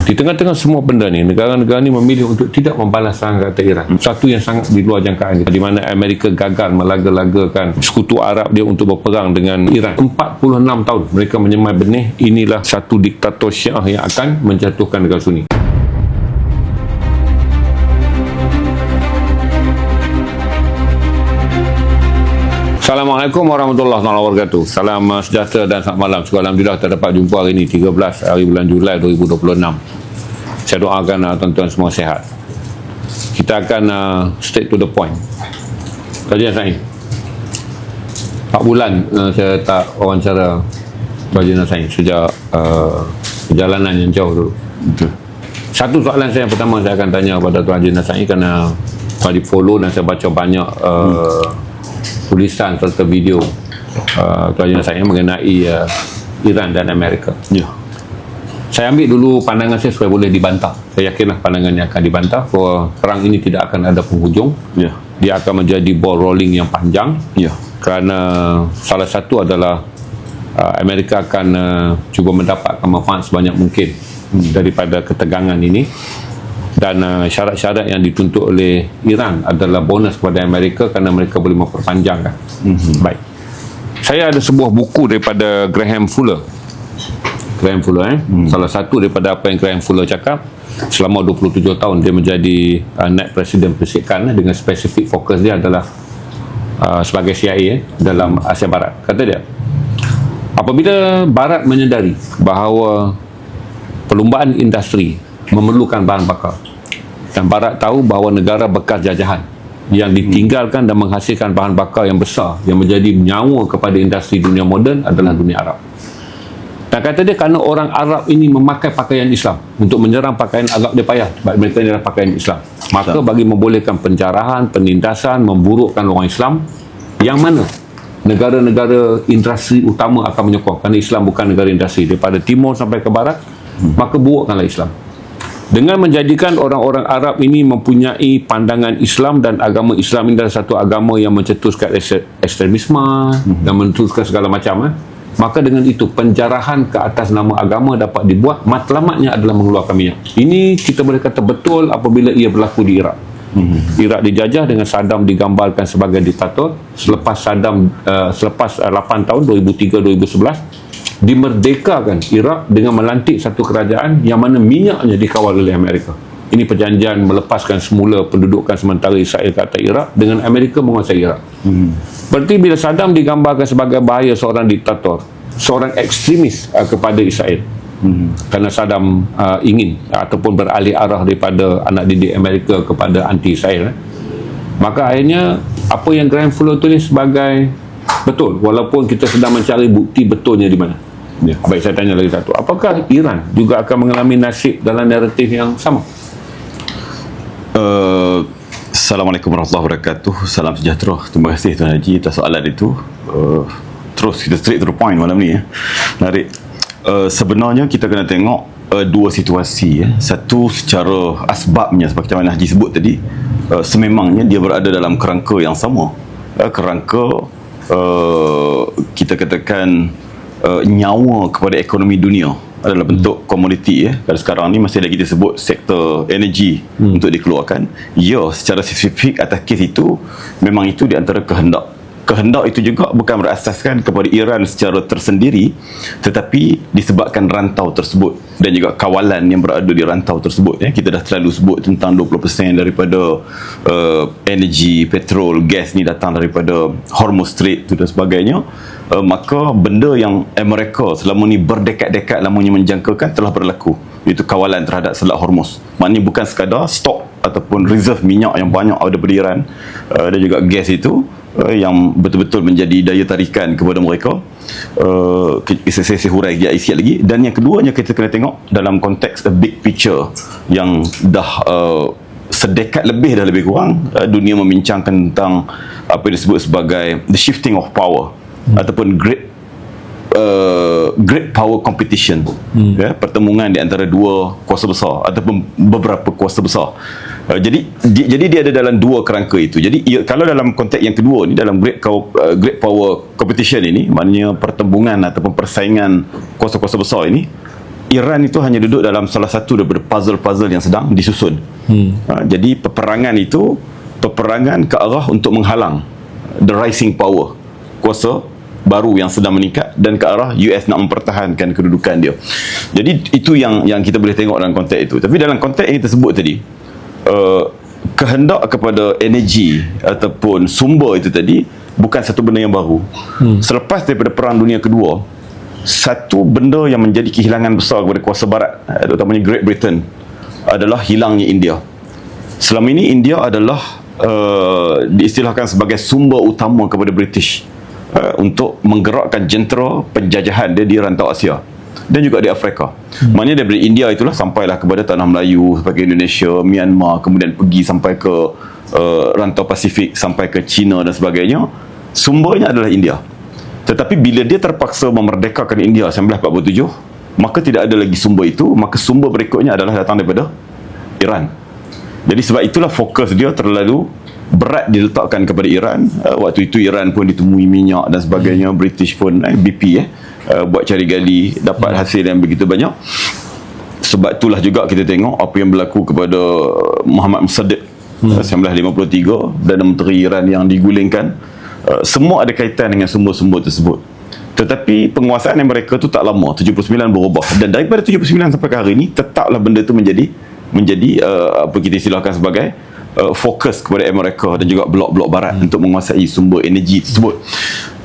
Di tengah-tengah semua benda ni, negara-negara ni memilih untuk tidak membalas serangan kata Iran. Satu yang sangat di luar jangkaan, di mana Amerika gagal melaga-lagakan sekutu Arab dia untuk berperang dengan Iran. 46 tahun mereka menyemai benih. Inilah satu diktator Syiah yang akan menjatuhkan negara Sunni. Assalamualaikum warahmatullahi wabarakatuh. Salam sejahtera dan selamat malam. Alhamdulillah kita dapat jumpa hari ini 13 hari bulan Julai 2026. Saya doakan tuan-tuan semua sihat. Kita akan straight to the point. Kajian saya 4 bulan saya tak wawancara kajian saya sejak perjalanan yang jauh dulu. Betul. Satu soalan saya yang pertama saya akan tanya kepada Tuan Haji Nasai kerana saya di follow dan saya baca banyak tulisan serta video Tuan Haji Nasai mengenai Iran dan Amerika. Ya. Saya ambil dulu pandangan saya supaya boleh dibantah. Saya yakinlah pandangannya akan dibantah bahawa perang ini tidak akan ada penghujung. Ya. Dia akan menjadi ball rolling yang panjang. Ya. Kerana salah satu adalah Amerika akan cuba mendapatkan manfaat sebanyak mungkin daripada ketegangan ini. Dan syarat-syarat yang dituntut oleh Iran adalah bonus kepada Amerika kerana mereka boleh memperpanjangkan. Baik. Saya ada sebuah buku daripada Graham Fuller. Salah satu daripada apa yang Graham Fuller cakap, selama 27 tahun dia menjadi Naib Presiden Persikan dengan spesifik fokus dia adalah sebagai CIA dalam Asia Barat. Kata dia, apabila Barat menyedari bahawa perlumbaan industri memerlukan bahan bakar dan Barat tahu bahawa negara bekas jajahan yang ditinggalkan dan menghasilkan bahan bakar yang besar yang menjadi nyawa kepada industri dunia moden adalah dunia Arab. Dan kata dia kerana orang Arab ini memakai pakaian Islam untuk menyerang pakaian Arab dia payah sebab mereka ini adalah pakaian Islam, maka bagi membolehkan penjarahan, penindasan, memburukkan orang Islam yang mana negara-negara industri utama akan menyokong kerana Islam bukan negara industri daripada timur sampai ke barat, maka burukkanlah Islam dengan menjadikan orang-orang Arab ini mempunyai pandangan Islam dan agama Islam ini adalah satu agama yang mencetuskan ekstremisme dan mencetuskan segala macam. Maka dengan itu penjarahan ke atas nama agama dapat dibuat, matlamatnya adalah mengeluarkan minyak. Ini kita boleh kata betul apabila ia berlaku di Iraq. Iraq dijajah dengan Saddam digambarkan sebagai diktator. Selepas Saddam selepas 8 tahun 2003-2011 dimerdekakan Iraq dengan melantik satu kerajaan yang mana minyaknya dikawal oleh Amerika. Ini perjanjian melepaskan semula pendudukan sementara Israel ke atas Iraq dengan Amerika menguasai Iraq. Berarti bila Saddam digambarkan sebagai bahaya seorang diktator, seorang ekstremis kepada Israel, kerana Saddam ingin ataupun beralih arah daripada anak didik Amerika kepada anti-Israel, maka akhirnya apa yang Graham Fuller tulis sebagai betul, walaupun kita sedang mencari bukti betulnya di mana. Ya. Baik, saya tanya lagi satu, apakah Iran juga akan mengalami nasib dalam naratif yang sama? Assalamualaikum warahmatullahi wabarakatuh. Salam sejahtera. Terima kasih Tuan Haji atas soalan itu. Terus kita straight to the point malam ni. Menarik. Sebenarnya kita kena tengok dua situasi. Satu secara asbabnya, seperti mana Haji sebut tadi, sememangnya dia berada dalam kerangka yang sama. Kerangka kita katakan nyawa kepada ekonomi dunia adalah bentuk komoditi. Kalau sekarang ni masih lagi kita sebut sektor energi untuk dikeluarkan. Ya, secara spesifik atas kes itu memang itu di antara kehendak. Kehendak itu juga bukan berasaskan kepada Iran secara tersendiri, tetapi disebabkan rantau tersebut dan juga kawalan yang berada di rantau tersebut. Kita dah selalu sebut tentang 20% daripada energi, petrol, gas ni datang daripada Hormuz Strait dan sebagainya. Maka benda yang mereka selama ni berdekad-dekad lamanya menjangkakan telah berlaku, iaitu kawalan terhadap Selat Hormuz. Maknanya bukan sekadar stok ataupun reserve minyak yang banyak ada pada Iran dan juga gas itu yang betul-betul menjadi daya tarikan kepada mereka. Saya hurai sikit lagi. Dan yang keduanya kita kena tengok dalam konteks a big picture yang dah sedekad lebih dah lebih kurang dunia membincangkan tentang apa yang disebut sebagai the shifting of power ataupun great power competition, pertemuan di antara dua kuasa besar ataupun beberapa kuasa besar. Jadi dia ada dalam dua kerangka itu. Jadi kalau dalam konteks yang kedua ni, dalam great power competition ini, maknanya pertembungan ataupun persaingan kuasa-kuasa besar ini, Iran itu hanya duduk dalam salah satu daripada puzzle-puzzle yang sedang disusun. Jadi peperangan itu peperangan ke arah untuk menghalang the rising power, kuasa baru yang sedang meningkat, dan ke arah US nak mempertahankan kedudukan dia. Jadi itu yang kita boleh tengok dalam konteks itu. Tapi dalam konteks yang kita sebut tadi, kehendak kepada energi ataupun sumber itu tadi bukan satu benda yang baru. Selepas daripada Perang Dunia Kedua, satu benda yang menjadi kehilangan besar kepada kuasa barat, terutamanya Great Britain, adalah hilangnya India. Selama ini India adalah diistilahkan sebagai sumber utama kepada British untuk menggerakkan jentera penjajahan dia di rantau Asia dan juga di Afrika. Maknanya daripada India itulah sampailah kepada tanah Melayu, sebagai Indonesia, Myanmar, kemudian pergi sampai ke rantau Pasifik, sampai ke China dan sebagainya. Sumbernya adalah India. Tetapi bila dia terpaksa memerdekakan India 1947, maka tidak ada lagi sumber itu, maka sumber berikutnya adalah datang daripada Iran. Jadi sebab itulah fokus dia terlalu berat diletakkan kepada Iran. Waktu itu Iran pun ditemui minyak dan sebagainya, British pun BP buat cari gali, dapat hasil yang begitu banyak. Sebab itulah juga kita tengok apa yang berlaku kepada Muhammad Mossadegh 1953, Perdana Menteri Iran yang digulingkan. Semua ada kaitan dengan sumber-sumber tersebut. Tetapi penguasaan mereka tu tak lama, 79 berubah, dan daripada 79 sampai ke hari ini tetaplah benda tu menjadi apa kita istilahkan sebagai fokus kepada Amerika dan juga blok-blok barat untuk menguasai sumber energi tersebut.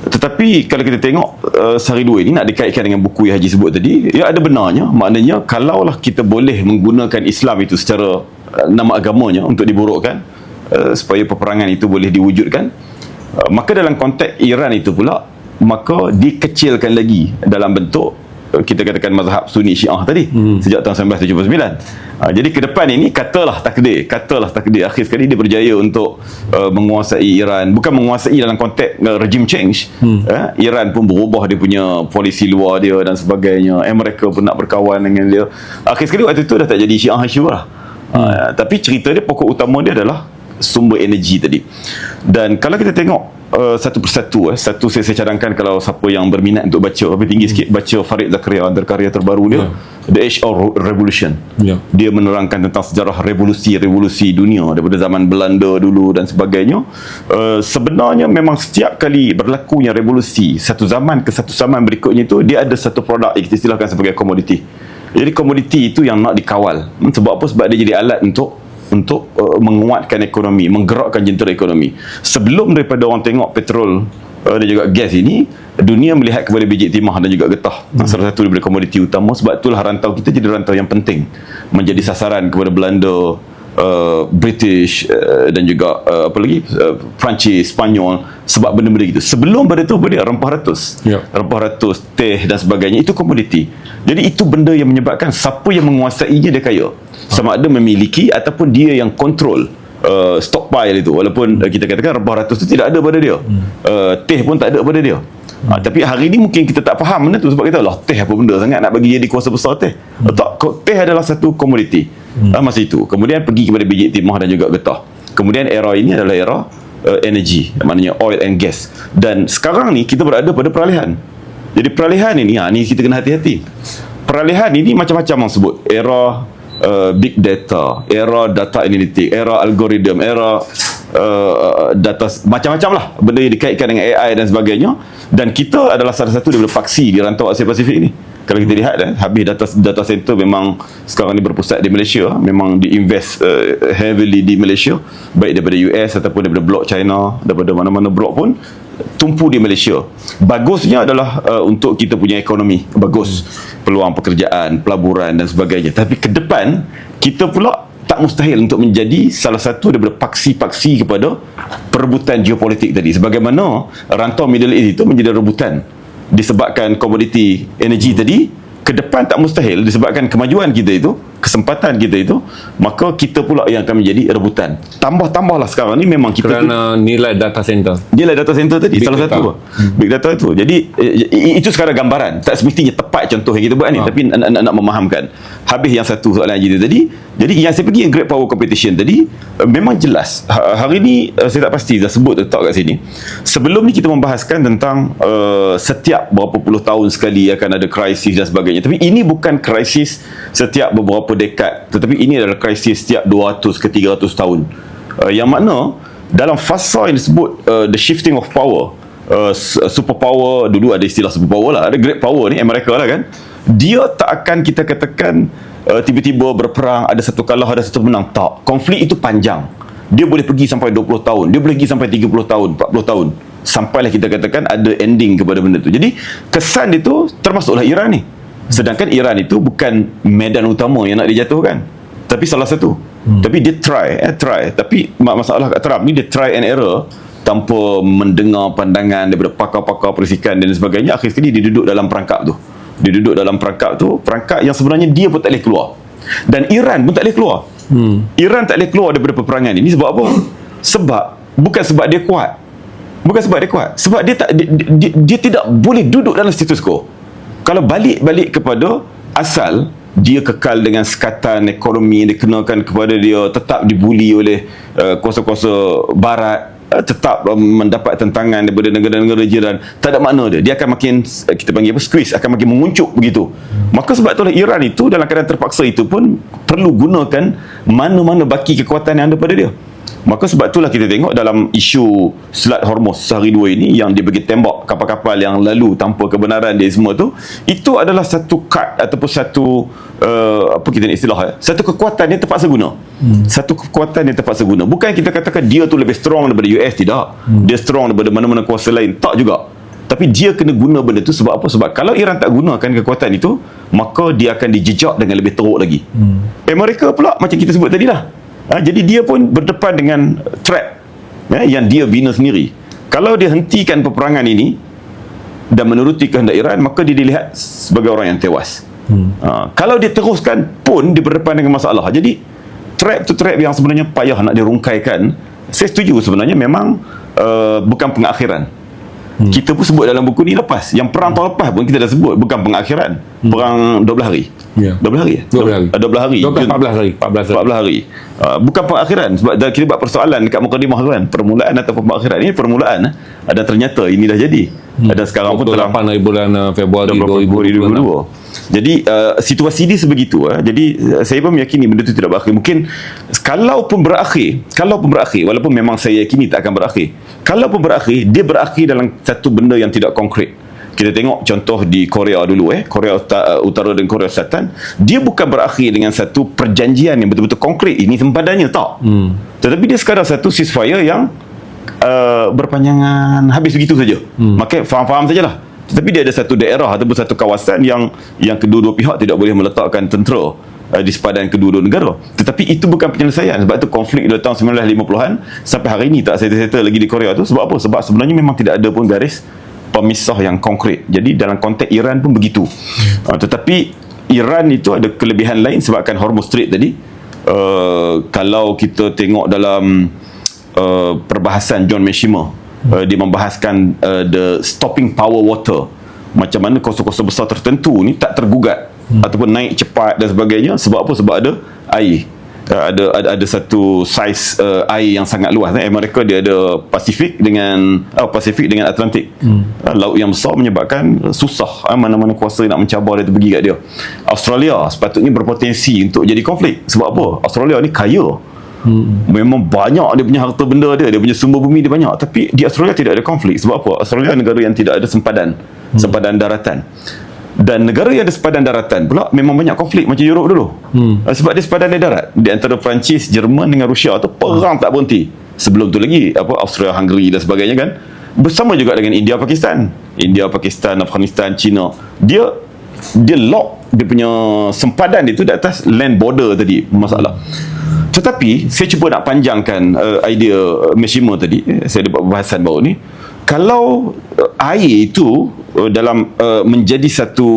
Tetapi kalau kita tengok sehari dua ini nak dikaitkan dengan buku yang Haji sebut tadi, ya ada benarnya. Maknanya kalaulah kita boleh menggunakan Islam itu secara nama agamanya untuk diburukkan, supaya peperangan itu boleh diwujudkan, maka dalam konteks Iran itu pula, maka dikecilkan lagi dalam bentuk kita katakan mazhab Sunni Syiah tadi sejak tahun 1979. Jadi ke depan ini katalah takdir akhir sekali dia berjaya untuk menguasai Iran, bukan menguasai dalam konteks regime change. Iran pun berubah dia punya polisi luar dia dan sebagainya. Mereka pun nak berkawan dengan dia. Akhir sekali waktu itu dah tak jadi Syiah Syurah. Tapi cerita dia, pokok utama dia adalah sumber energi tadi. Dan kalau kita tengok satu persatu, satu saya cadangkan kalau siapa yang berminat untuk baca lebih tinggi sikit, baca Farid Zakaria, antara karya terbaru dia, The Age of Revolution. Dia menerangkan tentang sejarah revolusi dunia daripada zaman Belanda dulu dan sebagainya. Sebenarnya memang setiap kali berlakunya revolusi satu zaman ke satu zaman berikutnya itu, dia ada satu produk yang kita istilahkan sebagai komoditi. Jadi komoditi itu yang nak dikawal. Sebab apa? Sebab dia jadi alat untuk menguatkan ekonomi, menggerakkan jentera ekonomi. Sebelum daripada orang tengok petrol dan juga gas ini, dunia melihat kepada biji timah dan juga getah. Salah satu daripada komoditi utama. Sebab itulah rantau kita jadi rantau yang penting, menjadi sasaran kepada Belanda, British dan juga apa lagi, Perancis, Spanyol, sebab benda-benda gitu. Sebelum pada tu rempah ratus, teh dan sebagainya, itu komoditi. Jadi itu benda yang menyebabkan siapa yang menguasainya dia kaya, sama ada memiliki ataupun dia yang kontrol stockpile itu. Walaupun kita katakan rempah ratus itu tidak ada pada dia, teh pun tak ada pada dia. Tapi hari ni mungkin kita tak faham benda tu, sebab kita lah teh apa benda sangat nak bagi jadi kuasa besar teh. Tak, teh adalah satu komoditi masa itu. Kemudian pergi kepada biji timah dan juga getah. Kemudian era ini adalah era energi, maknanya oil and gas. Dan sekarang ni kita berada pada peralihan. Jadi peralihan ini, ni kita kena hati-hati. Peralihan ini macam-macam orang sebut. Era big data, era data analitik, era algoritma, era data, macam-macam lah benda yang dikaitkan dengan AI dan sebagainya. Dan kita adalah salah satu daripada paksi di rantau Asia Pasifik ini. Kalau kita lihat habis data center memang sekarang ni berpusat di Malaysia, memang diinvest heavily di Malaysia, baik daripada US ataupun daripada blok China, daripada mana-mana blok pun tumpu di Malaysia. Bagusnya adalah untuk kita punya ekonomi, bagus peluang pekerjaan, pelaburan dan sebagainya. Tapi ke depan kita pula tak mustahil untuk menjadi salah satu daripada paksi-paksi kepada perebutan geopolitik tadi. Sebagaimana rantau Middle East itu menjadi rebutan disebabkan komoditi energi tadi, ke depan tak mustahil disebabkan kemajuan kita itu, kesempatan kita itu, maka kita pula yang akan menjadi rebutan. Tambahlah sekarang ni memang kita kerana nilai data center. dia lah data center tadi, Big salah data. satu big data itu. Jadi itu sekarang gambaran, tak semestinya tepat contoh yang kita buat ni, tapi nak memahamkan. Habis yang satu soalan Haji tadi. Jadi yang saya pergi yang great power competition tadi, memang jelas hari ni saya tak pasti dah sebut letak kat sini. Sebelum ni kita membahaskan tentang setiap berapa puluh tahun sekali akan ada krisis dan sebagainya, tapi ini bukan krisis setiap beberapa dekad, tetapi ini adalah krisis setiap 200 ke 300 tahun. Yang makna dalam fasa yang disebut the shifting of power, superpower, dulu ada istilah superpower lah, ada great power ni Amerika lah kan, dia tak akan kita katakan tiba-tiba berperang, ada satu kalah, ada satu menang. Tak, konflik itu panjang, dia boleh pergi sampai 20 tahun, dia boleh pergi sampai 30 tahun, 40 tahun, sampailah kita katakan ada ending kepada benda tu. Jadi kesan itu termasuklah Iran ni, sedangkan Iran itu bukan medan utama yang nak dijatuhkan, tapi salah satu. Tapi dia try. Tapi masalah kat Trump ni, dia try and error tanpa mendengar pandangan daripada pakar-pakar perisikan dan sebagainya. Akhir sekali dia duduk dalam perangkap tu. Perangkap yang sebenarnya dia pun tak boleh keluar. Dan Iran pun tak boleh keluar. Iran tak boleh keluar daripada peperangan ini. Sebab apa? Bukan sebab dia kuat. Sebab dia tidak boleh duduk dalam status quo. Kalau balik kepada asal, dia kekal dengan sekatan ekonomi yang dikenakan kepada dia, tetap dibuli oleh kuasa-kuasa barat, tetap mendapat tentangan daripada negara-negara jiran, tak ada makna dia akan makin, kita panggil apa, squeeze, akan makin menguncup begitu. Maka sebab itulah Iran itu dalam keadaan terpaksa itu pun perlu gunakan mana-mana baki kekuatan yang ada pada dia. Maka sebab itulah kita tengok dalam isu Selat Hormuz sehari dua ini, yang dia bagi tembak kapal-kapal yang lalu tanpa kebenaran dia semua tu, itu adalah satu kad ataupun satu apa kita nak istilah, satu kekuatan yang terpaksa guna. Satu kekuatan yang terpaksa guna. Bukan kita katakan dia tu lebih strong daripada US, tidak. Dia strong daripada mana-mana kuasa lain, tak juga. Tapi dia kena guna benda tu sebab apa? Sebab kalau Iran tak gunakan kekuatan itu, maka dia akan dijejak dengan lebih teruk lagi. Amerika pula macam kita sebut tadi lah. Jadi dia pun berdepan dengan threat yang dia bina sendiri. Kalau dia hentikan peperangan ini dan menuruti kehendak Iran, maka dia dilihat sebagai orang yang tewas. Kalau dia teruskan pun dia berdepan dengan masalah. Jadi trap tu trap yang sebenarnya payah nak dirungkaikan. Saya setuju sebenarnya memang bukan pengakhiran. Kita pun sebut dalam buku ni lepas, yang perang tahun lepas pun kita dah sebut bukan pengakhiran. Perang 12 hari. 12 hari. 12 hari. 14 hari. Bukan pengakhiran. Sebab kita buat persoalan dekat mukadimah tu kan, permulaan atau pengakhiran. Ini permulaan. Dan ternyata ini dah jadi. Dan sekarang pun telah 8 hari bulan Februari 2022. Jadi situasi dia sebegitu. Jadi saya pun meyakini benda itu tidak berakhir. Mungkin kalaupun berakhir, walaupun memang saya yakini tak akan berakhir, kalaupun berakhir, dia berakhir dalam satu benda yang tidak konkret. Kita tengok contoh di Korea dulu, Korea Utara dan Korea Selatan, dia bukan berakhir dengan satu perjanjian yang betul-betul konkret, ini sempadannya, tak. Tetapi dia sekadar satu ceasefire yang berpanjangan, habis begitu saja. Maka faham-faham sajalah. Tetapi dia ada satu daerah ataupun satu kawasan yang kedua-dua pihak tidak boleh meletakkan tentera di sepadan kedua-dua negara. Tetapi itu bukan penyelesaian. Sebab itu konflik dari tahun 1950-an sampai hari ini tak settle lagi di Korea tu. Sebab apa? Sebab sebenarnya memang tidak ada pun garis pemisah yang konkret. Jadi dalam konteks Iran pun begitu. Tetapi Iran itu ada kelebihan lain sebabkan Hormuz Strait tadi. Kalau kita tengok dalam perbahasan John Mearsheimer, dia membahaskan the stopping power water, macam mana kuasa-kuasa besar tertentu ni tak tergugat ataupun naik cepat dan sebagainya. Sebab apa? Sebab ada air, ada satu saiz air yang sangat luas. Amerika dia ada Pasifik dengan Atlantik. Laut yang besar menyebabkan susah mana-mana kuasa nak mencabar dia, pergi kat dia. Australia sepatutnya berpotensi untuk jadi konflik. Sebab apa? Australia ni kaya, memang banyak dia punya harta benda dia punya sumber bumi dia banyak, tapi di Australia tidak ada konflik. Sebab apa? Australia negara yang tidak ada sempadan daratan. Dan negara yang ada sempadan daratan pula memang banyak konflik, macam Europe dulu. Sebab dia sempadan darat di antara Perancis, Jerman dengan Rusia tu perang tak berhenti. Sebelum tu lagi Austria, Hungary dan sebagainya kan. Bersama juga dengan India, Pakistan, Afghanistan, China. Dia lock dia punya sempadan itu di atas land border tadi masalah. Tetapi saya cuba nak panjangkan idea Mearsheimer tadi. Saya ada buat pembahasan baru ni. Kalau air itu dalam menjadi satu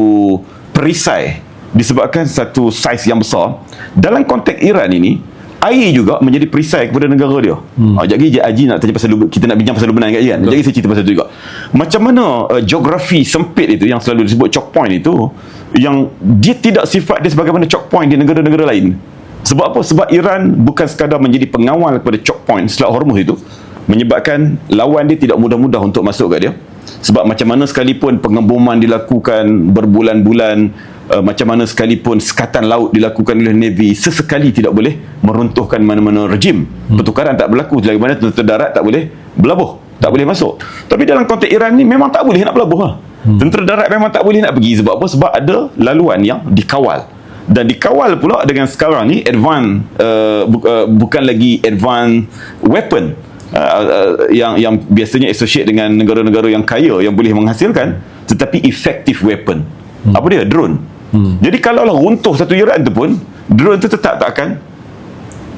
perisai disebabkan satu saiz yang besar. Dalam konteks Iran ini, air juga menjadi perisai kepada negara dia. Sekejap lagi Haji nak tanya pasal kita nak bincang pasal Lebanon kan? Sekejap lagi saya cerita pasal itu juga. Macam mana geografi sempit itu yang selalu disebut choke point itu, yang dia tidak sifat dia sebagaimana choke point di negara-negara lain. Sebab apa? Sebab Iran bukan sekadar menjadi pengawal kepada choke point Selat Hormuz itu, menyebabkan lawan dia tidak mudah-mudah untuk masuk kat dia. Sebab macam mana sekalipun pengeboman dilakukan berbulan-bulan, macam mana sekalipun sekatan laut dilakukan oleh Navy, sesekali tidak boleh meruntuhkan mana-mana rejim. Pertukaran tak berlaku, bagaimana tentera darat tak boleh berlabuh, tak boleh masuk. Tapi dalam konteks Iran ni memang tak boleh nak berlabuh lah. Tentera darat memang tak boleh nak pergi. Sebab apa? Sebab ada laluan yang dikawal. Dan dikawal pula dengan sekarang ni bukan lagi advanced weapon yang biasanya associate dengan negara-negara yang kaya yang boleh menghasilkan, tetapi effective weapon. Apa dia? Drone. Jadi kalaulah runtuh satu Iran tu pun, drone tu tetap tak akan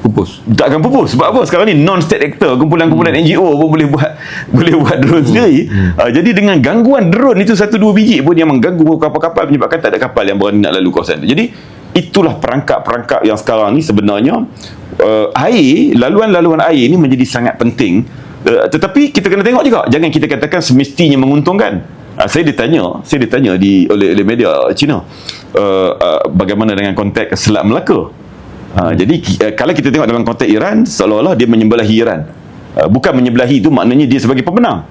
pupus. Sebab apa? Sekarang ni non-state actor, kumpulan-kumpulan NGO pun boleh buat drone sendiri. Jadi dengan gangguan drone itu 1-2 biji pun yang mengganggu kapal-kapal, menyebabkan tak ada kapal yang berani nak lalu kawasan tu. Jadi itulah perangkap-perangkap yang sekarang ni sebenarnya laluan-laluan air ni menjadi sangat penting. Tetapi kita kena tengok juga, jangan kita katakan semestinya menguntungkan. Saya ditanya oleh media Cina, bagaimana dengan konteks Selat Melaka. Jadi kalau kita tengok dalam konteks Iran, seolah-olah dia menyembelahi Iran. Bukan menyembelahi itu maknanya dia sebagai pemenang,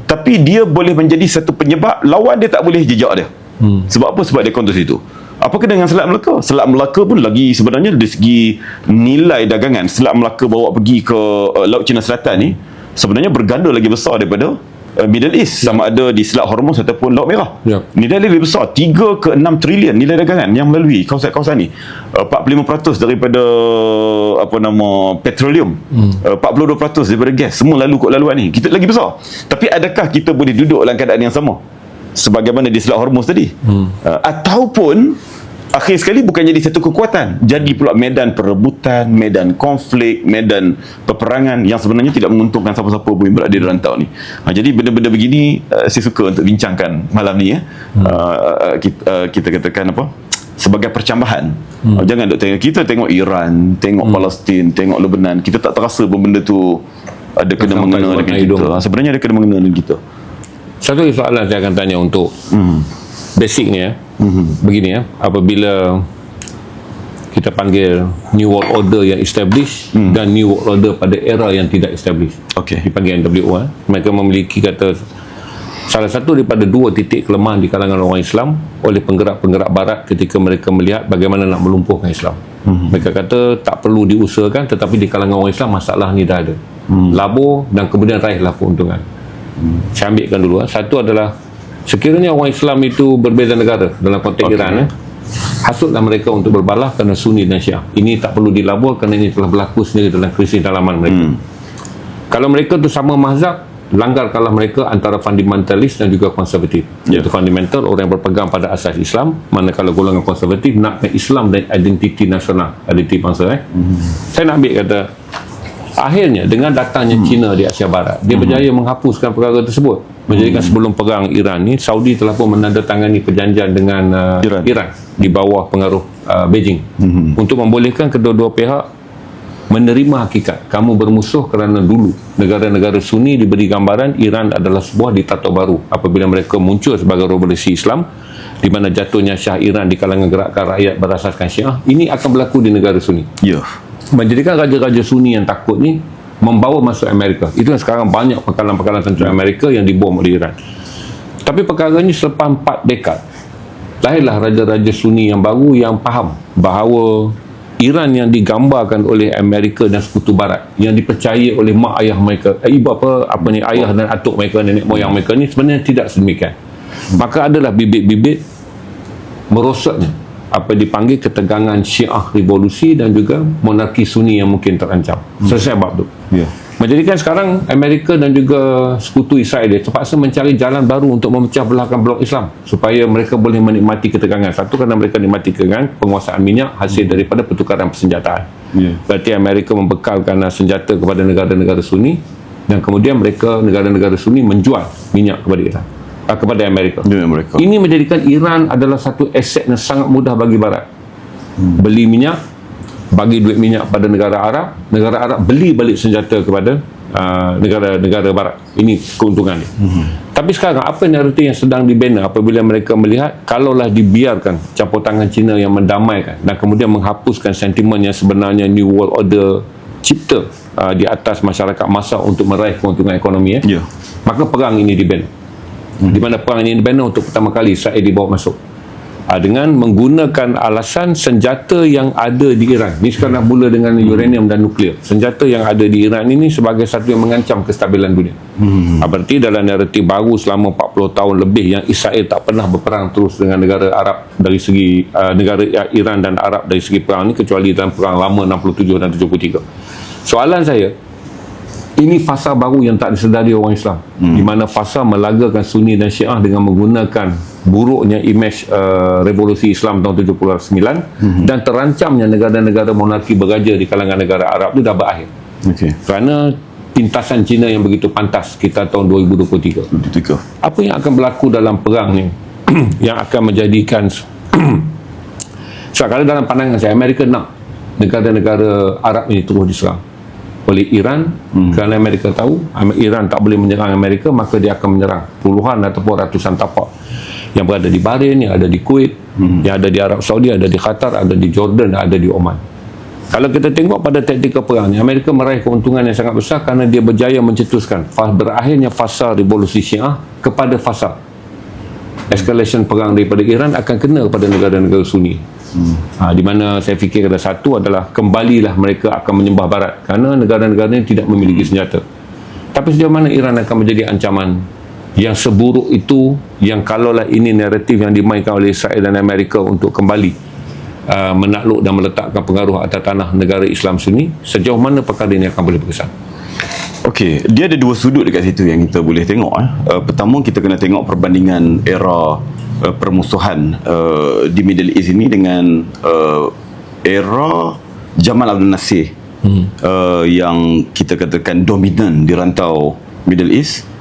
tapi dia boleh menjadi satu penyebab lawan dia tak boleh jejak dia. Sebab apa? Sebab dia kontus itu. Apakah dengan Selat Melaka? Selat Melaka pun lagi sebenarnya dari segi nilai dagangan, Selat Melaka bawa pergi ke Laut Cina Selatan ni sebenarnya berganda lagi besar daripada Middle East, sama ada di Selat Hormuz ataupun Laut Merah. Nilai lebih besar, 3 ke 6 trilion nilai dagangan yang melalui kawasan-kawasan ni. 45% daripada petroleum, 42% daripada gas, semua lalu kot laluan ni. Kita lagi besar. Tapi adakah kita boleh duduk dalam keadaan yang sama sebagaimana di Selat Hormuz tadi? Ataupun akhir sekali bukan jadi satu kekuatan, jadi pula medan perebutan, medan konflik, medan peperangan yang sebenarnya tidak menguntungkan siapa-siapa pun yang berada di rantau ni. Jadi benda-benda begini saya suka untuk bincangkan malam ni ya. Kita katakan apa, sebagai percambahan. Jangan duk tengok, kita tengok Iran, tengok Palestin, tengok Lebanon, kita tak terasa pun benda tu ada kena mengena dengan kita. Sebenarnya ada kena mengena dengan kita. Satu soalan saya akan tanya untuk basicnya, begini ya, apabila kita panggil New World Order yang established dan New World Order pada era yang tidak established, dipanggil NWO, mereka memiliki kata salah satu daripada 2 titik kelemahan di kalangan orang Islam oleh penggerak-penggerak barat ketika mereka melihat bagaimana nak melumpuhkan Islam. Mereka kata tak perlu diusahakan, tetapi di kalangan orang Islam masalah ni dah ada, labur dan kemudian raihlah keuntungan. Saya ambilkan dulu. Satu adalah sekiranya orang Islam itu berbeza negara dalam konteks Iran, hasutlah mereka untuk berbalah kerana Sunni dan Syiah. Ini tak perlu dilabur kerana ini telah berlaku sendiri dalam krisis dalaman mereka. Kalau mereka itu sama mazhab, langgarkanlah mereka antara fundamentalis dan juga konservatif. Iaitu fundamental, orang yang berpegang pada asas Islam, manakala golongan konservatif nakkan Islam dan identiti nasional, identiti bangsa. Saya nak ambil kata, akhirnya dengan datangnya China di Asia Barat, dia berjaya menghapuskan perkara tersebut. Menjadikan sebelum perang Iran ni, Saudi telah pun menandatangani perjanjian dengan Iran di bawah pengaruh Beijing untuk membolehkan kedua-dua pihak menerima hakikat kamu bermusuh kerana dulu negara-negara Sunni diberi gambaran Iran adalah sebuah diktator baru apabila mereka muncul sebagai revolusi Islam, di mana jatuhnya Syah Iran di kalangan gerakan rakyat berasaskan Syiah. Ini akan berlaku di negara Sunni. Menjadikan raja-raja Sunni yang takut ni membawa masuk Amerika. Itu yang sekarang banyak pekalan-pekalan tentera Amerika yang dibom oleh Iran. Tapi perkara ini selepas 4 dekad, lahirlah raja-raja Sunni yang baru yang faham bahawa Iran yang digambarkan oleh Amerika dan sekutu barat, yang dipercayai oleh mak ayah mereka, ayah dan atuk mereka, nenek moyang mereka ni sebenarnya tidak sedemikian. Maka adalah bibit-bibit merosotnya apa dipanggil ketegangan Syiah revolusi dan juga monarki Sunni yang mungkin terancam. Selesai bab tu. Menjadikan sekarang Amerika dan juga sekutu Israel dia terpaksa mencari jalan baru untuk memecah belahkan blok Islam supaya mereka boleh menikmati ketegangan. Satu, kerana mereka menikmati ketegangan penguasaan minyak hasil daripada pertukaran persenjataan. Berarti Amerika membekalkan senjata kepada negara-negara Sunni, dan kemudian mereka negara-negara Sunni menjual minyak kepada Iran. kepada Amerika. Dengan mereka. Ini menjadikan Iran adalah satu aset yang sangat mudah bagi Barat. Beli minyak, bagi duit minyak pada negara Arab beli balik senjata kepada negara-negara Barat. Ini keuntungannya. Tapi sekarang apa narratif yang sedang dibina apabila mereka melihat kalaulah dibiarkan campur tangan China yang mendamaikan dan kemudian menghapuskan sentimen yang sebenarnya New World Order cipta di atas masyarakat masa untuk meraih keuntungan ekonomi, Ya. maka perang ini dibina. Di mana perang ini dibina untuk pertama kali Israel dibawa masuk dengan menggunakan alasan senjata yang ada di Iran. Ini sekarang dah mula dengan uranium dan nuklear. Senjata yang ada di Iran ini sebagai satu yang mengancam kestabilan dunia. Berarti dalam naratif baru selama 40 tahun lebih yang Israel tak pernah berperang terus dengan negara Arab dari segi negara Iran dan Arab dari segi perang ini, kecuali dalam perang lama 67 dan 73. Soalan saya, ini fasa baru yang tak disedari orang Islam, di mana fasa melagakan Sunni dan Syiah dengan menggunakan buruknya imej revolusi Islam tahun 79 dan terancamnya negara-negara monarki berraja di kalangan negara Arab itu dah berakhir. Kerana pintasan Cina yang begitu pantas kita tahun 2023. Apa yang akan berlaku dalam perang ni yang akan menjadikan kalau dalam pandangan saya, Amerika nak negara-negara Arab ini terus diserang oleh Iran, kerana Amerika tahu Iran tak boleh menyerang Amerika, maka dia akan menyerang puluhan ataupun ratusan tapak yang berada di Bahrain, yang ada di Kuwait, yang ada di Arab Saudi, ada di Qatar, ada di Jordan, ada di Oman. Kalau kita tengok pada taktikal perang ni, Amerika meraih keuntungan yang sangat besar kerana dia berjaya mencetuskan berakhirnya fasa revolusi Syiah kepada fasa escalation perang daripada Iran akan kena kepada negara-negara Sunni. Di mana saya fikir ada satu adalah kembalilah mereka akan menyembah Barat kerana negara-negara ini tidak memiliki senjata. Tapi sejauh mana Iran akan menjadi ancaman yang seburuk itu, yang kalaulah ini naratif yang dimainkan oleh Israel dan Amerika untuk kembali menakluk dan meletakkan pengaruh atas tanah negara Islam Sunni, sejauh mana perkara ini akan boleh berkesan? Okey, dia ada dua sudut dekat situ yang kita boleh tengok. Pertama, kita kena tengok perbandingan era permusuhan di Middle East ini dengan era Jamal Abdel Nasir yang kita katakan dominan di rantau Middle East.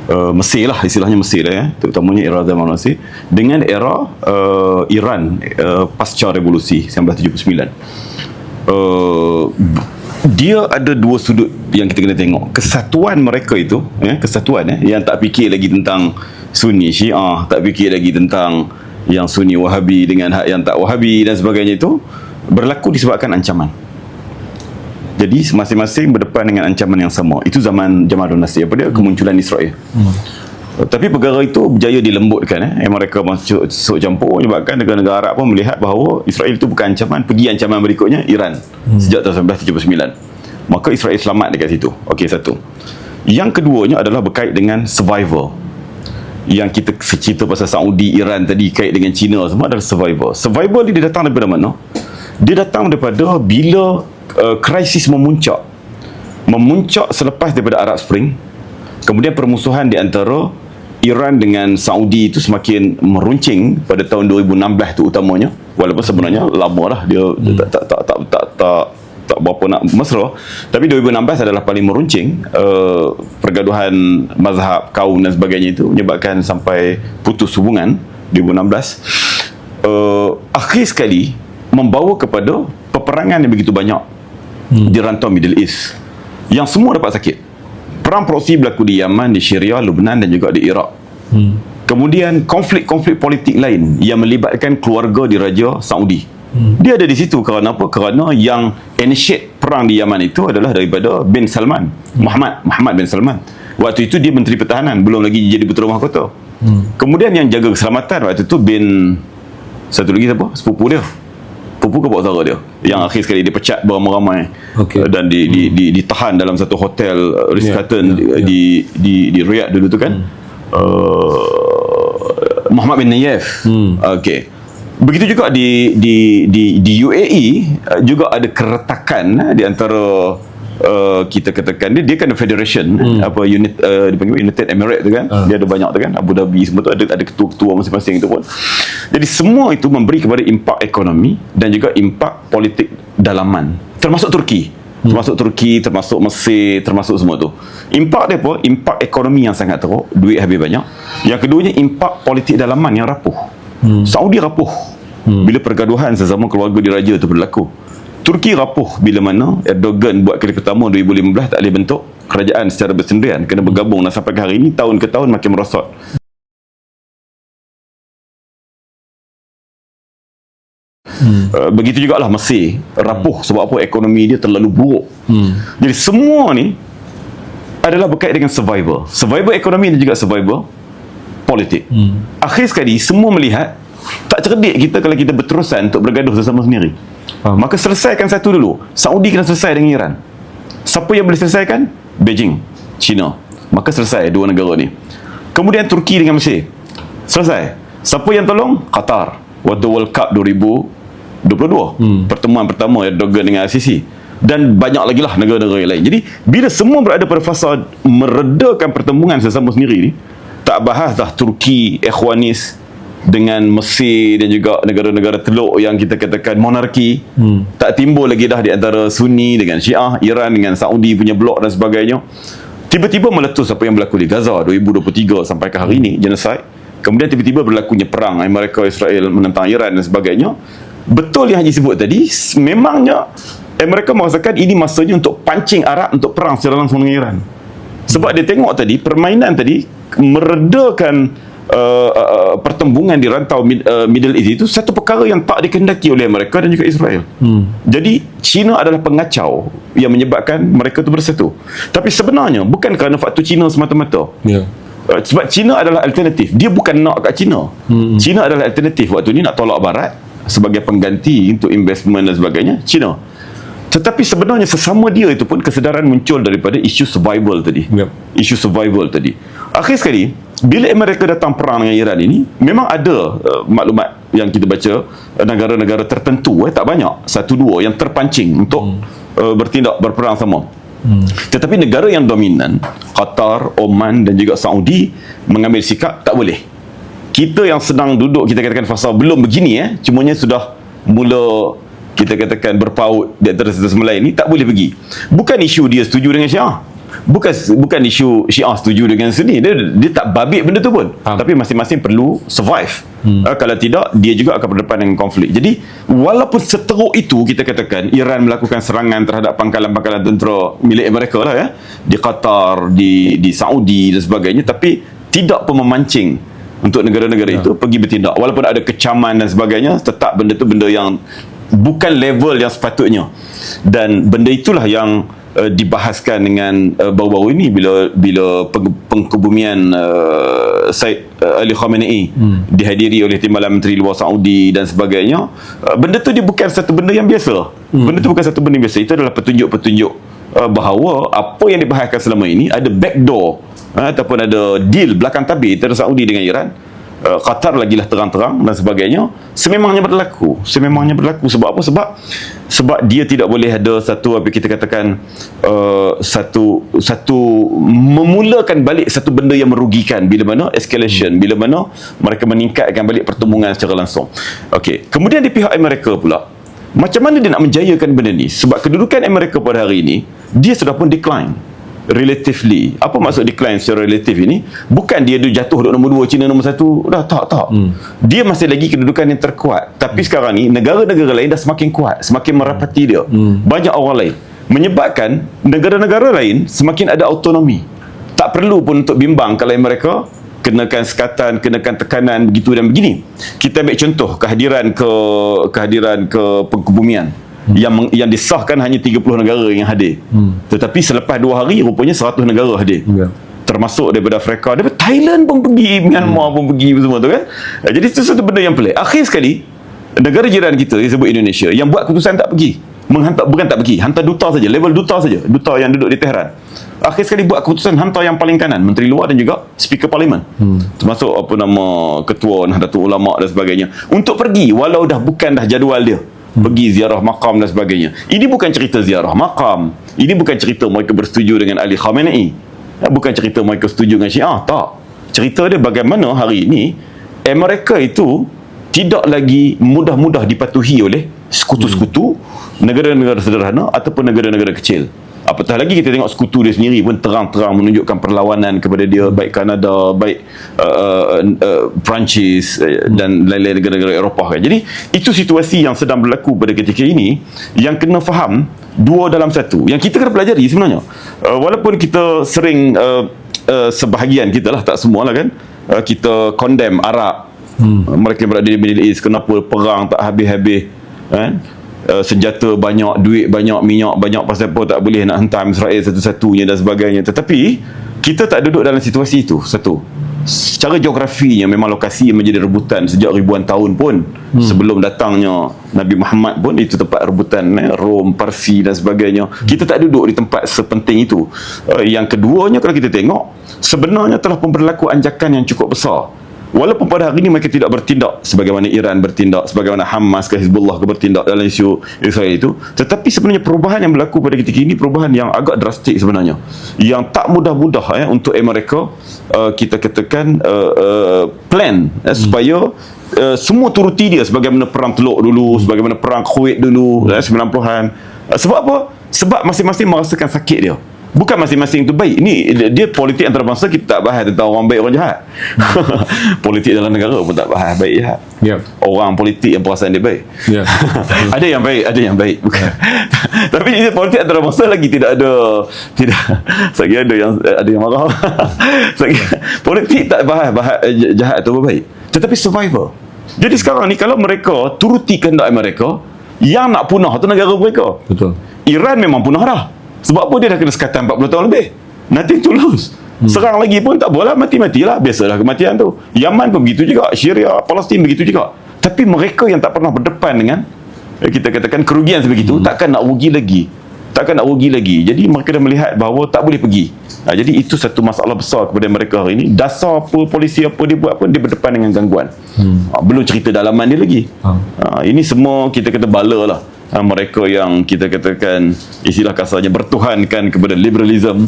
Mesir lah, istilahnya Mesir lah ya, terutamanya era Jamal Abdel Nasir, dengan era Iran pasca revolusi 1979. Dia ada dua sudut yang kita kena tengok. Kesatuan mereka itu, kesatuan yang tak fikir lagi tentang Sunni Syiah, tak fikir lagi tentang yang Sunni Wahabi dengan hak yang tak Wahabi dan sebagainya, itu berlaku disebabkan ancaman. Jadi masing-masing berdepan dengan ancaman yang sama. Itu zaman Jamal Abdel Nasir, pada kemunculan Israel. Tapi perkara itu berjaya dilembutkan. Mereka masuk campur menyebabkan negara-negara Arab pun melihat bahawa Israel itu bukan ancaman. Pergi ancaman berikutnya Iran sejak tahun 1979. Maka Israel selamat dekat situ. Okey, satu. Yang keduanya adalah berkait dengan survival. Yang kita cerita pasal Saudi, Iran tadi, kait dengan China, semua adalah survival. Survival ni dia datang daripada mana? Dia datang daripada bila krisis memuncak selepas daripada Arab Spring. Kemudian permusuhan di antara Iran dengan Saudi itu semakin meruncing pada tahun 2016 tu utamanya, walaupun sebenarnya lama lah dia tak berapa nak mesra, tapi 2016 adalah paling meruncing. Pergaduhan mazhab, kaum dan sebagainya itu menyebabkan sampai putus hubungan 2016. Akhir sekali membawa kepada peperangan yang begitu banyak di rantau Middle East, yang semua dapat sakit. Perang proksi berlaku di Yaman, di Syria, Lebanon dan juga di Iraq. Kemudian konflik-konflik politik lain yang melibatkan keluarga diraja Saudi. Dia ada di situ kerana apa? Kerana yang initiate perang di Yaman itu adalah daripada bin Salman, Muhammad bin Salman. Waktu itu dia Menteri Pertahanan, belum lagi jadi Putera Mahkota. Kemudian yang jaga keselamatan waktu itu satu lagi siapa? Sepupu dia, pupu ke saudara dia, yang akhir sekali dia pecat beramai-ramai dan ditahan dalam satu hotel Ritz-Carlton di Riyadh dulu tu kan. Muhammad bin Nayef. Okey. Begitu juga di UAE juga ada keretakan di antara kita katakan dia kan federation, dipanggil United Emirates tu kan. Dia ada banyak tu kan, Abu Dhabi semua tu ada ketua-ketua masing-masing itu pun. Jadi semua itu memberi kepada impak ekonomi dan juga impak politik dalaman, termasuk Turki. termasuk Turki, termasuk Mesir, termasuk semua tu. Impak dia apa? Impak ekonomi yang sangat teruk, duit habis banyak. Yang keduanya, impak politik dalaman yang rapuh. Saudi rapuh bila pergaduhan sesama keluarga diraja tu berlaku. Turki rapuh bila mana Erdogan buat kali pertama 2015 tak boleh bentuk kerajaan secara bersendirian, kena bergabung, dan sampai ke hari ini tahun ke tahun makin merosot. Begitu jugalah Mesir rapuh sebab apa? Ekonomi dia terlalu buruk. Jadi semua ni adalah berkait dengan survival ekonomi dan juga survival politik. Akhir sekali semua melihat tak cerdik kita kalau kita berterusan untuk bergaduh sesama sendiri. Maka selesaikan satu dulu. Saudi kena selesai dengan Iran. Siapa yang boleh selesaikan? Beijing, China. Maka selesai dua negara ni. Kemudian Turki dengan Mesir, selesai. Siapa yang tolong? Qatar waktu World Cup 2022. Pertemuan pertama Erdogan dengan Al-Sisi. Dan banyak lagi lah negara-negara yang lain. Jadi bila semua berada pada fasa meredakan pertemuan sesama sendiri ni, tak bahas dah Turki Ikhwanis dengan Mesir dan juga negara-negara teluk yang kita katakan monarki. Tak timbul lagi dah di antara Sunni dengan Syiah, Iran dengan Saudi punya blok dan sebagainya. Tiba-tiba meletus apa yang berlaku di Gaza 2023 sampai ke hari ini, genocide. Kemudian tiba-tiba berlakunya perang Amerika Israel menentang Iran dan sebagainya. Betul yang Haji sebut tadi, memangnya Amerika merasakan ini masanya untuk pancing Arab untuk perang secara langsung dengan Iran. Sebab dia tengok tadi permainan tadi meredakan pertembungan di rantau Middle East itu satu perkara yang tak dikehendaki oleh Amerika dan juga Israel. Jadi China adalah pengacau yang menyebabkan mereka itu bersatu. Tapi sebenarnya bukan kerana faktor China semata-mata. Sebab China adalah alternatif. Dia bukan nak kat China. China adalah alternatif waktu ni nak tolak Barat sebagai pengganti untuk investment dan sebagainya. China. Tetapi sebenarnya sesama dia itu pun kesedaran muncul daripada isu survival tadi. Isu survival tadi. Akhir sekali, bila Amerika datang perang dengan Iran ini, memang ada maklumat yang kita baca, negara-negara tertentu, tak banyak, satu dua yang terpancing untuk bertindak berperang sama. Tetapi negara yang dominan, Qatar, Oman dan juga Saudi, mengambil sikap tak boleh. Kita yang sedang duduk, kita katakan fasa belum begini, cumanya sudah mula kita katakan berpaut di antara satu sama lain ni, tak boleh pergi. Bukan isu dia setuju dengan Syiah, bukan isu Syiah setuju dengan Sunni, dia tak babit benda tu pun. Tapi masing-masing perlu survive. Kalau tidak, dia juga akan berdepan dengan konflik. Jadi walaupun seteruk itu, kita katakan Iran melakukan serangan terhadap pangkalan-pangkalan tentera milik mereka lah, di Qatar, di Saudi dan sebagainya, tapi tidak pun memancing untuk negara-negara itu pergi bertindak. Walaupun ada kecaman dan sebagainya, tetap benda tu benda yang bukan level yang sepatutnya. Dan benda itulah yang dibahaskan dengan baru-baru ini bila pengkebumian Said Ali Khamenei dihadiri oleh Timbalan Menteri Luar Saudi dan sebagainya. Benda tu dia bukan satu benda yang biasa. Benda tu bukan satu benda yang biasa. Itu adalah petunjuk-petunjuk bahawa apa yang dibahaskan selama ini ada backdoor ataupun ada deal belakang tabir antara Saudi dengan Iran. Qatar lagilah terang-terang dan sebagainya. Sememangnya berlaku. Sebab apa? Sebab dia tidak boleh ada satu, apa kita katakan, satu memulakan balik satu benda yang merugikan. Bila mana escalation, bila mana mereka meningkatkan balik pertemuan secara langsung. Okey. Kemudian di pihak Amerika pula, macam mana dia nak menjayakan benda ni? Sebab kedudukan Amerika pada hari ini, dia sudah pun decline relatively. Apa maksud decline secara relatif ini? Bukan dia jatuh duduk nombor 2, China nombor 1. Dah tak. Dia masih lagi kedudukan yang terkuat. Tapi sekarang ni negara-negara lain dah semakin kuat, semakin merapati dia. Banyak orang lain, menyebabkan negara-negara lain semakin ada autonomi. Tak perlu pun untuk bimbang kalau mereka kenakan sekatan, kenakan tekanan begitu dan begini. Kita ambil contoh kehadiran ke pengkebumian yang disahkan hanya 30 negara yang hadir. Tetapi selepas 2 hari rupanya 100 negara hadir. Termasuk daripada Afrika, daripada Thailand pun pergi, Myanmar pun pergi semua tu kan. Jadi itu satu benda yang pelik. Akhir sekali negara jiran kita yang sebut Indonesia yang buat keputusan tak pergi, hantar duta saja, level duta saja, duta yang duduk di Tehran. Akhir sekali buat keputusan hantar yang paling kanan, Menteri Luar dan juga Speaker Parlimen, termasuk ketua Nahdlatul Ulama dan sebagainya, untuk pergi walau bukan jadual dia pergi ziarah makam dan sebagainya. Ini bukan cerita ziarah makam, ini bukan cerita mereka bersetuju dengan Ali Khamenei, bukan cerita mereka setuju dengan Syiah, tak. Cerita dia bagaimana hari ini Amerika itu tidak lagi mudah-mudah dipatuhi oleh sekutu-sekutu, negara-negara sederhana ataupun negara-negara kecil. Apatah lagi kita tengok sekutu dia sendiri pun terang-terang menunjukkan perlawanan kepada dia, baik Kanada, baik Perancis dan lain-lain negara-negara Eropah kan. Jadi itu situasi yang sedang berlaku pada ketika ini, yang kena faham dua dalam satu, yang kita kena pelajari sebenarnya. Walaupun kita sering sebahagian kita lah, tak semua lah kan, kita condemn Arab, mereka berada di Middle East, kenapa perang tak habis-habis kan? Senjata banyak, duit banyak, minyak banyak, pasal apa tak boleh nak hentam Israel satu-satunya dan sebagainya. Tetapi kita tak duduk dalam situasi itu. Satu, secara geografinya memang lokasi menjadi rebutan sejak ribuan tahun pun. Sebelum datangnya Nabi Muhammad pun itu tempat rebutan, Rom, Parsi dan sebagainya. Kita tak duduk di tempat sepenting itu. Yang keduanya, kalau kita tengok, sebenarnya telah pun berlaku anjakan yang cukup besar. Walaupun pada hari ini mereka tidak bertindak sebagaimana Iran bertindak, sebagaimana Hamas ke Hizbullah ke bertindak dalam isu Israel itu, tetapi sebenarnya perubahan yang berlaku pada ketika ini perubahan yang agak drastik sebenarnya, yang tak mudah-mudah untuk Amerika kita katakan plan supaya semua turuti dia, sebagaimana perang Teluk dulu, sebagaimana perang Kuwait dulu 90-an. Sebab apa? Sebab masing-masing merasakan sakit dia. Bukan masing-masing itu baik. Ini dia politik antarabangsa, kita tak bahas tentang orang baik orang jahat. Politik dalam negara pun tak bahas baik jahat. Orang politik yang perasaan dia baik. Ada yang baik, ada yang baik. Bukan. Tapi ini politik antarabangsa lagi tidak ada, saya kira ada yang marah. Saya kira politik tak bahas jahat atau baik, tetapi survivor. Jadi sekarang ni kalau mereka turuti kehendak mereka, yang nak punah tu negara mereka. Betul. Iran memang punah dah. Sebab apa? Dia dah kena sekatan 40 tahun lebih. Nothing to lose. Serang lagi pun tak apalah, mati-matilah. Biasalah kematian tu. Yaman pun begitu juga. Syria, Palestin begitu juga. Tapi mereka yang tak pernah berdepan dengan kita katakan kerugian sebegitu, takkan nak rugi lagi. Takkan nak rugi lagi. Jadi mereka dah melihat bahawa tak boleh pergi. Jadi itu satu masalah besar kepada mereka hari ini. Dasar apa, polisi apa dia buat pun, dia berdepan dengan gangguan. Belum cerita dalaman dia lagi. Ini semua kita kata bala lah. Mereka yang kita katakan istilah kasarnya bertuhankan kepada liberalism,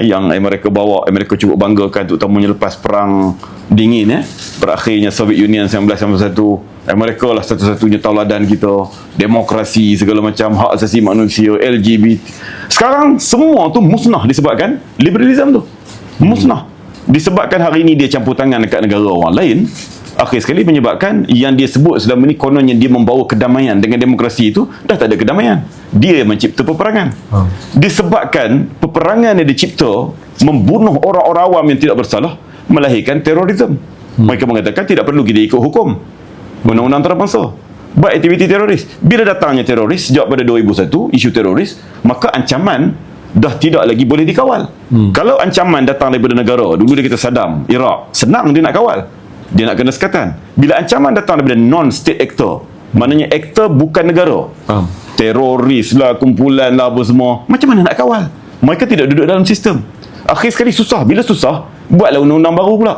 yang Amerika bawa, Amerika cukup banggakan, terutamanya lepas perang dingin, berakhirnya Soviet Union 1991. Amerika lah satu-satunya tauladan kita, demokrasi segala macam, hak asasi manusia, LGBT. Sekarang semua tu musnah disebabkan liberalism tu. Musnah disebabkan hari ini dia campur tangan dekat negara orang lain. Akhir sekali menyebabkan yang dia sebut selama ni kononnya dia membawa kedamaian, dengan demokrasi itu dah tak ada kedamaian. Dia mencipta peperangan. Disebabkan peperangan yang dicipta membunuh orang-orang awam yang tidak bersalah, melahirkan terorisme. Mereka mengatakan tidak perlu kita ikut hukum undang-undang antarabangsa, buat aktiviti teroris. Bila datangnya teroris sejak pada 2001, isu teroris, maka ancaman dah tidak lagi boleh dikawal. Kalau ancaman datang daripada negara, dulu dia kata Saddam, Iraq, senang dia nak kawal, dia nak kena sekatan. Bila ancaman datang daripada non-state actor, maknanya aktor bukan negara, teroris lah, kumpulan lah, apa semua, macam mana nak kawal? Mereka tidak duduk dalam sistem. Akhir sekali susah. Bila susah, buatlah undang-undang baru pula.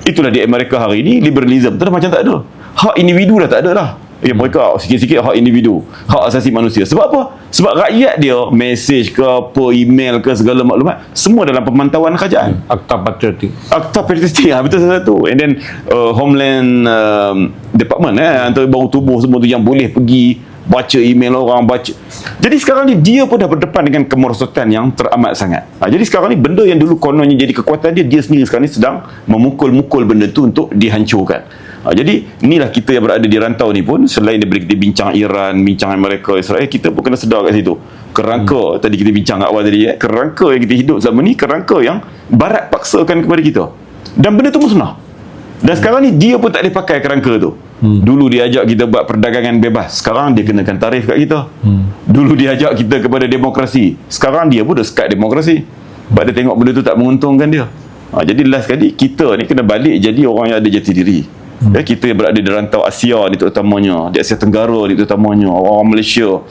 Itulah di Amerika hari ini, liberalism tu dah macam tak ada. Hak individu dah tak ada dah. Mereka sikit-sikit hak individu, hak asasi manusia. Sebab apa? Sebab rakyat dia, mesej ke apa, email ke, segala maklumat, semua dalam pemantauan kerajaan. Akta patriotik. Akta patriotik, betul satu. And then Homeland Department, antara bau tubuh semua tu yang boleh pergi baca email orang, baca. Jadi sekarang ni dia pun dah berdepan dengan kemerosotan yang teramat sangat. Jadi sekarang ni benda yang dulu kononnya jadi kekuatan dia sendiri sekarang ni sedang memukul-mukul benda tu untuk dihancurkan. Jadi inilah kita yang berada di rantau ni pun, selain daripada kita bincang Iran, bincang Amerika, Israel, kita pun kena sedar kat situ. Kerangka tadi kita bincang kat awal tadi, kerangka yang kita hidup selama ni, kerangka yang Barat paksakan kepada kita. Dan benda tu musnah. Dan sekarang ni dia pun tak boleh pakai kerangka tu. Dulu dia ajak kita buat perdagangan bebas, sekarang dia kenakan tarif kat kita. Dulu dia ajak kita kepada demokrasi, sekarang dia pun dah sekat demokrasi. Sebab dia tengok benda tu tak menguntungkan dia. Jadi last kali kita ni kena balik jadi orang yang ada jati diri. Kita yang berada di rantau Asia ni terutamanya, di Asia Tenggara ni terutamanya, orang Malaysia,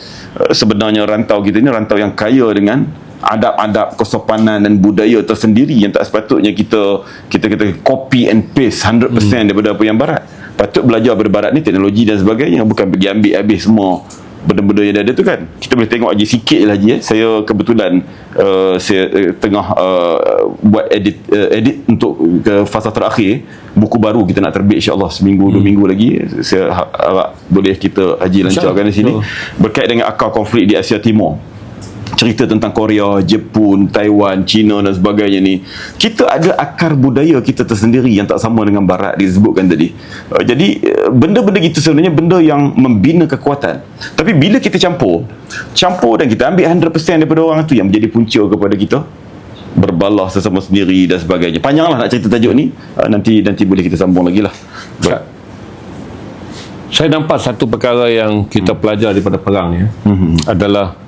sebenarnya rantau kita ni rantau yang kaya dengan adab-adab, kesopanan dan budaya tersendiri yang tak sepatutnya kita copy and paste 100% daripada apa yang Barat. Patut belajar daripada Barat ni teknologi dan sebagainya, bukan pergi ambil habis semua benda-benda yang ada tu kan. Kita boleh tengok je sikit je lah Haji. Saya kebetulan saya tengah buat edit untuk ke fasa terakhir buku baru kita nak terbit insya-Allah seminggu 2 minggu lagi. Saya harap boleh kita Haji lancarkan di sini berkait dengan akar konflik di Asia Timur. Cerita tentang Korea, Jepun, Taiwan, China dan sebagainya ni. Kita ada akar budaya kita tersendiri yang tak sama dengan Barat disebutkan tadi. Jadi benda-benda gitu sebenarnya benda yang membina kekuatan. Tapi bila kita campur dan kita ambil 100% daripada orang tu yang menjadi punca kepada kita berbalah sesama sendiri dan sebagainya. Panjanglah nak cerita tajuk ni. Nanti boleh kita sambung lagi lah. Saya nampak satu perkara yang kita pelajar daripada perang ni adalah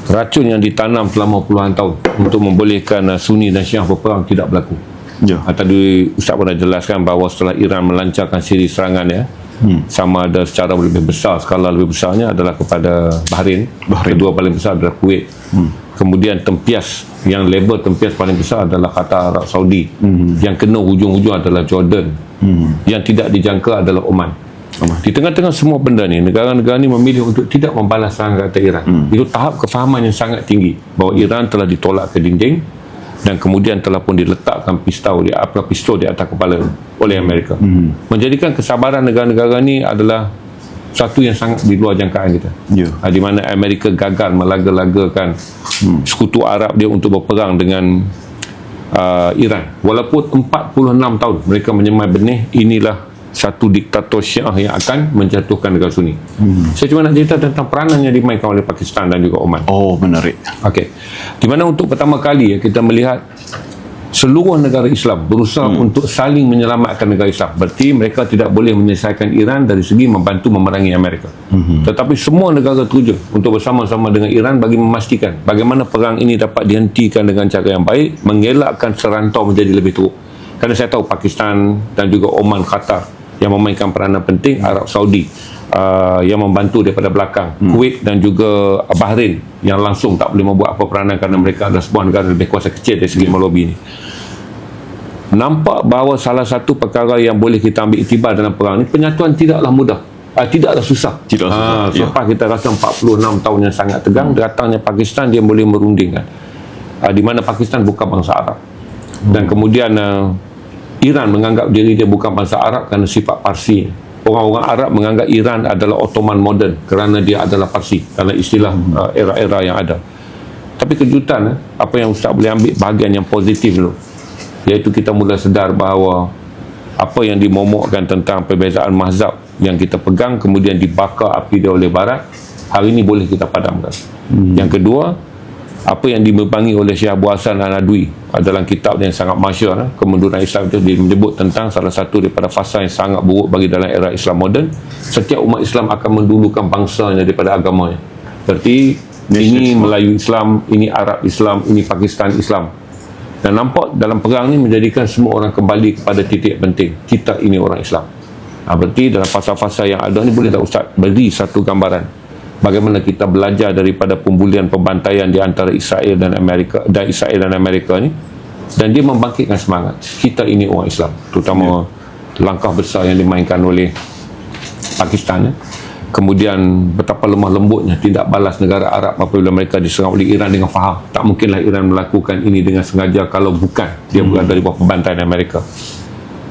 racun yang ditanam selama puluhan tahun untuk membolehkan Sunni dan Syiah berperang tidak berlaku. Tadi Ustaz pernah jelaskan bahawa setelah Iran melancarkan siri serangan sama ada secara lebih besar, skala lebih besarnya adalah kepada Bahrain. Kedua paling besar adalah Kuwait. Kemudian tempias, yang label tempias paling besar adalah Qatar, Arab Saudi. Yang kena hujung-hujung adalah Jordan. Yang tidak dijangka adalah Oman. Di tengah-tengah semua benda ni, negara-negara ni memilih untuk tidak membalas serangan kata Iran. Itu tahap kefahaman yang sangat tinggi bahawa Iran telah ditolak ke dinding dan kemudian telah pun diletakkan pistol di atas kepala oleh Amerika. Menjadikan kesabaran negara-negara ni adalah satu yang sangat di luar jangkaan kita. Di mana Amerika gagal melaga-lagakan sekutu Arab dia untuk berperang dengan Iran. Walaupun 46 tahun mereka menyemai benih, inilah satu diktator Syiah yang akan menjatuhkan negara Sunni. Saya cuma nak cerita tentang peranan yang dimainkan oleh Pakistan dan juga Oman. Oh, menarik. Okey. Di mana untuk pertama kali kita melihat seluruh negara Islam berusaha untuk saling menyelamatkan negara Islam. Berarti mereka tidak boleh menyelesaikan Iran dari segi membantu memerangi Amerika. Tetapi semua negara terjun untuk bersama-sama dengan Iran bagi memastikan bagaimana perang ini dapat dihentikan dengan cara yang baik, mengelakkan serantau menjadi lebih teruk. Kerana saya tahu Pakistan dan juga Oman, Qatar yang memainkan peranan penting, Arab Saudi yang membantu daripada belakang, Kuwait dan juga Bahrain yang langsung tak boleh membuat apa peranan kerana mereka adalah sebuah negara lebih kuasa kecil dari segi melobi ini. Nampak bahawa salah satu perkara yang boleh kita ambil iktibar dalam perang ini, penyatuan tidaklah mudah, tidaklah susah. Selepas kita rasa 46 tahun yang sangat tegang, datangnya Pakistan dia boleh merundingkan, di mana Pakistan bukan bangsa Arab dan kemudian Iran menganggap diri dia bukan bangsa Arab kerana sifat Parsi. Orang-orang Arab menganggap Iran adalah Ottoman moden kerana dia adalah Parsi, kerana istilah era-era yang ada. Tapi kejutan, apa yang Ustaz boleh ambil bahagian yang positif dulu, iaitu kita mula sedar bahawa apa yang dimomokkan tentang perbezaan mazhab yang kita pegang kemudian dibakar api dia oleh Barat, hari ini boleh kita padamkan. Yang kedua, apa yang dibebangi oleh Syekh Abu Hasan Al-Nadwi dalam kitab yang sangat masyhur, Kemunduran Islam, itu dia menyebut tentang salah satu daripada fasa yang sangat buruk bagi dalam era Islam moden. Setiap umat Islam akan mendulukan bangsanya daripada agamanya. Berarti ini Melayu Islam, ini Arab Islam, ini Pakistan Islam. Dan nampak dalam perang ni menjadikan semua orang kembali kepada titik penting, kita ini orang Islam. Berarti dalam fasa-fasa yang ada ni, boleh tak Ustaz beri satu gambaran bagaimana kita belajar daripada pembulian, pembantaian di antara Israel dan Amerika ni, dan dia membangkitkan semangat kita ini orang Islam, terutama langkah besar yang dimainkan oleh Pakistan. Kemudian betapa lemah lembutnya tindak balas negara Arab apabila mereka diserang oleh Iran dengan faham tak mungkinlah Iran melakukan ini dengan sengaja kalau bukan dia berada di bawah pembantaian Amerika.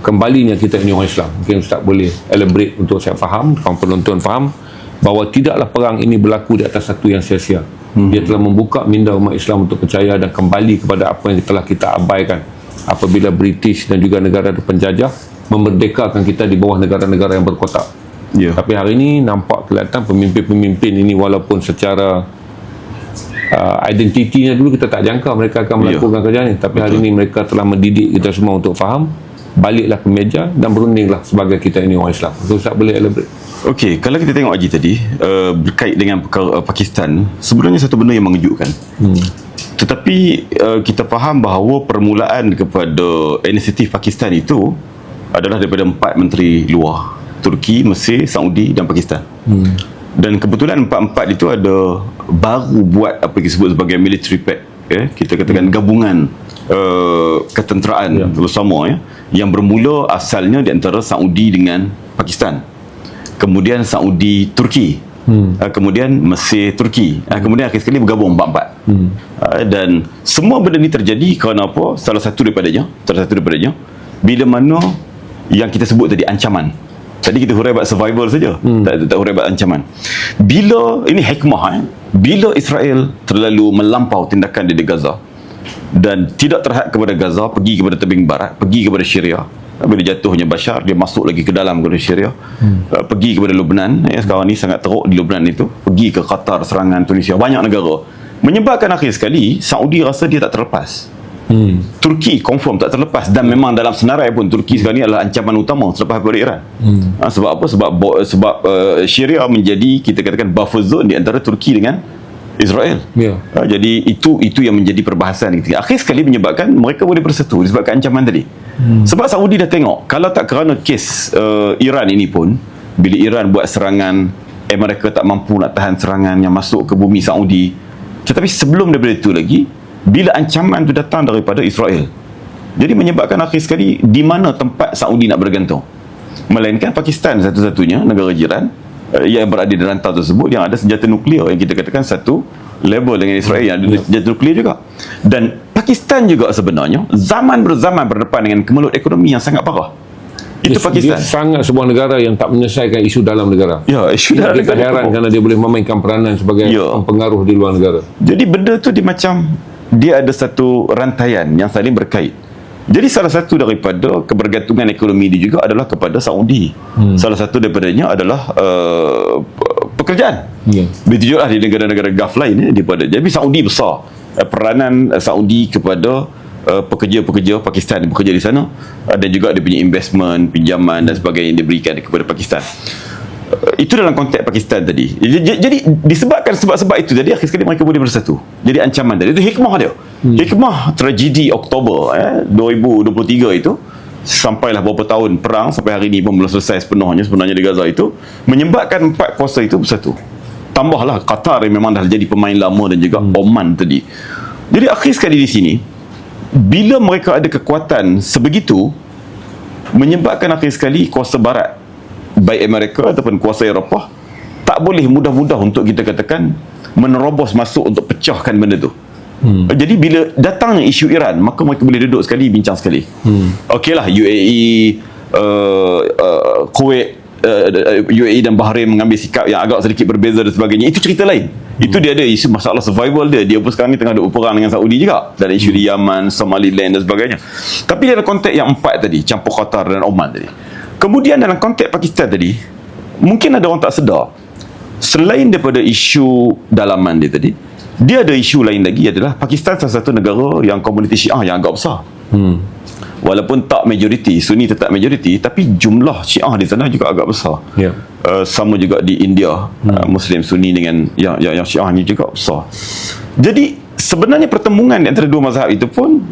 Kembalinya kita ini orang Islam. Mungkin Ustaz boleh elaborate untuk saya faham, kaum penonton faham bahawa tidaklah perang ini berlaku di atas satu yang sia-sia. Dia telah membuka minda umat Islam untuk percaya dan kembali kepada apa yang telah kita abaikan apabila British dan juga negara penjajah memerdekakan kita di bawah negara-negara yang berkotak. Tapi hari ini nampak kelihatan pemimpin-pemimpin ini, walaupun secara identitinya dulu kita tak jangka mereka akan melakukan kerja ini, tapi hari ini mereka telah mendidik kita semua untuk faham, baliklah ke meja dan berundinglah sebagai kita ini orang Islam. So, Ustaz boleh elaborate? Okey, kalau kita tengok Haji tadi berkait dengan perkara Pakistan, sebenarnya satu benda yang mengejutkan. Tetapi kita faham bahawa permulaan kepada inisiatif Pakistan itu adalah daripada 4 menteri luar, Turki, Mesir, Saudi dan Pakistan. Dan kebetulan 4-4 itu ada baru buat apa yang disebut sebagai military pact, kita katakan gabungan ketenteraan bersama, yang bermula asalnya di antara Saudi dengan Pakistan, kemudian Saudi Turki, kemudian Mesir, Turki, kemudian akhir sekali bergabung empat-empat. Dan semua benda ni terjadi kerana apa? Salah satu daripadanya bila mana yang kita sebut tadi, ancaman. Tadi kita hurai buat survival saja, tak hurai buat ancaman. Bila ini hikmah, bila Israel terlalu melampau tindakan di Gaza dan tidak terhad kepada Gaza, pergi kepada tebing barat, pergi kepada Syria. Bila jatuhnya Bashar, dia masuk lagi ke dalam kepada Syria, pergi kepada Lebanon, sekarang ni sangat teruk di Lebanon itu, pergi ke Qatar, serangan Tunisia, banyak negara, menyebabkan akhir sekali Saudi rasa dia tak terlepas. Turki confirm tak terlepas, dan memang dalam senarai pun Turki sekarang ni adalah ancaman utama selepas daripada Iran. Sebab apa? Sebab Syria menjadi, kita katakan, buffer zone di antara Turki dengan Israel. Jadi itu yang menjadi perbahasan. Akhir sekali menyebabkan mereka boleh bersatu disebabkan ancaman tadi. Sebab Saudi dah tengok, kalau tak kerana kes Iran ini pun, bila Iran buat serangan, mereka tak mampu nak tahan serangan yang masuk ke bumi Saudi. Tetapi sebelum daripada itu lagi, bila ancaman itu datang daripada Israel, jadi menyebabkan akhir sekali di mana tempat Saudi nak bergantung, melainkan Pakistan satu-satunya negara jiran yang berada di rantau tersebut yang ada senjata nuklear, yang kita katakan satu level dengan Israel yang ada senjata nuklear juga. Dan Pakistan juga sebenarnya zaman berdepan dengan kemelut ekonomi yang sangat parah. Itu Pakistan. Dia sangat sebuah negara yang tak menyelesaikan isu dalam negara. Isu dalam negara. Kita heran kerana dia boleh memainkan peranan sebagai pengaruh di luar negara. Jadi benda tu dia ada satu rantaian yang saling berkait. Jadi salah satu daripada kebergantungan ekonomi dia juga adalah kepada Saudi. Salah satu daripadanya adalah pekerjaan. Begitu juga di negara-negara Gulf lain daripada. Jadi Saudi besar. Peranan Saudi kepada pekerja-pekerja Pakistan yang bekerja di sana, dan juga dia punya investment, pinjaman dan sebagainya yang diberikan kepada Pakistan. Itu dalam konteks Pakistan tadi. Jadi disebabkan sebab-sebab itu, jadi akhir sekali mereka boleh bersatu. Jadi ancaman tadi itu hikmah dia. Hikmah tragedi Oktober 2023 itu, sampailah berapa tahun perang sampai hari ini pun belum selesai sebenarnya di Gaza itu, menyebabkan empat kuasa itu bersatu. Tambahlah Qatar yang memang dah jadi pemain lama, dan juga Oman tadi. Jadi akhir sekali di sini, bila mereka ada kekuatan sebegitu, menyebabkan akhir sekali kuasa barat, baik Amerika ataupun kuasa Eropah, tak boleh mudah-mudah untuk kita katakan menerobos masuk untuk pecahkan benda tu. Jadi bila datangnya isu Iran, maka mereka boleh duduk sekali, bincang sekali. Okeylah, UAE, Kuwait, UAE dan Bahrain mengambil sikap yang agak sedikit berbeza dan sebagainya, itu cerita lain. Itu dia ada isu masalah survival dia pun sekarang ni tengah ada perang dengan Saudi juga, dan isu di Yaman, Somaliland dan sebagainya. Tapi dalam konteks yang empat tadi, campur Qatar dan Oman tadi, kemudian dalam konteks Pakistan tadi, mungkin ada orang tak sedar, selain daripada isu dalaman dia tadi, dia ada isu lain lagi, adalah Pakistan salah satu negara yang komuniti Syiah yang agak besar. Walaupun tak majoriti, Sunni tetap majoriti, tapi jumlah Syiah di sana juga agak besar. Sama juga di India, Muslim Sunni dengan yang Syiah ni juga besar. Jadi sebenarnya pertembungan antara dua mazhab itu pun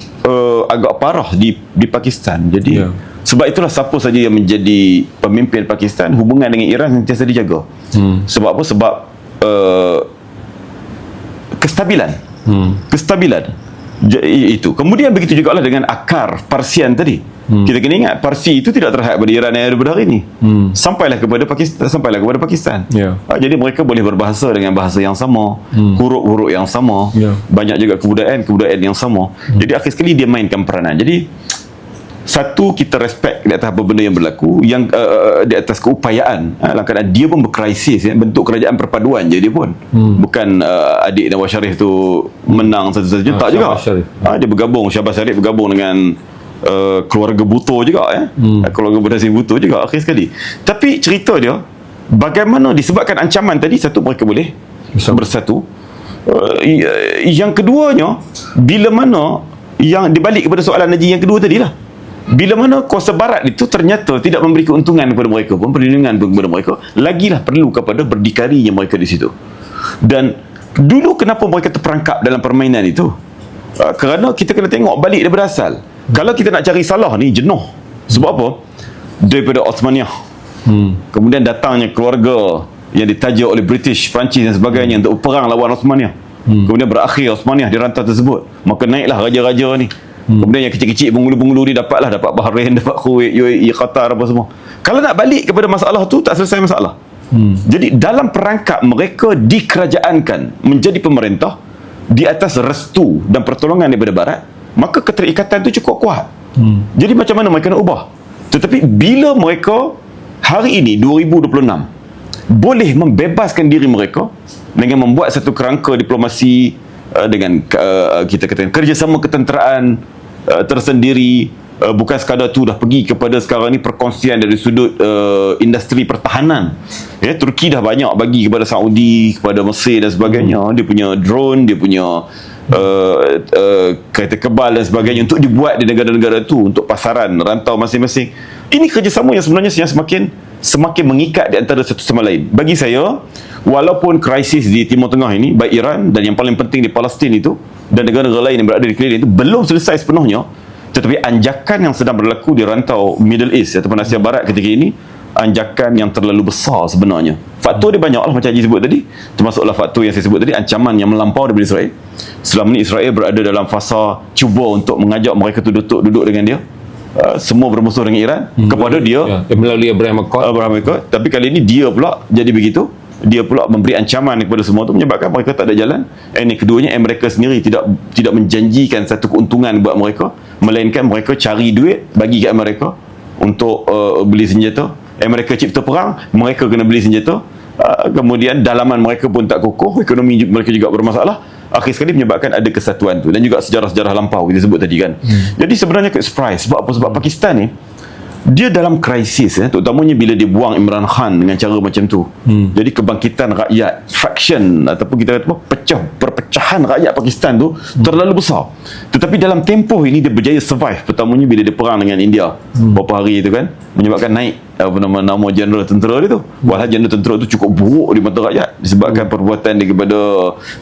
agak parah di Pakistan. Jadi sebab itulah siapa saja yang menjadi pemimpin Pakistan, hubungan dengan Iran sentiasa dijaga. Sebab apa? Sebab kestabilan. Itu. Kemudian begitu juga lah dengan akar Parsian tadi. Kita kena ingat, Parsi itu tidak terhad pada Iran yang ada pada hari ini. Sampailah kepada Pakistan. Jadi mereka boleh berbahasa dengan bahasa yang sama, huruf-huruf yang sama, banyak juga kebudayaan yang sama. Jadi akhir sekali dia mainkan peranan. Jadi satu, kita respect di atas apa benda yang berlaku, yang di atas keupayaan, dalam keadaan dia pun berkrisis, bentuk kerajaan perpaduan je dia pun, bukan adik Nawaz Sharif tu menang satu-satunya, tak juga. Dia bergabung, Syahbaz Sharif bergabung dengan keluarga Bhutto juga, keluarga Berdasir Bhutto juga akhir sekali. Tapi cerita dia, bagaimana disebabkan ancaman tadi, satu, mereka boleh bersatu. Yang keduanya, bila mana yang dibalik kepada soalan Najib yang kedua tadi lah, bila mana kuasa barat itu ternyata tidak memberi keuntungan kepada mereka pun, perlindungan kepada mereka, lagilah perlu kepada berdikarinya mereka di situ. Dan dulu kenapa mereka terperangkap dalam permainan itu? Kerana kita kena tengok balik daripada asal. Kalau kita nak cari salah ni, jenuh. Sebab apa? Daripada Osmaniyah, kemudian datangnya keluarga yang ditaja oleh British, Perancis dan sebagainya untuk perang lawan Osmaniyah. Kemudian berakhir Osmaniyah di rantau tersebut. Maka naiklah raja-raja ni. Kemudian yang kecil-kecil, penghulu-penghulu ni dapat Bahrain, dapat Kuwait, UAE, Qatar, apa semua. Kalau nak balik kepada masalah tu, tak selesai masalah. Jadi dalam perangkap mereka dikerajaankan menjadi pemerintah di atas restu dan pertolongan daripada barat, maka keterikatan itu cukup kuat. Jadi macam mana mereka nak ubah? Tetapi bila mereka hari ini 2026 boleh membebaskan diri mereka dengan membuat satu kerangka diplomasi dengan kita katakan kerjasama ketenteraan tersendiri, bukan sekadar tu dah pergi kepada sekarang ni perkongsian dari sudut industri pertahanan. Ya, Turki dah banyak bagi kepada Saudi, kepada Mesir dan sebagainya. Dia punya drone, dia punya kereta kebal dan sebagainya untuk dibuat di negara-negara tu untuk pasaran rantau masing-masing. Ini kerjasama yang sebenarnya yang semakin mengikat di antara satu sama lain. Bagi saya, walaupun krisis di Timur Tengah ini, baik Iran dan yang paling penting di Palestin itu dan negara-negara lain yang berada di keliling itu belum selesai sepenuhnya, tetapi anjakan yang sedang berlaku di rantau Middle East ataupun Asia Barat ketika ini, anjakan yang terlalu besar sebenarnya. Faktor dia banyak lah macam Haji sebut tadi, termasuklah faktor yang saya sebut tadi, ancaman yang melampau daripada Israel. Selama ni Israel berada dalam fasa cuba untuk mengajak mereka tu duduk dengan dia. Semua bermusuh dengan Iran kepada dia melalui Abraham Accord. Tapi kali ini dia pula jadi begitu. Dia pula memberi ancaman kepada semua itu, menyebabkan mereka tak ada jalan. Ini keduanya, mereka sendiri tidak menjanjikan satu keuntungan buat mereka, melainkan mereka cari duit bagi kat mereka untuk beli senjata. Mereka cipta perang, mereka kena beli senjata. Kemudian dalaman mereka pun tak kokoh, ekonomi mereka juga bermasalah. Akhir sekali menyebabkan ada kesatuan tu, dan juga sejarah-sejarah lampau kita sebut tadi kan. Jadi sebenarnya surprise. Sebab apa? Sebab Pakistan ni dia dalam krisis, terutamanya bila dia buang Imran Khan dengan cara macam tu. Jadi kebangkitan rakyat, faction ataupun kita kata perpecahan rakyat Pakistan tu terlalu besar. Tetapi dalam tempoh ini dia berjaya survive. Pertamanya bila dia perang dengan India beberapa hari itu kan, menyebabkan naik nama jeneral tentera dia tu. Walhal jeneral tentera tu cukup buruk di mata rakyat disebabkan perbuatan dia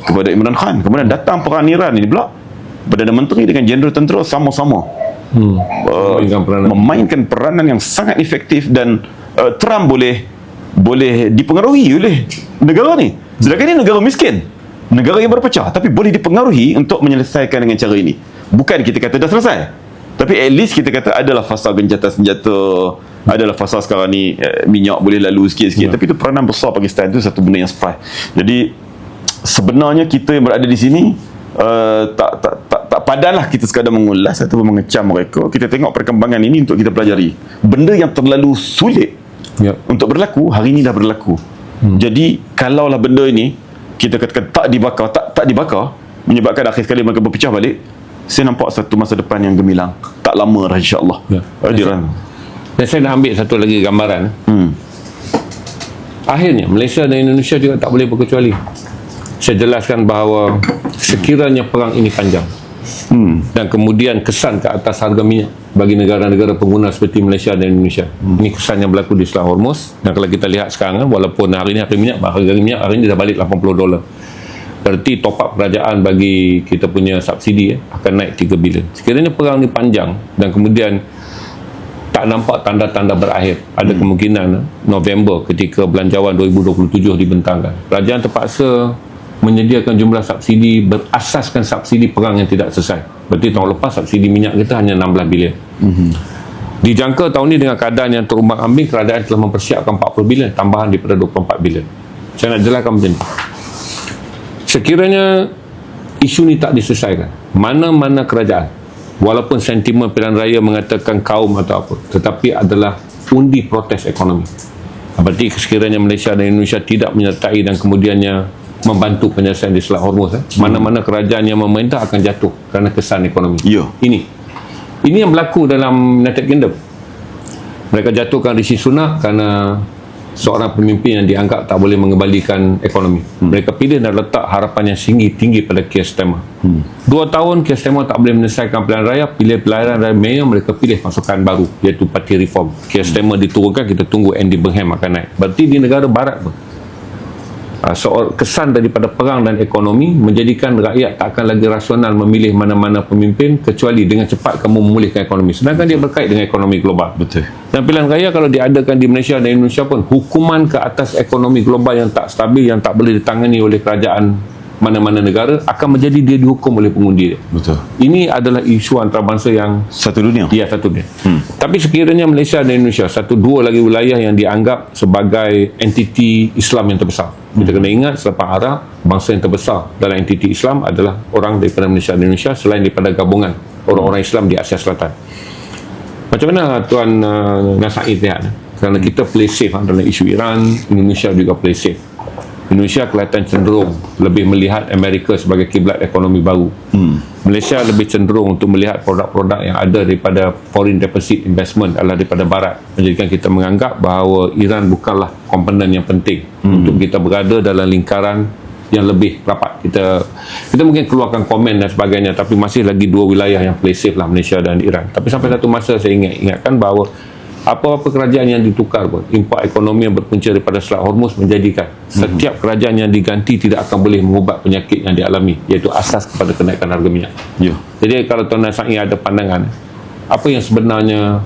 kepada Imran Khan. Kemudian datang perang Iran ini pula, Perdana Menteri dengan jeneral tentera sama-sama memainkan peranan yang sangat efektif, dan Trump boleh dipengaruhi oleh negara ni. Sedangkan ini negara miskin, negara yang berpecah, tapi boleh dipengaruhi untuk menyelesaikan dengan cara ini. Bukan kita kata dah selesai, tapi at least kita kata adalah fasa gencatan senjata, adalah fasa sekarang ni minyak boleh lalu sikit-sikit. Tapi itu peranan besar Pakistan, itu satu benda yang surprise. Jadi sebenarnya kita yang berada di sini tak padanlah kita sekadar mengulas ataupun mengecam mereka. Kita tengok perkembangan ini untuk kita pelajari. Benda yang terlalu sulit untuk berlaku, hari ini dah berlaku. Jadi kalaulah benda ini kita katakan tak dibakar, menyebabkan akhir sekali mereka berpecah balik, saya nampak satu masa depan yang gemilang. Tak lama dah, insya-Allah. Dan saya nak ambil satu lagi gambaran. Akhirnya Malaysia dan Indonesia juga tak boleh berkecuali. Saya jelaskan bahawa sekiranya perang ini panjang dan kemudian kesan ke atas harga minyak bagi negara-negara pengguna seperti Malaysia dan Indonesia, ini kesan yang berlaku di Selat Hormuz. Dan kalau kita lihat sekarang, walaupun hari ini harga minyak hari ini dah balik $80, berarti top up kerajaan bagi kita punya subsidi akan naik 3 bilion. Sekiranya perang ini panjang dan kemudian tak nampak tanda-tanda berakhir, ada kemungkinan November ketika belanjawan 2027 dibentangkan, kerajaan terpaksa menyediakan jumlah subsidi berasaskan subsidi perang yang tidak selesai. Berarti tahun lepas subsidi minyak kita hanya 16 bilion. Dijangka tahun ini dengan keadaan yang terumbang-ambing, kerajaan telah mempersiapkan 40 bilion tambahan daripada 24 bilion. Saya nak jelaskan macam ni. Sekiranya isu ni tak diselesaikan, mana-mana kerajaan, walaupun sentimen pilihan raya mengatakan kaum atau apa, tetapi adalah undi protes ekonomi. Berarti sekiranya Malaysia dan Indonesia tidak menyertai dan kemudiannya membantu penyelesaian di Selat Hormuz, mana-mana kerajaan yang memerintah akan jatuh kerana kesan ekonomi. Ini yang berlaku dalam United Kingdom. Mereka jatuhkan Rishi Sunak kerana seorang pemimpin yang dianggap tak boleh mengembalikan ekonomi. Mereka pilih dan letak harapan yang tinggi pada Keir Starmer. 2 tahun Keir Starmer tak boleh menyelesaikan pilihan raya, pilih pilihan raya mayor, mereka pilih pasukan baru iaitu Parti Reform. Keir Starmer diturunkan, kita tunggu Andy Burnham akan naik. Berarti di negara barat pun kesan daripada perang dan ekonomi menjadikan rakyat tak akan lagi rasional memilih mana-mana pemimpin kecuali dengan cepat kamu memulihkan ekonomi, sedangkan dia berkait dengan ekonomi global. Betul. Dan pilihan raya kalau diadakan di Malaysia dan Indonesia pun, hukuman ke atas ekonomi global yang tak stabil, yang tak boleh ditangani oleh kerajaan mana-mana negara akan menjadi dia dihukum oleh pengundi dia. Betul. Ini adalah isu antarabangsa yang Satu dunia. ya, satu dia. Tapi sekiranya Malaysia dan Indonesia dua lagi wilayah yang dianggap sebagai entiti Islam yang terbesar. Kita kena ingat selepas Arab, bangsa yang terbesar dalam entiti Islam adalah orang daripada Malaysia dan Indonesia selain daripada gabungan orang-orang Islam di Asia Selatan. Macam mana Tuan Nasaid lihat? Kerana kita play safe dalam isu Iran, Indonesia juga play safe. Indonesia kelihatan cenderung lebih melihat Amerika sebagai kiblat ekonomi baru. Malaysia lebih cenderung untuk melihat produk-produk yang ada daripada foreign deposit investment adalah daripada barat, menjadikan kita menganggap bahawa Iran bukanlah komponen yang penting untuk kita berada dalam lingkaran yang lebih rapat. Kita mungkin keluarkan komen dan sebagainya, tapi masih lagi dua wilayah yang play safe lah, Malaysia dan Iran. Tapi sampai satu masa saya ingatkan bahawa apa-apa kerajaan yang ditukar pun, import ekonomi yang berpunca daripada Selat Hormuz menjadikan setiap kerajaan yang diganti tidak akan boleh mengubat penyakit yang dialami, iaitu asas kepada kenaikan harga minyak. Jadi kalau Tuan Nasai ada pandangan, apa yang sebenarnya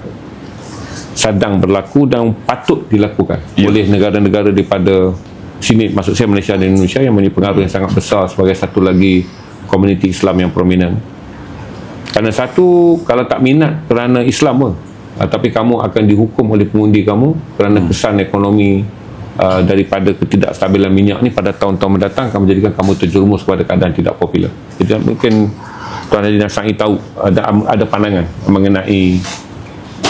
sedang berlaku dan patut dilakukan oleh negara-negara daripada sini, maksud saya Malaysia dan Indonesia, yang mempunyai pengaruh yang sangat besar sebagai satu lagi komuniti Islam yang prominent. Kerana satu, kalau tak minat kerana Islam pun, tapi kamu akan dihukum oleh pengundi kamu kerana kesan ekonomi daripada ketidakstabilan minyak ni pada tahun-tahun mendatang akan menjadikan kamu terjerumus kepada keadaan tidak popular. Jadi mungkin Tuan Haji Nasai tahu ada pandangan mengenai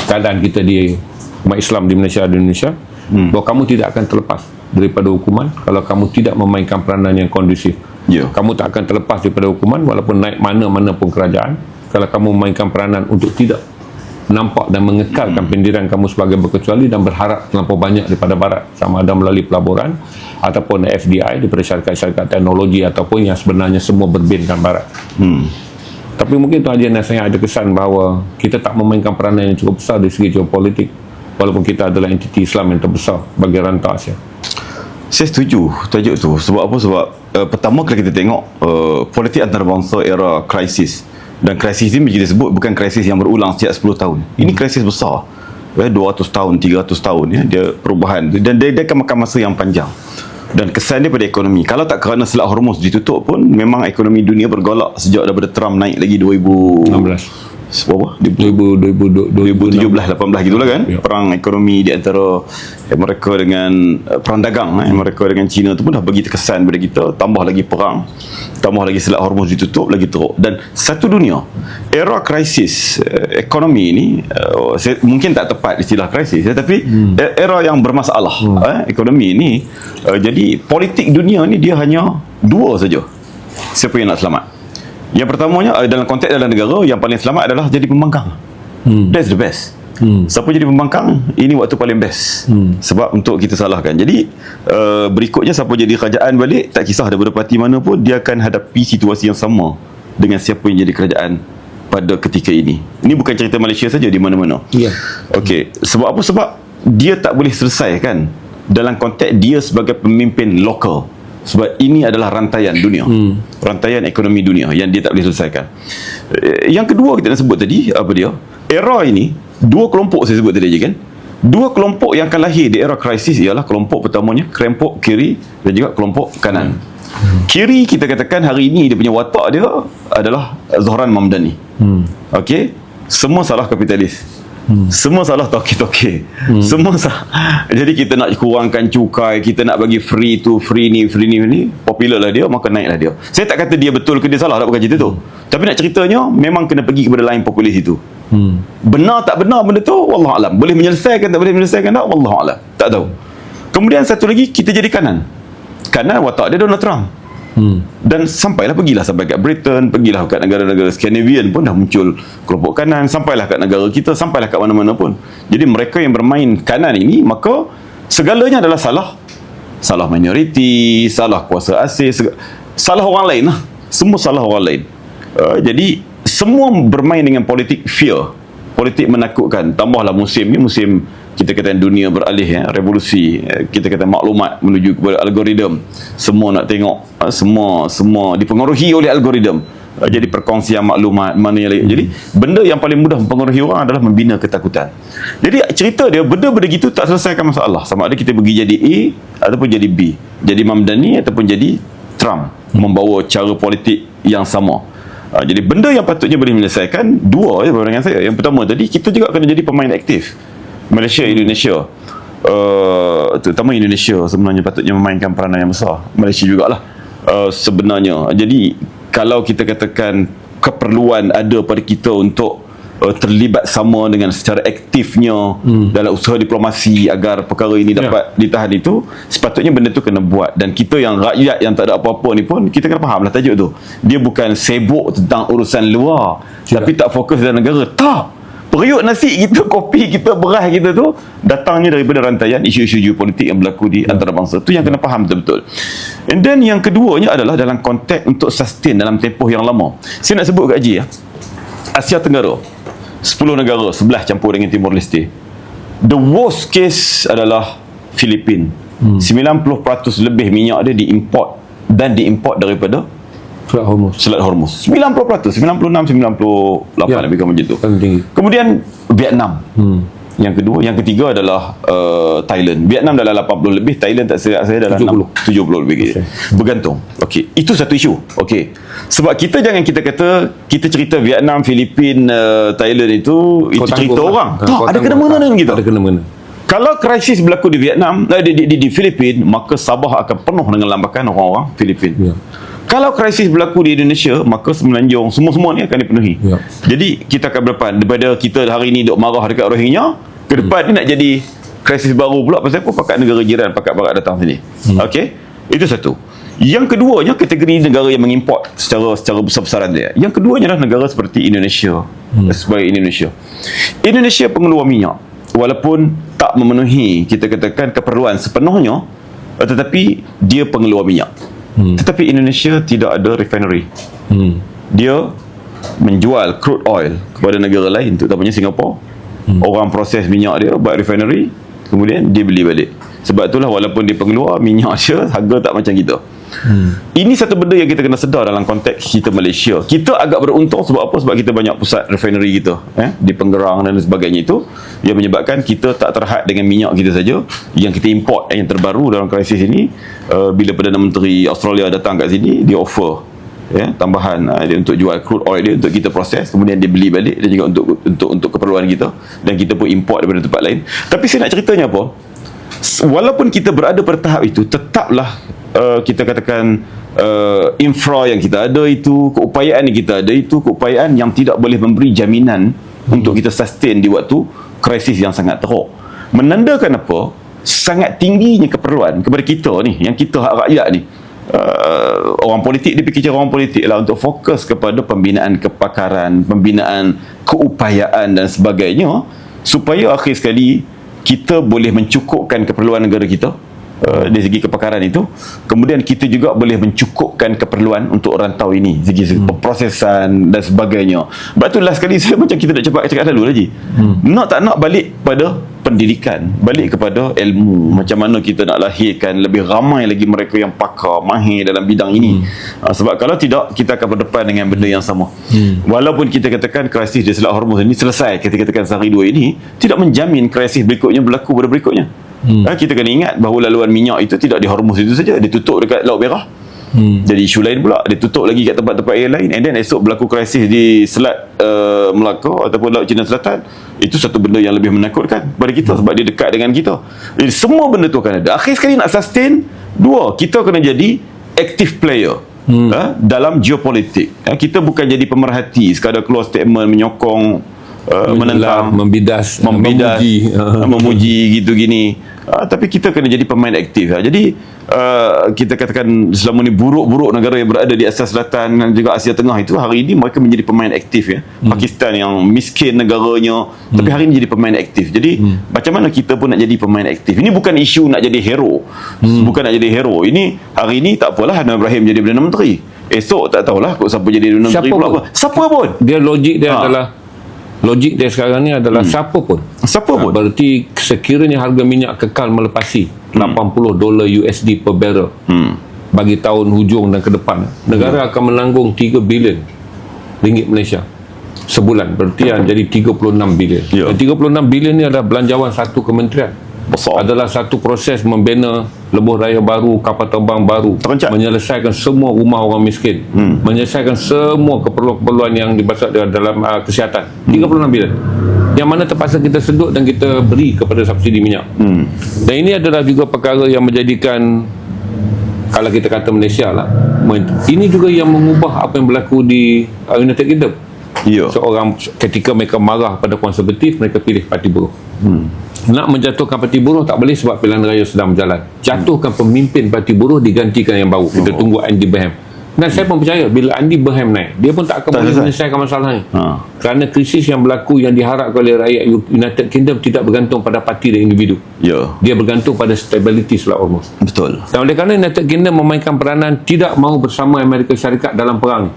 keadaan kita di umat Islam di Malaysia dan Indonesia, bahawa kamu tidak akan terlepas daripada hukuman kalau kamu tidak memainkan peranan yang kondusif. Kamu tak akan terlepas daripada hukuman walaupun naik mana-mana pun kerajaan kalau kamu memainkan peranan untuk tidak nampak dan mengekalkan pendidikan kamu sebagai berkecuali dan berharap terlampau banyak daripada barat, sama ada melalui pelaburan ataupun FDI daripada syarikat-syarikat teknologi ataupun yang sebenarnya semua berbinkan barat. Tapi mungkin Tuan Haji Nasai ada kesan bahawa kita tak memainkan peranan yang cukup besar dari segi geopolitik walaupun kita adalah entiti Islam yang terbesar bagi rantau Asia. Saya setuju tajuk tu. Sebab apa? Sebab pertama kalau kita tengok politik antarabangsa era krisis, dan krisis ini kita sebut bukan krisis yang berulang setiap 10 tahun. Ini krisis besar. 200 tahun, 300 tahun ya, dia perubahan dan dia akan makan masa yang panjang. Dan kesan dia pada ekonomi. Kalau tak kerana Selat Hormuz ditutup pun memang ekonomi dunia bergolak sejak daripada Trump naik lagi 16 berapa? 2017 18 gitulah kan. Perang ekonomi di antara Amerika dengan perang dagang Amerika dengan China tu pun dah bagi terkesan pada kita. Tambah lagi perang, tambah lagi Selat Hormuz ditutup, lagi teruk. Dan satu dunia era krisis ekonomi ni mungkin tak tepat istilah krisis tapi era yang bermasalah ekonomi ni. Jadi politik dunia ni dia hanya dua saja siapa yang nak selamat. Yang pertamanya dalam konteks dalam negara, yang paling selamat adalah jadi pembangkang. That's the best. Siapa jadi pembangkang, ini waktu paling best. Sebab untuk kita salahkan. Jadi berikutnya siapa jadi kerajaan balik, tak kisah daripada parti mana pun, dia akan hadapi situasi yang sama dengan siapa yang jadi kerajaan pada ketika ini. Ini bukan cerita Malaysia saja, di mana-mana. Okey, sebab apa? Sebab dia tak boleh selesaikan dalam konteks dia sebagai pemimpin lokal. Sebab ini adalah rantaian dunia, rantaian ekonomi dunia yang dia tak boleh selesaikan. Yang kedua kita nak sebut tadi, apa dia? Era ini, dua kelompok saya sebut tadi je kan. Dua kelompok yang akan lahir di era krisis ialah kelompok pertamanya, kelompok kiri dan juga kelompok kanan. Kiri kita katakan hari ini dia punya watak dia adalah Zohran Mamdani. Okey, semua salah kapitalis. Semua salah toke-toke. Semua salah. Jadi kita nak kurangkan cukai, kita nak bagi free tu, free ni, popular lah dia, maka naiklah dia. Saya tak kata dia betul ke dia salah, tak bukan cerita tu. Tapi nak ceritanya memang kena pergi kepada line populis itu. Benar tak benar benda tu, wallahu alam. Boleh menyelesaikan tak boleh menyelesaikan tak, wallahu alam. Tak tahu. Kemudian satu lagi kita jadi kanan. Kanan watak dia Donald Trump. Dan pergilah sampai kat Britain, pergilah kat negara-negara Scandinavian pun dah muncul kelompok kanan, sampailah kat negara kita, sampailah kat mana-mana pun. Jadi mereka yang bermain kanan ini, maka segalanya adalah salah minoriti, salah kuasa asing, salah orang lain lah. Semua salah orang lain. Jadi semua bermain dengan politik fear, politik menakutkan. Tambahlah musim ni, musim kita kata dunia beralih revolusi, kita kata maklumat menuju kepada algoritma. Semua nak tengok, semua dipengaruhi oleh algoritma. Jadi perkongsian maklumat mana yang lain. Jadi benda yang paling mudah mempengaruhi orang adalah membina ketakutan. Jadi cerita dia benda-benda gitu tak selesaikan masalah. Sama ada kita pergi jadi A ataupun jadi B, jadi Mamdani ataupun jadi Trump membawa cara politik yang sama. Jadi benda yang patutnya boleh menyelesaikan dua je pandangan saya. Yang pertama tadi, kita juga kena jadi pemain aktif. Malaysia, Indonesia, terutama Indonesia sebenarnya patutnya memainkan peranan yang besar. Malaysia jugalah sebenarnya. Jadi kalau kita katakan keperluan ada pada kita untuk terlibat sama dengan secara aktifnya dalam usaha diplomasi agar perkara ini dapat ditahan, itu sepatutnya benda tu kena buat. Dan kita yang rakyat yang tak ada apa-apa ni pun, kita kena faham lah tajuk tu. Dia bukan sibuk tentang urusan luar tapi tak fokus dalam negara. Tak, periuk nasi kita, kopi kita, beras kita tu datangnya daripada rantaian isu-isu geopolitik yang berlaku di antarabangsa. Tu yang kena faham betul-betul. And then yang keduanya adalah dalam konteks untuk sustain dalam tempoh yang lama. Saya nak sebut kat Haji, Asia Tenggara 10 negara sebelah campur dengan Timor Leste. The worst case adalah Filipin. 90% lebih minyak dia diimport daripada Selat Hormuz. 90%, 96, 98 lebih macam tu. Kemudian Vietnam. Yang kedua, yang ketiga adalah Thailand. Vietnam dalam 80 lebih, Thailand tak silap saya dalam 70 lebih. Bergantung. Okey, itu satu isu. Okey. Sebab kita jangan kita kata kita cerita Vietnam, Filipin, Thailand itu cerita orang. Tak, ada kena-mengena dengan kita. Ada kena-mengena. Kalau krisis berlaku di Vietnam, di Filipin, maka Sabah akan penuh dengan lambakan orang-orang Filipin. Kalau krisis berlaku di Indonesia, maka Semenanjung semua ni akan dipenuhi. Jadi kita akan berdepan daripada kita hari ni duk marah dekat Rohingya, ke depan ni nak jadi krisis baru pula pasal apa? Pakat negara jiran, pakat barat datang sini. Okey, itu satu. Yang keduanya, kategori negara yang mengimport secara besar-besaran dia. Yang keduanya adalah negara seperti Indonesia. Sebagai Indonesia pengeluar minyak, walaupun tak memenuhi kita katakan keperluan sepenuhnya, tetapi dia pengeluar minyak. Tetapi Indonesia tidak ada refinery. Dia menjual crude oil kepada negara lain, terutamanya Singapura. Orang proses minyak dia, buat refinery, kemudian dia beli balik. Sebab itulah walaupun dia pengeluar minyak dia, harga tak macam kita. Ini satu benda yang kita kena sedar dalam konteks kita Malaysia. Kita agak beruntung sebab apa? Sebab kita banyak pusat refinery kita di Pengerang dan sebagainya, itu yang menyebabkan kita tak terhad dengan minyak kita saja yang kita import. Yang terbaru dalam krisis ini, bila Perdana Menteri Australia datang kat sini, dia offer tambahan dia untuk jual crude oil dia untuk kita proses, kemudian dia beli balik dan juga untuk keperluan kita, dan kita pun import daripada tempat lain. Tapi saya nak ceritanya apa, walaupun kita berada pada tahap itu, tetaplah kita katakan infra yang kita ada itu, keupayaan yang kita ada itu, keupayaan yang tidak boleh memberi jaminan untuk kita sustain di waktu krisis yang sangat teruk. Menandakan apa? Sangat tingginya keperluan kepada kita ni, yang kita hak rakyat ni. Orang politik, dia fikir orang politik lah untuk fokus kepada pembinaan kepakaran, pembinaan keupayaan dan sebagainya, supaya akhir sekali kita boleh mencukupkan keperluan negara kita dari segi kepakaran itu. Kemudian kita juga boleh mencukupkan keperluan untuk rantau ini, segi pemprosesan dan sebagainya. Sebab tu last sekali saya macam kita nak cakap dulu lagi, nak tak nak balik pada pendidikan, balik kepada ilmu, macam mana kita nak lahirkan lebih ramai lagi mereka yang pakar, mahir dalam bidang ini. Sebab kalau tidak, kita akan berdepan dengan benda yang sama. Walaupun kita katakan krisis di Selat Hormuz ini selesai, kita katakan sehari dua ini, tidak menjamin krisis berikutnya berlaku pada berikutnya. Kita kena ingat bahawa laluan minyak itu tidak di Hormuz itu saja, dia tutup dekat Laut Merah. Jadi isu lain pula, dia tutup lagi kat tempat-tempat air lain, and then esok berlaku krisis di Selat Melaka ataupun Laut Cina Selatan. Itu satu benda yang lebih menakutkan pada kita, sebab dia dekat dengan kita. Jadi semua benda tu akan ada. Akhir sekali nak sustain, dua, kita kena jadi active player dalam geopolitik. Kita bukan jadi pemerhati sekadar keluar statement menyokong, menentang, membidas, memuji gitu gini. Tapi kita kena jadi pemain aktif. Jadi kita katakan selama ni buruk-buruk negara yang berada di Asia Selatan dan juga Asia Tengah itu, hari ini mereka menjadi pemain aktif. Pakistan yang miskin negaranya, tapi hari ini jadi pemain aktif. Jadi macam mana kita pun nak jadi pemain aktif? Ini bukan isu nak jadi hero, bukan nak jadi hero. Ini hari ini tak apalah Anwar Ibrahim jadi Perdana Menteri, esok tak tahulah kok siapa jadi Perdana Menteri pula. Siapa pun dia, logik dia adalah, logik dia sekarang ni adalah siapa pun. Berarti sekiranya harga minyak kekal melepasi $80 USD per barrel bagi tahun hujung dan ke depan, negara akan menanggung 3 bilion ringgit Malaysia sebulan. Berarti yang jadi 36 bilion. Dan 36 bilion ni adalah belanjawan satu kementerian. Besar. adalah satu proses membina lebuh raya baru, kapal terbang baru, Terencat. menyelesaikan semua rumah orang miskin, menyelesaikan semua keperluan-keperluan yang dibahas dalam kesihatan. 36 bilion. Yang mana terpaksa kita sedut dan kita beri kepada subsidi minyak. Dan ini adalah juga perkara yang menjadikan, kalau kita kata Malaysia lah, ini juga yang mengubah apa yang berlaku di United Kingdom. Ya. Seorang ketika mereka marah pada konservatif, mereka pilih parti buruh. Nak menjatuhkan parti buruh tak boleh sebab pilihan raya sedang berjalan. Jatuhkan pemimpin parti buruh, digantikan yang baru. Kita tunggu Andy Burnham. Dan saya pun percaya bila Andy Burnham naik, dia pun tak akan boleh menyelesaikan masalah ni. Kerana krisis yang berlaku yang diharapkan oleh rakyat United Kingdom tidak bergantung pada parti dan individu. Ya. Dia bergantung pada stability selat Hormuz. Betul. Dan oleh kerana United Kingdom memainkan peranan tidak mahu bersama Amerika Syarikat dalam perang ni,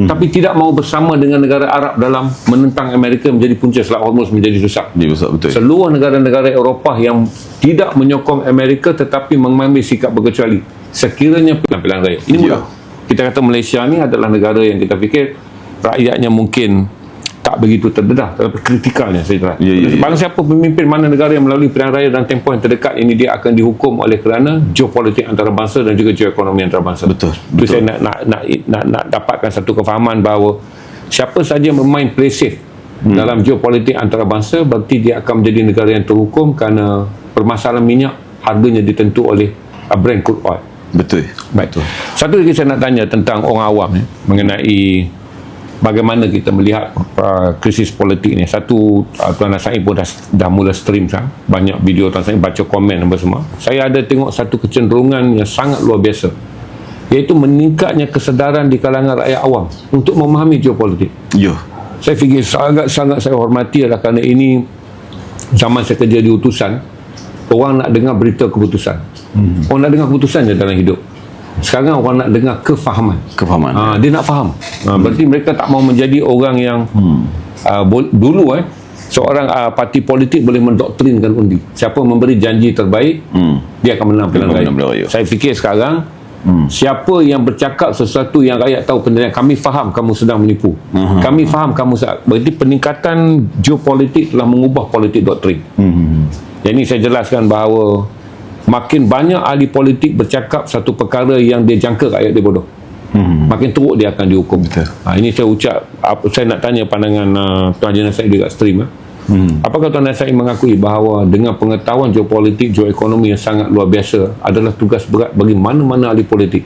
tapi tidak mahu bersama dengan negara Arab dalam menentang Amerika, menjadi punca selat Hormuz menjadi rusak. Dia besar betul. Seluruh negara-negara Eropah yang tidak menyokong Amerika tetapi mengambil sikap berkecuali sekiranya pilihan raya. Ini mudah. Kita kata Malaysia ni adalah negara yang kita fikir rakyatnya mungkin tak begitu terdedah, tetapi kritikalnya saya kira. Barang siapa pemimpin mana negara yang melalui pilihan raya dalam tempoh yang terdekat ini, dia akan dihukum oleh kerana geopolitik antarabangsa dan juga geoekonomi antarabangsa. Betul. Itu saya nak dapatkan satu kefahaman bahawa siapa saja bermain play safe dalam geopolitik antarabangsa, berarti dia akan menjadi negara yang terhukum kerana permasalahan minyak harganya ditentu oleh Brent crude oil. Betul. Baik. Satu lagi saya nak tanya tentang orang awam mengenai bagaimana kita melihat krisis politik ni. Satu, Tuan Nasai pun dah mula stream sekarang. Banyak video Tuan Nasai baca komen apa semua. Saya ada tengok satu kecenderungan yang sangat luar biasa, iaitu meningkatnya kesedaran di kalangan rakyat awam untuk memahami geopolitik. Ya. Saya fikir sangat-sangat saya hormati adalah kerana ini zaman saya kerja di utusan, orang nak dengar berita keputusan. Orang nak dengar keputusan je dalam hidup. Sekarang orang nak dengar kefahaman. Dia nak faham. Berarti mereka tak mahu menjadi orang yang dulu seorang parti politik boleh mendoktrinkan undi. Siapa memberi janji terbaik, dia akan menang pilihan raya. Saya fikir sekarang siapa yang bercakap sesuatu yang rakyat tahu penilaian, kami faham kamu sedang menipu, kami faham kamu berarti peningkatan geopolitik telah mengubah politik doktrin. Jadi saya jelaskan bahawa makin banyak ahli politik bercakap satu perkara yang dia jangka rakyat dia bodoh, makin teruk dia akan dihukum. Ini saya ucap, saya nak tanya pandangan Tuan Haji Nasai dekat stream. Apakah Tuan Nasai mengakui bahawa dengan pengetahuan geopolitik, geoekonomi yang sangat luar biasa adalah tugas berat bagi mana-mana ahli politik?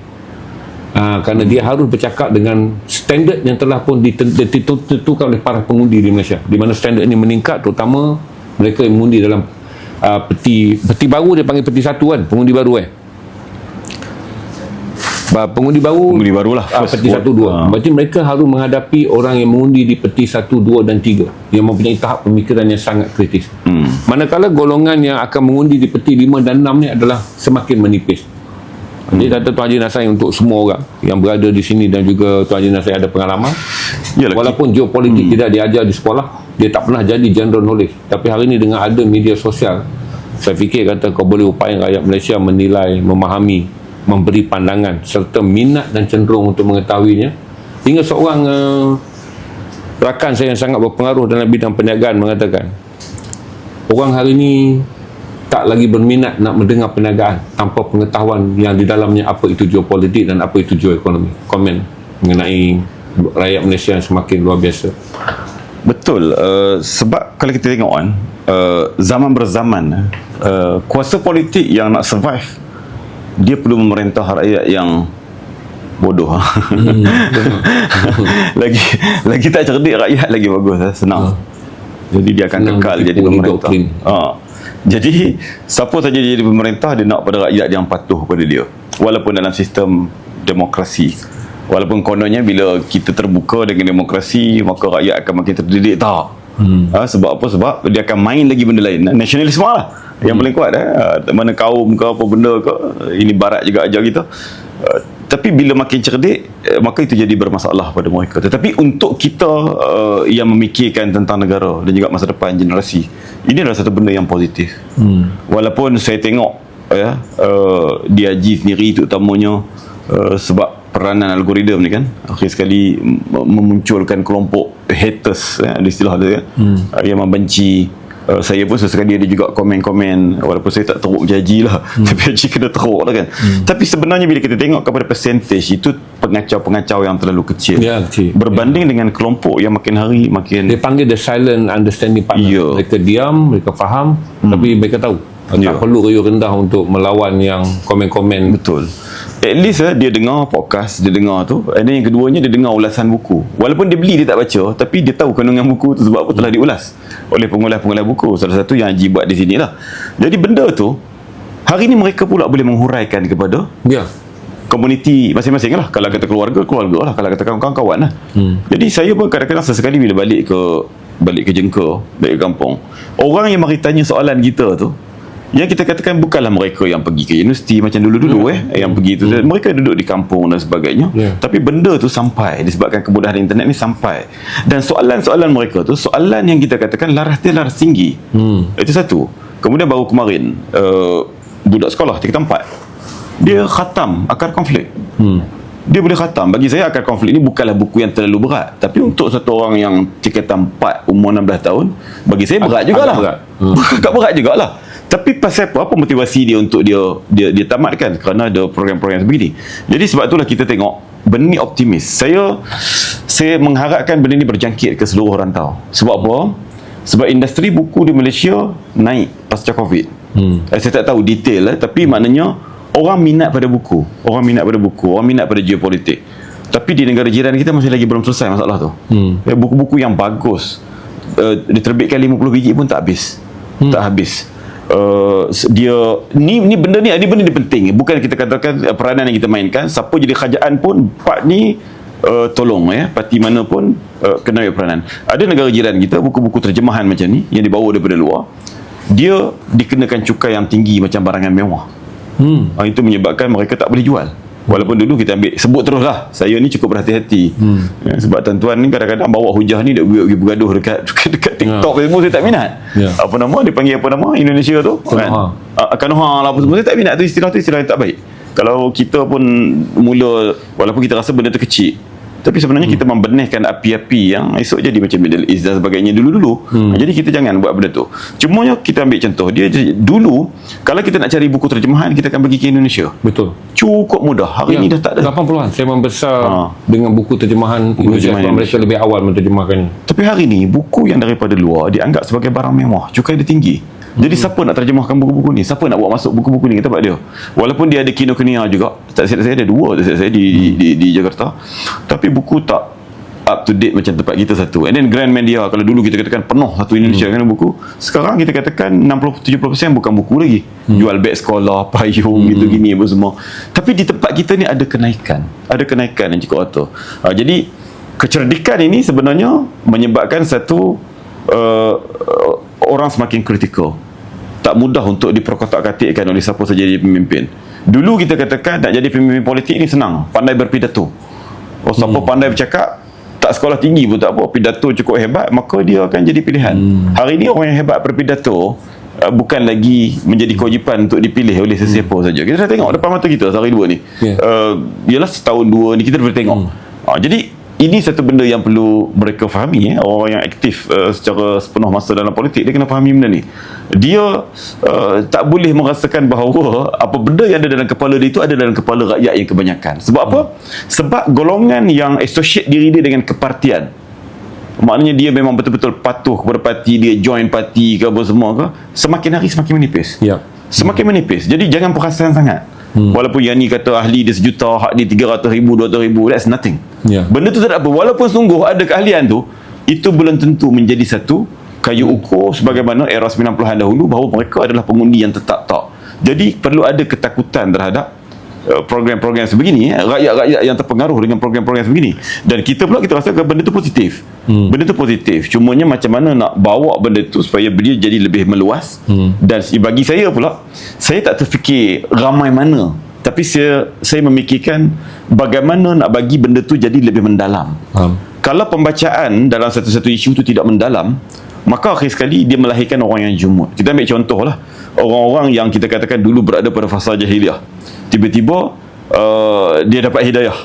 Kerana dia harus bercakap dengan standard yang telah pun ditentukan oleh para pengundi di Malaysia, di mana standard ini meningkat, terutama mereka yang mengundi dalam peti baru, dia panggil peti satu kan, pengundi baru pengundi baru lah, peti 1, 2. Berarti mereka harus menghadapi orang yang mengundi di peti 1, 2 dan 3 yang mempunyai tahap pemikiran yang sangat kritis. Manakala golongan yang akan mengundi di peti 5 dan 6 ni adalah semakin menipis. Jadi kata Tuan Haji Nasai untuk semua orang yang berada di sini, dan juga Tuan Haji Nasai ada pengalaman. Walaupun geopolitik tidak diajar di sekolah, dia tak pernah jadi general knowledge, tapi hari ini dengan ada media sosial, saya fikir kata kau boleh upayakan rakyat Malaysia menilai, memahami, memberi pandangan serta minat dan cenderung untuk mengetahuinya. Hingga seorang rakan saya yang sangat berpengaruh dalam bidang perniagaan mengatakan, orang hari ini tak lagi berminat nak mendengar perniagaan tanpa pengetahuan yang di dalamnya apa itu geopolitik dan apa itu geoekonomi. Komen mengenai rakyat Malaysia yang semakin luar biasa. Betul. Sebab kalau kita tengok kan, zaman berzaman, kuasa politik yang nak survive, dia perlu memerintah rakyat yang bodoh. lagi tak cerdik rakyat lagi bagus, senang. Jadi dia akan kekal jadi pemerintah. Jadi siapa saja jadi pemerintah, dia nak pada rakyat yang patuh pada dia, walaupun dalam sistem demokrasi. Walaupun kononnya bila kita terbuka dengan demokrasi, maka rakyat akan makin terdidik, tak. Sebab apa? Sebab dia akan main lagi benda lain. Nasionalisme lah yang paling kuat. Mana kaum ke apa benda ke, ini barat juga ajar kita. Tapi bila makin cerdik, maka itu jadi bermasalah pada mereka. Tetapi untuk kita yang memikirkan tentang negara dan juga masa depan generasi, ini adalah satu benda yang positif. Walaupun saya tengok DIG sendiri terutamanya, sebab peranan algoritma ni kan, akhir sekali memunculkan kelompok haters, ada istilah dia, yang membenci saya pun sesekali ada juga komen-komen, walaupun saya tak teruk janji lah, tapi Haji kena teruk lah kan. Tapi sebenarnya bila kita tengok kepada percentage, itu pengacau-pengacau yang terlalu kecil, kecil. berbanding dengan kelompok yang makin hari makin, Dia panggil the silent understanding partner. Mereka diam, mereka faham, tapi mereka tahu tak perlu riuh rendah untuk melawan yang komen-komen. betul. At least dia dengar podcast, dia dengar tu, dan yang keduanya dia dengar ulasan buku. Walaupun dia beli, dia tak baca, tapi dia tahu kandungan buku tu sebab apa telah diulas oleh pengulas-pengulas buku. Salah satu yang Haji buat di sini lah. Jadi benda tu hari ni mereka pula boleh menguraikan kepada komuniti masing-masing lah. Kalau kata keluarga lah, kalau kata kawan-kawan lah. Jadi saya pun kadang-kadang sesekali bila balik ke Jengka, balik ke kampung, orang yang mari tanya soalan kita tu, yang kita katakan bukanlah mereka yang pergi ke universiti macam dulu-dulu yang pergi tu, mereka duduk di kampung dan sebagainya, tapi benda tu sampai disebabkan kemudahan internet ni sampai. Dan soalan-soalan mereka tu soalan yang kita katakan laras tinggi. Itu satu. Kemudian baru kemarin budak sekolah tingkatan 4, dia khatam Akar Konflik. Dia boleh khatam. Bagi saya Akar Konflik ni bukanlah buku yang terlalu berat, tapi untuk satu orang yang tingkatan 4 umur 16 tahun, bagi saya berat jugalah. Agak berat jugalah. Tapi pasal apa motivasi dia untuk dia tamatkan? Kerana ada program-program sebegini. Jadi sebab itulah kita tengok benda ni optimis. Saya mengharapkan benda ni berjangkit ke seluruh rantau. Sebab apa? Sebab industri buku di Malaysia naik pasca Covid. Saya tak tahu detail tapi maknanya orang minat pada buku, orang minat pada geopolitik. Tapi di negara jiran kita masih lagi belum selesai masalah tu. Buku-buku yang bagus diterbitkan 50 biji pun tak habis. Tak habis. Dia ni benda ni penting. Bukan kita katakan peranan yang kita mainkan, siapa jadi kerajaan pun part ni tolong parti mana pun kena ambil peranan. Ada negara jiran kita buku-buku terjemahan macam ni yang dibawa daripada luar, dia dikenakan cukai yang tinggi macam barangan mewah. Itu menyebabkan mereka tak boleh jual. Walaupun dulu kita ambil, sebut terus lah, saya ni cukup berhati-hati. Sebab tuan-tuan ni kadang-kadang bawa hujah ni dia pergi bergaduh dekat TikTok semua, saya tak minat. Apa nama, dia panggil apa nama Indonesia tu kan? Kanoha lah apa semua, saya tak minat tu istilah yang tak baik. Kalau kita pun mula, walaupun kita rasa benda tu kecil, tapi sebenarnya kita membenihkan api-api yang esok jadi macam Middle East dan sebagainya dulu-dulu. Jadi kita jangan buat benda tu. Cuma kita ambil contoh, dia dulu kalau kita nak cari buku terjemahan, kita akan pergi ke Indonesia. Betul. Cukup mudah. Hari ni dah tak ada. 80-an saya membesar dengan buku terjemahan Indonesia. Mereka lebih awal menterjemahkan. Tapi hari ni buku yang daripada luar dianggap sebagai barang mewah, cukai dia tinggi. Jadi siapa nak terjemahkan buku-buku ni? Siapa nak buat masuk buku-buku ni ke tempat dia? Walaupun dia ada Kinokuniya juga. Tak silap saya ada 2 saya di Jakarta. Tapi buku tak up to date macam tempat kita satu. And then Grand Media, kalau dulu kita katakan penuh satu Indonesia kan buku, sekarang kita katakan 60-70% bukan buku lagi. Jual beg sekolah, payung gitu gini apa semua. Tapi di tempat kita ni ada kenaikan yang cukup rata. Jadi kecerdikan ini sebenarnya menyebabkan satu orang semakin kritikal. Tak mudah untuk diperkotak-katikkan oleh siapa saja jadi pemimpin. Dulu kita katakan nak jadi pemimpin politik ni senang, pandai berpidato. Siapa pandai bercakap, tak sekolah tinggi pun tak apa, pidato cukup hebat, maka dia akan jadi pilihan. Hari ni orang yang hebat berpidato bukan lagi menjadi kewajipan untuk dipilih oleh sesiapa saja. Kita dah tengok depan mata kita sehari dua ni. Ialah setahun dua ni kita dah boleh tengok. Jadi ini satu benda yang perlu mereka fahami. Orang yang aktif secara sepenuh masa dalam politik, dia kena fahami benda ni. Dia tak boleh merasakan bahawa apa benda yang ada dalam kepala dia itu ada dalam kepala rakyat yang kebanyakan. Sebab apa? Sebab golongan yang associate diri dia dengan kepartian, maknanya dia memang betul-betul patuh kepada parti dia, join parti ke apa semua ke, semakin hari semakin menipis. Semakin menipis. Jadi jangan perasan sangat. Walaupun yang ni kata ahli dia 1 juta, hak dia 300,000, 200,000, that's nothing. Benda tu tak ada apa. Walaupun sungguh ada keahlian tu, itu belum tentu menjadi satu kayu ukur sebagaimana era 90-an dahulu bahawa mereka adalah pengundi yang tetap. Tak. Jadi perlu ada ketakutan terhadap program-program sebegini, rakyat-rakyat yang terpengaruh dengan program-program sebegini. Dan kita pula kita rasa benda tu positif. Benda tu positif. Cumanya macam mana nak bawa benda tu supaya dia jadi lebih meluas. Dan bagi saya pula, saya tak terfikir ramai mana, tapi saya memikirkan bagaimana nak bagi benda tu jadi lebih mendalam. Kalau pembacaan dalam satu-satu isu tu tidak mendalam, maka akhir sekali dia melahirkan orang yang jumut. Kita ambil contoh lah, orang-orang yang kita katakan dulu berada pada fasa jahiliah, tiba-tiba dia dapat hidayah,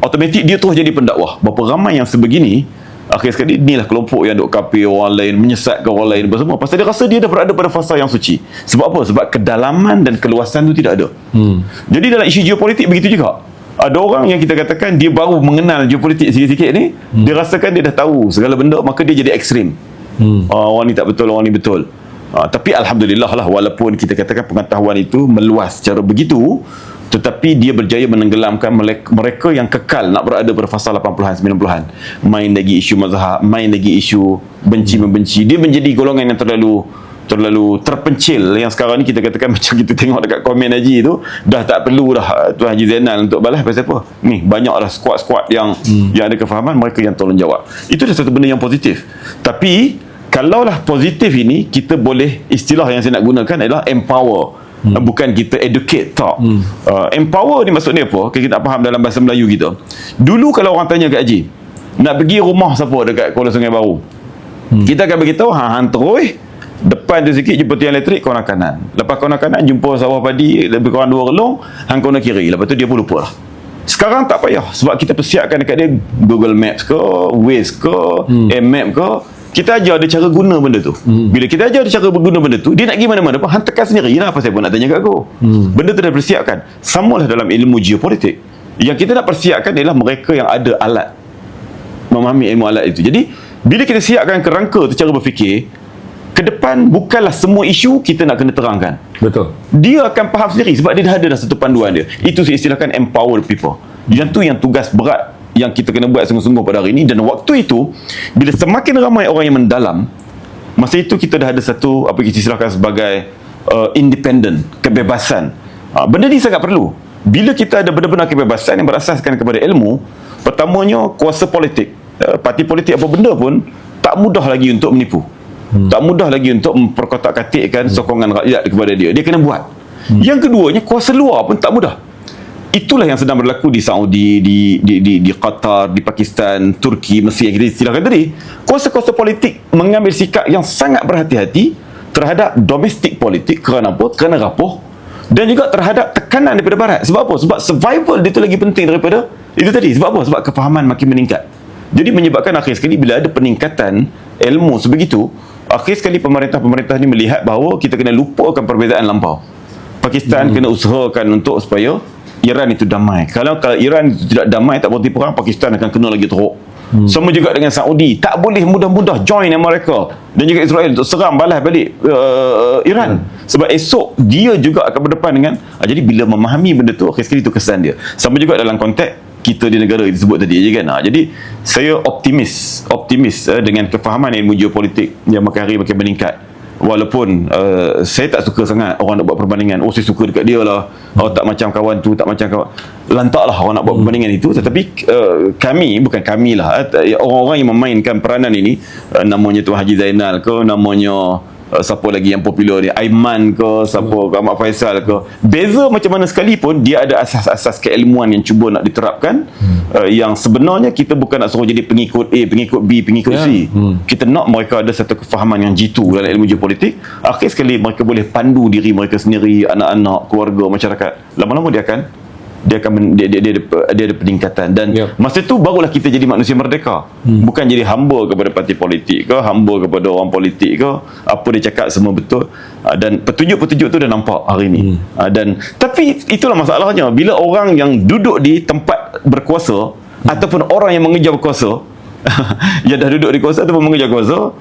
automatik dia terus jadi pendakwah. Berapa ramai yang sebegini Akhir sekali inilah kelompok yang duk kapir orang lain, menyesatkan orang lain apa semua. Pasal dia rasa dia dah berada pada fasa yang suci. Sebab apa? Sebab kedalaman dan keluasan tu tidak ada. Jadi dalam isu geopolitik begitu juga. Ada orang yang kita katakan dia baru mengenal geopolitik sikit-sikit ni, dia rasakan dia dah tahu segala benda, maka dia jadi ekstrim. Orang ni tak betul, orang ni betul. Tapi alhamdulillah lah, walaupun kita katakan pengetahuan itu meluas secara begitu, tetapi dia berjaya menenggelamkan mereka yang kekal nak berada pada fasa 80-an 90-an. Main lagi isu mazhab, main lagi isu benci-membenci. Dia menjadi golongan yang terlalu terpencil, yang sekarang ni kita katakan macam kita tengok dekat komen Haji tu, dah tak perlu dah Tuan Haji Zainal untuk balas. Pasal apa? Ni banyak dah squad-squad yang ada kefahaman, mereka yang tolong jawab. Itu dah satu benda yang positif. Tapi kalaulah positif ini, kita boleh, istilah yang saya nak gunakan adalah empower. Bukan kita educate, tak. Empower ni maksudnya apa? Kita nak faham dalam bahasa Melayu kita. Dulu kalau orang tanya kat Haji, nak pergi rumah siapa dekat Kuala Sungai Baru, kita akan beritahu, hang terus depan tu sikit jumpa tiang elektrik, corner kanan. Lepas corner kanan jumpa sawah padi lebih kurang 2 relong, hang corner kiri. Lepas tu dia pun lupa lah. Sekarang tak payah, sebab kita persiapkan dekat dia Google Maps ke, Waze ke, M-Map ke. Kita ajar dia cara guna benda tu. Bila kita ajar dia cara berguna benda tu, dia nak pergi mana-mana pun hang tekan sendiri lah. Apa saya pun nak tanya kat aku. Benda tu dah persiapkan. Samalah dalam ilmu geopolitik. Yang kita nak persiapkan ialah mereka yang ada alat, memahami ilmu alat itu. Jadi bila kita siapkan kerangka tu cara berfikir, ke depan bukanlah semua isu kita nak kena terangkan. Betul. Dia akan faham sendiri sebab dia dah ada satu panduan dia. Itu saya istilahkan empower people. Yang tu yang tugas berat yang kita kena buat sungguh-sungguh pada hari ini. Dan waktu itu, bila semakin ramai orang yang mendalam, masa itu kita dah ada satu, apa kita istilahkan sebagai independent, kebebasan. Benda ni sangat perlu. Bila kita ada benar-benar kebebasan yang berasaskan kepada ilmu, pertamanya kuasa politik, parti politik apa benda pun tak mudah lagi untuk menipu. Tak mudah lagi untuk memperkotak-katikkan sokongan rakyat kepada dia. Dia kena buat. Yang keduanya, kuasa luar pun tak mudah. Itulah yang sedang berlaku di Saudi, di Qatar, di Pakistan, Turki, Mesir yang kita istilahkan tadi. Kuasa-kuasa politik mengambil sikap yang sangat berhati-hati terhadap domestik politik. Kerana apa? Kerana rapuh. Dan juga terhadap tekanan daripada barat. Sebab apa? Sebab survival dia tu lagi penting daripada itu tadi. Sebab apa? Sebab kefahaman makin meningkat. Jadi menyebabkan akhir sekali bila ada peningkatan ilmu sebegitu, akhir sekali pemerintah-pemerintah ni melihat bahawa kita kena lupakan perbezaan lampau. Pakistan kena usahakan untuk supaya Iran itu damai. Kalau Iran itu tidak damai, tak berhenti perang, Pakistan akan kena lagi teruk. Sama juga dengan Saudi, tak boleh mudah-mudah join Amerika dan juga Israel untuk serang balas balik Iran. Sebab esok dia juga akan berdepan dengan jadi bila memahami benda tu, akhir sekali itu kesan dia. Sama juga dalam konteks kita di negara itu sebut tadi je kan. Jadi saya optimis dengan kefahaman ilmu geopolitik yang makin hari makin meningkat. Walaupun saya tak suka sangat orang nak buat perbandingan. Saya suka dekat dia lah, tak macam kawan tu, tak macam kawan. Lantaklah orang nak buat perbandingan itu. Tetapi bukan kami lah, orang-orang yang memainkan peranan ini, namanya Tuan Haji Zainal ke, namanya siapa lagi yang popular ni, Aiman ke, siapa Ahmad Faisal ke, beza macam mana sekalipun, dia ada asas-asas keilmuan yang cuba nak diterapkan, yang sebenarnya kita bukan nak suruh jadi pengikut A, pengikut B, pengikut C. Kita nak mereka ada satu kefahaman yang jitu dalam ilmu geopolitik. Akhir sekali mereka boleh pandu diri mereka sendiri, anak-anak, keluarga, masyarakat. Lama-lama dia ada peningkatan. Dan masa tu barulah kita jadi manusia merdeka. Bukan jadi hamba kepada parti politik ke, hamba kepada orang politik ke, apa dia cakap semua betul. Dan petunjuk-petunjuk tu dah nampak hari ni. Tapi itulah masalahnya, bila orang yang duduk di tempat berkuasa ataupun orang yang mengejar berkuasa yang dah duduk di kuasa ataupun mengejar kuasa,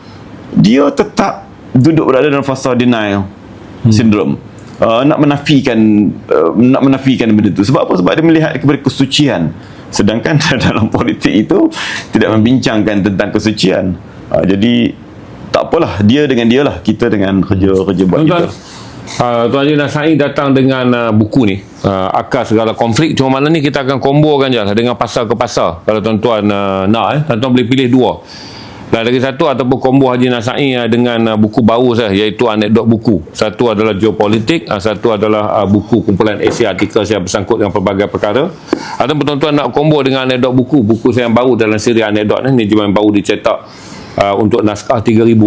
dia tetap duduk berada dalam fasa denial syndrome. Nak menafikan benda tu. Sebab apa? Sebab dia melihat kepada kesucian. Sedangkan dalam politik itu tidak membincangkan tentang kesucian. Jadi tak apalah, dia dengan dia lah, kita dengan kerja buat kita. Tuan Haji Nasai datang dengan buku ni, Akar Segala Konflik. Cuma mana ni kita akan kombokan je lah dengan pasal ke pasal. Kalau tuan-tuan nak, tuan-tuan boleh pilih dua. Dan lagi satu ataupun kombo Haji Nasai dengan buku baru saya, iaitu anekdot buku. Satu adalah geopolitik, satu adalah buku kumpulan esei artikel saya bersangkut dengan pelbagai perkara. Ataupun tuan-tuan nak kombo dengan anekdot buku saya yang baru dalam siri anekdot ni cuma yang baru dicetak untuk naskah 3,000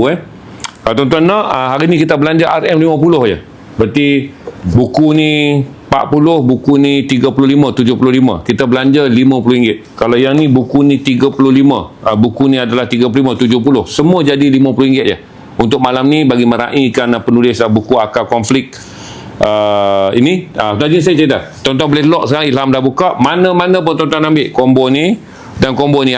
Kalau tuan-tuan nak, hari ni kita belanja RM50 je. Berarti buku ni 40, buku ni 35, 75. Kita belanja RM50. Kalau yang ni buku ni 35, buku ni adalah 35, 70. Semua jadi RM50 je. Untuk malam ni bagi meraihkan penulis buku Akar Konflik ini, tadi saya cerita. Tuan-tuan boleh lock sekarang, Ilham dah buka. Mana-mana pun tuan-tuan ambil combo ni dan combo ni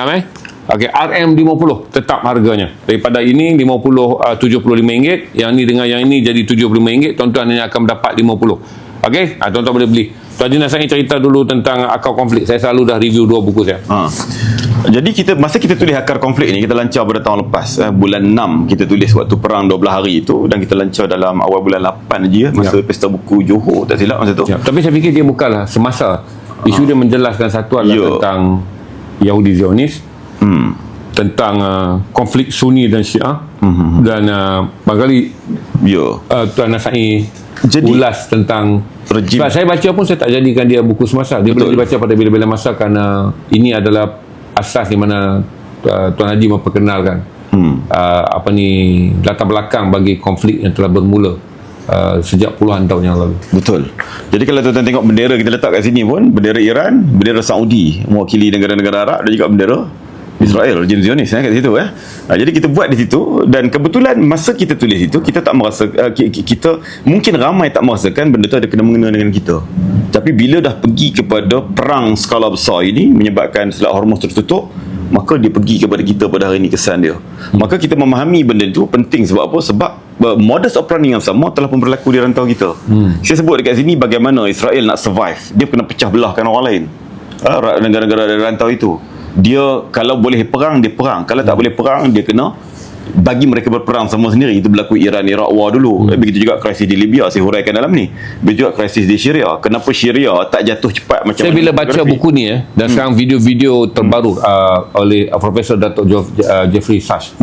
Okey, RM50 tetap harganya. Daripada ini 50 RM75, yang ni dengan yang ini jadi RM75, tuan-tuan hanya akan dapat 50. Okey, tuan-tuan boleh beli. Tuan Haji Nasai cerita dulu tentang Akar Konflik. Saya selalu dah review 2 buku saya. Jadi masa kita tulis Akar Konflik ni, kita lancar pada tahun lepas, bulan 6 kita tulis waktu perang 12 hari itu, dan kita lancar dalam awal bulan 8 je masa Pesta Buku Johor, tak silap masa tu. Tapi saya fikir dia bukanlah semasa. Isu dia menjelaskan satu adalah tentang Yahudi Zionis, tentang konflik Sunni dan Syiah, dan barangkali Tuan Nasai ulas tentang rejim. Saya baca pun saya tak jadikan dia buku semasa. Dia boleh dibaca pada bila-bila masa, kerana ini adalah asas di mana Tuan Haji memperkenalkan latar belakang bagi konflik yang telah bermula sejak puluhan tahun yang lalu. Betul. Jadi kalau tuan-tuan tengok bendera kita letak kat sini pun, bendera Iran, bendera Saudi mewakili negara-negara Arab, dan juga bendera Israel, rejim Zionis kat situ. Jadi kita buat di situ, dan kebetulan masa kita tulis itu, kita tak merasa, kita mungkin ramai tak merasakan benda tu ada kena mengena dengan kita. Tapi bila dah pergi kepada perang skala besar ini menyebabkan Selat Hormuz tertutup, maka dia pergi kepada kita pada hari ini, kesan dia. Maka kita memahami benda itu penting. Sebab apa? Sebab modus operandi yang sama telah pun berlaku di rantau kita. Saya sebut dekat sini bagaimana Israel nak survive. Dia kena pecah belahkan orang lain, negara-negara dari rantau itu. Dia kalau boleh perang, dia perang. Kalau tak boleh perang, dia kena bagi mereka berperang sama sendiri. Itu berlaku Iran-Iraq war dulu. Begitu juga krisis di Libya, saya huraikan dalam ni. Begitu juga krisis di Syria. Kenapa Syria tak jatuh cepat macam saya bila baca buku ni dan sekarang video-video terbaru oleh Profesor Datuk Jeffrey Sachs.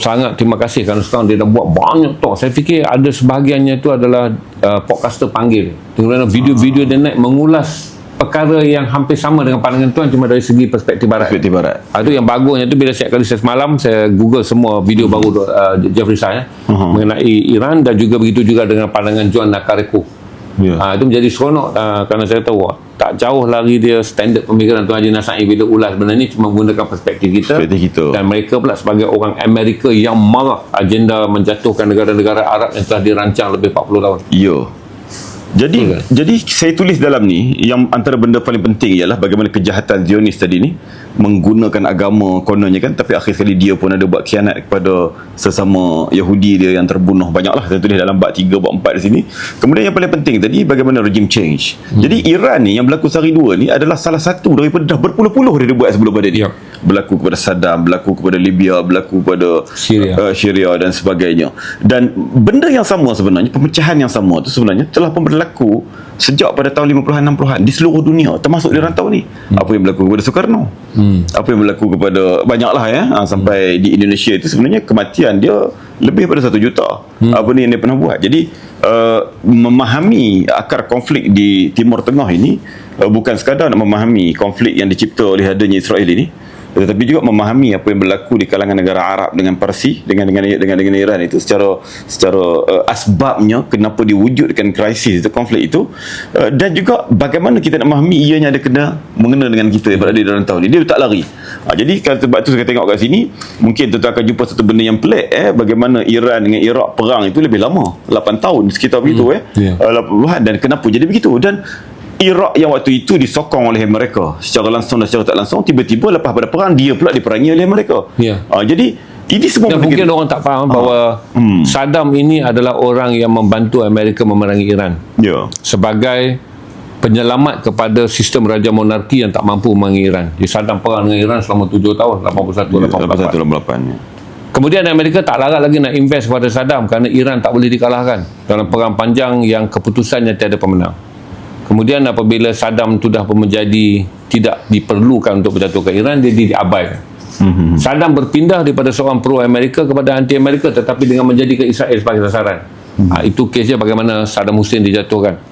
Sangat terima kasih kerana sekarang dia dah buat banyak talk. Saya fikir ada sebahagiannya itu adalah podcaster panggil. Kerana video-video dia naik mengulas perkara yang hampir sama dengan pandangan tuan, cuma dari segi perspektif barat. Itu yang bagusnya tu. Bila setiap kali saya semalam saya google semua video baru Jeffrey Sachs mengenai Iran, dan juga begitu juga dengan pandangan John Nakareko. Itu menjadi seronok kerana saya tahu tak jauh lagi dia standard pemikiran Tuan Haji Nasai bila ulas benda ni, cuma menggunakan perspektif kita. Dan mereka pula sebagai orang Amerika yang marah agenda menjatuhkan negara-negara Arab yang telah dirancang lebih 40 tahun. Jadi saya tulis dalam ni, yang antara benda paling penting ialah bagaimana kejahatan Zionis tadi ni menggunakan agama kononnya kan, tapi akhir sekali dia pun ada buat khianat kepada sesama Yahudi dia yang terbunuh banyaklah. Saya tulis dalam bab 3, bab 4 di sini. Kemudian yang paling penting tadi bagaimana regime change. Jadi Iran ni yang berlaku sehari dua ni adalah salah satu daripada dah berpuluh-puluh dia buat sebelum pada ni. Berlaku kepada Saddam, berlaku kepada Libya, berlaku kepada Syria dan sebagainya. Dan benda yang sama sebenarnya, pemecahan yang sama tu sebenarnya telah pun berlaku sejak pada tahun 50-an 60-an di seluruh dunia, termasuk di rantau ni. Apa yang berlaku kepada Soekarno, apa yang berlaku kepada banyaklah sampai di Indonesia itu sebenarnya kematian dia lebih daripada 1 juta. Apa ni yang dia pernah buat. Jadi memahami akar konflik di Timur Tengah ini bukan sekadar nak memahami konflik yang dicipta oleh adanya Israel ini, tetapi juga memahami apa yang berlaku di kalangan negara Arab dengan Parsi, dengan Iran itu secara asbabnya kenapa diwujudkan krisis itu, konflik itu, dan juga bagaimana kita nak memahami ianya ada kena mengena dengan kita yang berada di rantau ni. Dia tak lari. Jadi sebab tu saya tengok kat sini, mungkin tuan akan jumpa satu benda yang pelik, bagaimana Iran dengan Iraq perang itu lebih lama, 8 tahun sekitar begitu 80-an. Dan kenapa jadi begitu? Dan Iraq yang waktu itu disokong oleh mereka secara langsung dan secara tak langsung, tiba-tiba lepas pada perang dia pula diperangi oleh mereka. Jadi ini semua dan mungkin orang tak faham bahawa Saddam ini adalah orang yang membantu Amerika memerangi Iran sebagai penyelamat kepada sistem raja monarki yang tak mampu memerangi Iran. Jadi Saddam perang dengan Iran selama 7 tahun, 81-88. Kemudian Amerika tak larat lagi nak invest kepada Saddam kerana Iran tak boleh dikalahkan dalam perang panjang yang keputusannya tiada pemenang. Kemudian apabila Saddam sudah menjadi tidak diperlukan untuk menjatuhkan Iran, dia diabaikan. Saddam berpindah daripada seorang pro-Amerika kepada anti-Amerika, tetapi dengan menjadikan Israel sebagai sasaran. Itu kesnya bagaimana Saddam Hussein dijatuhkan.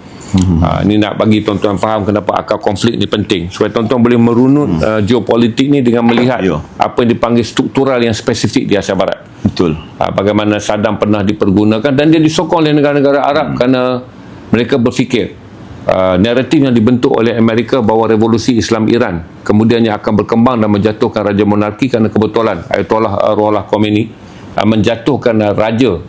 Ini nak bagi tuan-tuan faham kenapa akar konflik ni penting, supaya tuan-tuan boleh merunut geopolitik ni dengan melihat apa yang dipanggil struktural yang spesifik di Asia Barat. Betul. Bagaimana Saddam pernah dipergunakan dan dia disokong oleh negara-negara Arab kerana mereka berfikir naratif yang dibentuk oleh Amerika bahawa revolusi Islam Iran kemudiannya akan berkembang dan menjatuhkan raja monarki, kerana kebetulan Ayatollah Ruhollah Khomeini menjatuhkan raja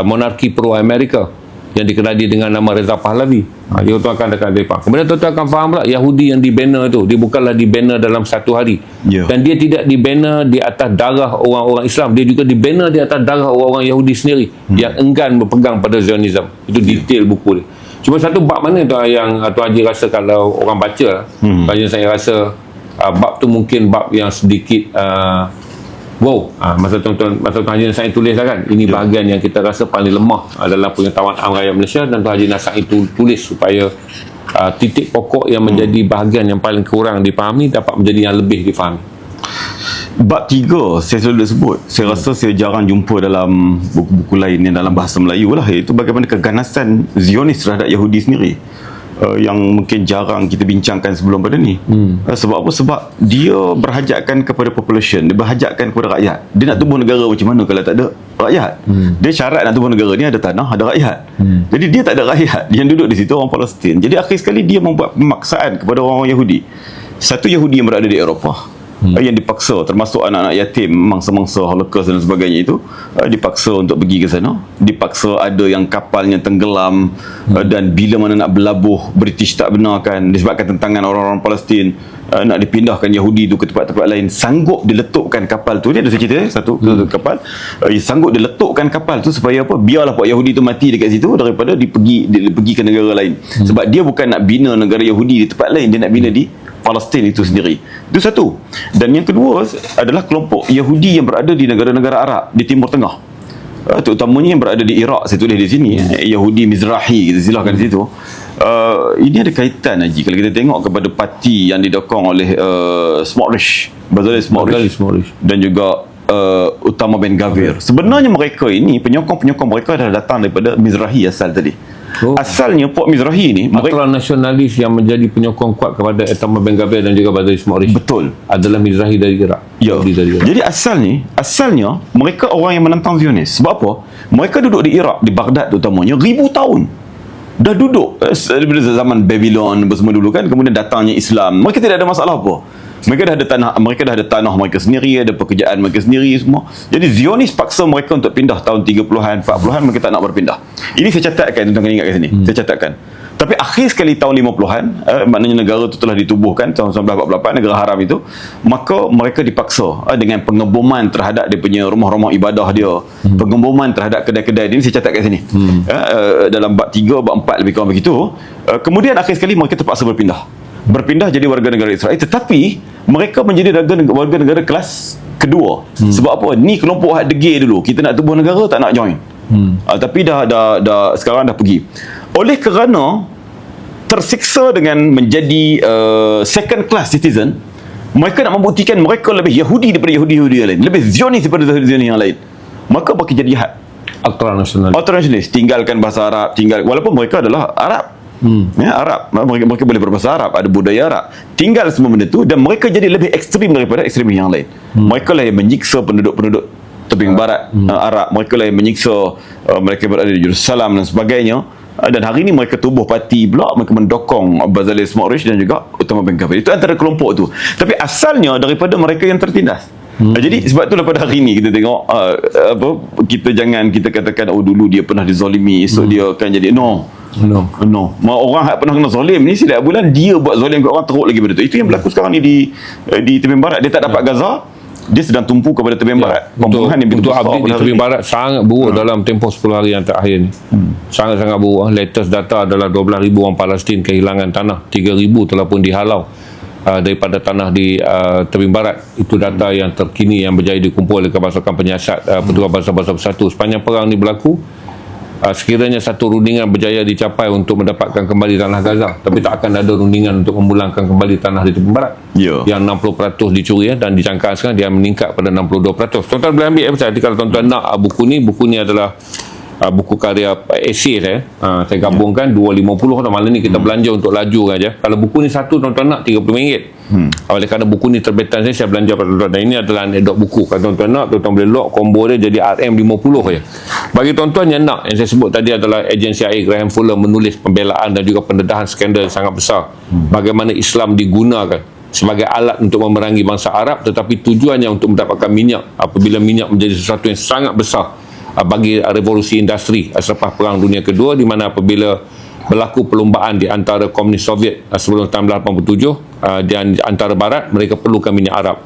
monarki pro-Amerika yang dikenali dengan nama Reza Pahlavi. Tuan akan faham. Kemudian tuan akan faham pula Yahudi yang dibina itu, dia bukanlah dibina dalam satu hari. Dan dia tidak dibina di atas darah orang-orang Islam, dia juga dibina di atas darah orang-orang Yahudi sendiri yang enggan berpegang pada Zionism. Itu detail buku dia. Cuma satu bab mana tu yang Tuan Haji rasa kalau orang baca, saya rasa bab tu mungkin bab yang sedikit masa Tuan Haji Nasai tulis kan, ini bahagian yang kita rasa paling lemah dalam pengetahuan awam rakyat Malaysia, dan Tuan Haji Nasai itu tulis supaya titik pokok yang menjadi bahagian yang paling kurang dipahami dapat menjadi yang lebih difahami. Bab 3 saya selalu sebut, saya rasa saya jarang jumpa dalam buku-buku lain yang dalam bahasa Melayu lah, iaitu bagaimana keganasan Zionis terhadap Yahudi sendiri. Yang mungkin jarang kita bincangkan sebelum pada ni. Sebab apa? Sebab dia berhajatkan kepada population, dia berhajatkan kepada rakyat. Dia nak tubuh negara macam mana kalau tak ada rakyat? Dia syarat nak tubuh negara ni ada tanah, ada rakyat. Jadi dia tak ada rakyat, yang duduk di situ orang Palestin. Jadi akhir sekali dia membuat pemaksaan kepada orang Yahudi. Satu Yahudi yang berada di Eropah, yang dipaksa, termasuk anak-anak yatim, mangsa-mangsa Holocaust dan sebagainya itu, dipaksa untuk pergi ke sana. Dipaksa, ada yang kapalnya tenggelam, dan bila mana nak berlabuh, British tak benarkan disebabkan tentangan orang-orang Palestin, nak dipindahkan Yahudi itu ke tempat-tempat lain. Sanggup diletukkan kapal tu, dia ada cerita satu kapal, sanggup diletukkan kapal tu supaya apa? Biarlah Pak Yahudi itu mati dekat situ daripada pergi ke negara lain. Sebab dia bukan nak bina negara Yahudi di tempat lain, dia nak bina di Palestin itu sendiri. Itu satu. Dan yang kedua adalah kelompok Yahudi yang berada di negara-negara Arab di Timur Tengah, terutamanya yang berada di Iraq. Saya tulis di sini, Yahudi Mizrahi, kita silahkan di situ. Ini ada kaitan, Haji, kalau kita tengok kepada parti yang didokong oleh Smotrich, Bezalel Smotrich, dan juga Utama Ben Gavir. Sebenarnya mereka ini, penyokong-penyokong mereka adalah datang daripada Mizrahi asal tadi. Asalnya Port Mizrahi ni mereka nasionalis yang menjadi penyokong kuat kepada Utama Ben Gavir dan juga Bezalel Smotrich. Betul. Adalah Mizrahi dari Iraq. Jadi asalnya mereka orang yang menentang Zionis. Sebab apa? Mereka duduk di Iraq, di Baghdad utamanya, 1000 tahun. Dah duduk daripada zaman Babylon semua dulu kan, kemudian datangnya Islam. Mereka tidak ada masalah apa. Mereka dah ada tanah mereka sendiri, ada pekerjaan mereka sendiri semua. Jadi Zionis paksa mereka untuk pindah tahun 30-an, 40-an, mereka tak nak berpindah. Ini saya catatkan, tuan-tuan ingat kat sini. Saya catatkan. Tapi akhir sekali tahun 50-an, maknanya negara itu telah ditubuhkan tahun 1948, negara haram itu, maka mereka dipaksa dengan pengeboman terhadap dia punya rumah-rumah ibadah dia, pengeboman terhadap kedai-kedai. Ini saya catat kat sini. Dalam bab 3, bab 4 lebih kurang begitu. Kemudian akhir sekali mereka terpaksa berpindah jadi warga negara Israel, tetapi mereka menjadi warga negara kelas kedua. Sebab apa? Ni kelompok hak degil dulu, kita nak tubuh negara tak nak join. Tapi dah sekarang dah pergi. Oleh kerana tersiksa dengan menjadi second class citizen, mereka nak membuktikan mereka lebih Yahudi daripada Yahudi yang lain, lebih Zionis daripada Zionis yang lain. Maka bagi jadi jahat. Ultranasionalis, tinggalkan bahasa Arab, walaupun mereka adalah Arab. Arab, mereka boleh berbahasa Arab, ada budaya Arab, tinggal semua benda tu, dan mereka jadi lebih ekstrim daripada ekstrim yang lain. Mereka lah yang menyiksa penduduk-penduduk tebing barat Arab, mereka lah yang menyiksa mereka berada di Jerusalem dan sebagainya. Dan hari ini mereka tubuh parti pula, mereka mendokong Bezalel Smotrich dan juga Utama Ben Gavir. Itu antara kelompok tu, tapi asalnya daripada mereka yang tertindas. Jadi sebab tu daripada hari ni kita tengok kita jangan kita katakan dulu dia pernah dizalimi, esok dia akan jadi no. Orang yang pernah kena zalim ni setiap bulan dia buat zalim kat orang, teruk lagi benda tu. Itu yang berlaku sekarang ni di tebing barat. Dia tak dapat Gaza, dia sedang tumpu kepada tebing barat. Pembunuhan yang untuk update di tebing barat sangat buruk dalam tempoh 10 hari yang terakhir ni. Sangat-sangat buruk. Latest data adalah 12,000 orang Palestin kehilangan tanah, 3,000 telah pun dihalau daripada tanah di tebing barat. Itu data yang terkini yang berjaya dikumpul oleh pasukan penyiasat Petugas Bangsa-Bangsa Bersatu. Sepanjang perang ni berlaku, sekiranya satu rundingan berjaya dicapai untuk mendapatkan kembali tanah Gaza, tapi tak akan ada rundingan untuk memulangkan kembali tanah di tebing barat. Yang 60% dicuri dan dicangkang sekarang dia meningkat pada 62%. Tuan-tuan boleh ambil kalau tuan-tuan nak buku ni adalah buku karya esei saya gabungkan 250 tau. Malam ni kita belanja untuk laju aja. Kalau buku ni satu tuan-tuan nak RM30. Oleh kerana buku ni terbitan saya belanja pada tuan-tuan. Dan ini adalah anekdot buku. Kalau tuan-tuan nak, tuan-tuan boleh lock combo dia jadi RM50 saja. Bagi tuan-tuan yang nak, yang saya sebut tadi adalah ejen CIA Graham Fuller menulis pembelaan dan juga pendedahan skandal yang sangat besar. Bagaimana Islam digunakan sebagai alat untuk memerangi bangsa Arab, tetapi tujuannya untuk mendapatkan minyak, apabila minyak menjadi sesuatu yang sangat besar bagi revolusi industri selepas Perang Dunia Kedua, di mana apabila berlaku perlombaan di antara komunis Soviet sebelum tahun 1987 dan antara barat, mereka perlukan minyak Arab.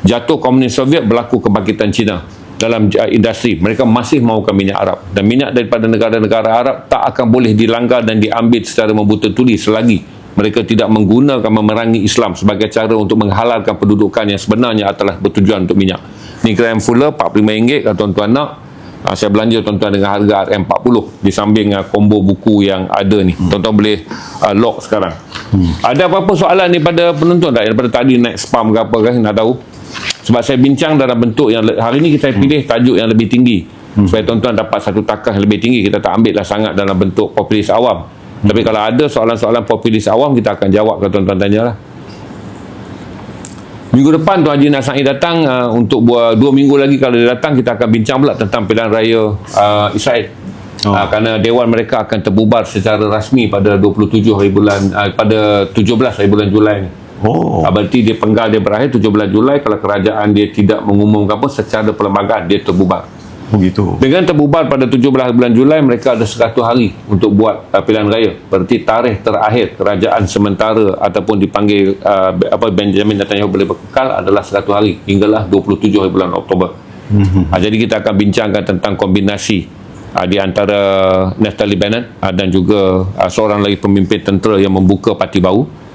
Jatuh komunis Soviet, berlaku kebangkitan Cina dalam industri, mereka masih mahukan minyak Arab, dan minyak daripada negara-negara Arab tak akan boleh dilanggar dan diambil secara membuta tuli selagi mereka tidak menggunakan memerangi Islam sebagai cara untuk menghalalkan pendudukan yang sebenarnya adalah bertujuan untuk minyak. Ni Graham Fuller RM45 kalau tuan-tuan nak. Saya belanja tuan-tuan dengan harga RM40 di samping combo buku yang ada ni. Tuan-tuan boleh lock sekarang. Ada apa-apa soalan daripada penonton tak? Daripada tadi naik spam ke apa kan, nak tahu? Sebab saya bincang dalam bentuk yang hari ni kita pilih tajuk yang lebih tinggi supaya tuan-tuan dapat satu takkah lebih tinggi. Kita tak ambil lah sangat dalam bentuk populis awam. Tapi kalau ada soalan-soalan populis awam, kita akan jawab kalau tuan-tuan tanya lah. Minggu depan Tuan Haji Nasai datang untuk 2 minggu lagi. Kalau dia datang, kita akan bincang pula tentang pilihan raya Israel. Kerana dewan mereka akan terbubar secara rasmi pada 17 hari bulan Julai ni. Berarti dia penggal dia berakhir 17 Julai. Kalau kerajaan dia tidak mengumumkan apa, secara perlembagaan dia terbubar. Begitu. Dengan terbubar pada 17 bulan Julai, mereka ada 100 hari untuk buat pilihan raya. Berarti tarikh terakhir kerajaan sementara ataupun dipanggil Benjamin Netanyahu boleh berkekal adalah 100 hari hinggalah 27 hari bulan Oktober. Jadi kita akan bincangkan tentang kombinasi di antara Naftali Bennett dan juga seorang lagi pemimpin tentera yang membuka parti baru.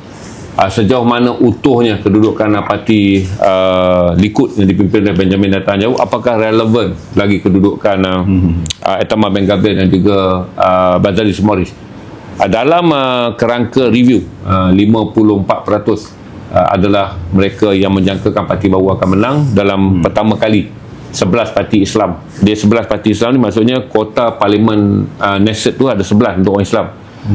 Sejauh mana utuhnya kedudukan parti Likud yang dipimpin oleh Benjamin Netanyahu, apakah relevan lagi kedudukan Itamar Ben-Gvir dan juga Bezalel Smotrich. Dalam kerangka review 54% adalah mereka yang menjangkakan parti baru akan menang dalam pertama kali 11 parti Islam. Dia 11 parti Islam ni maksudnya kota parlimen Knesset tu ada 11 untuk orang Islam.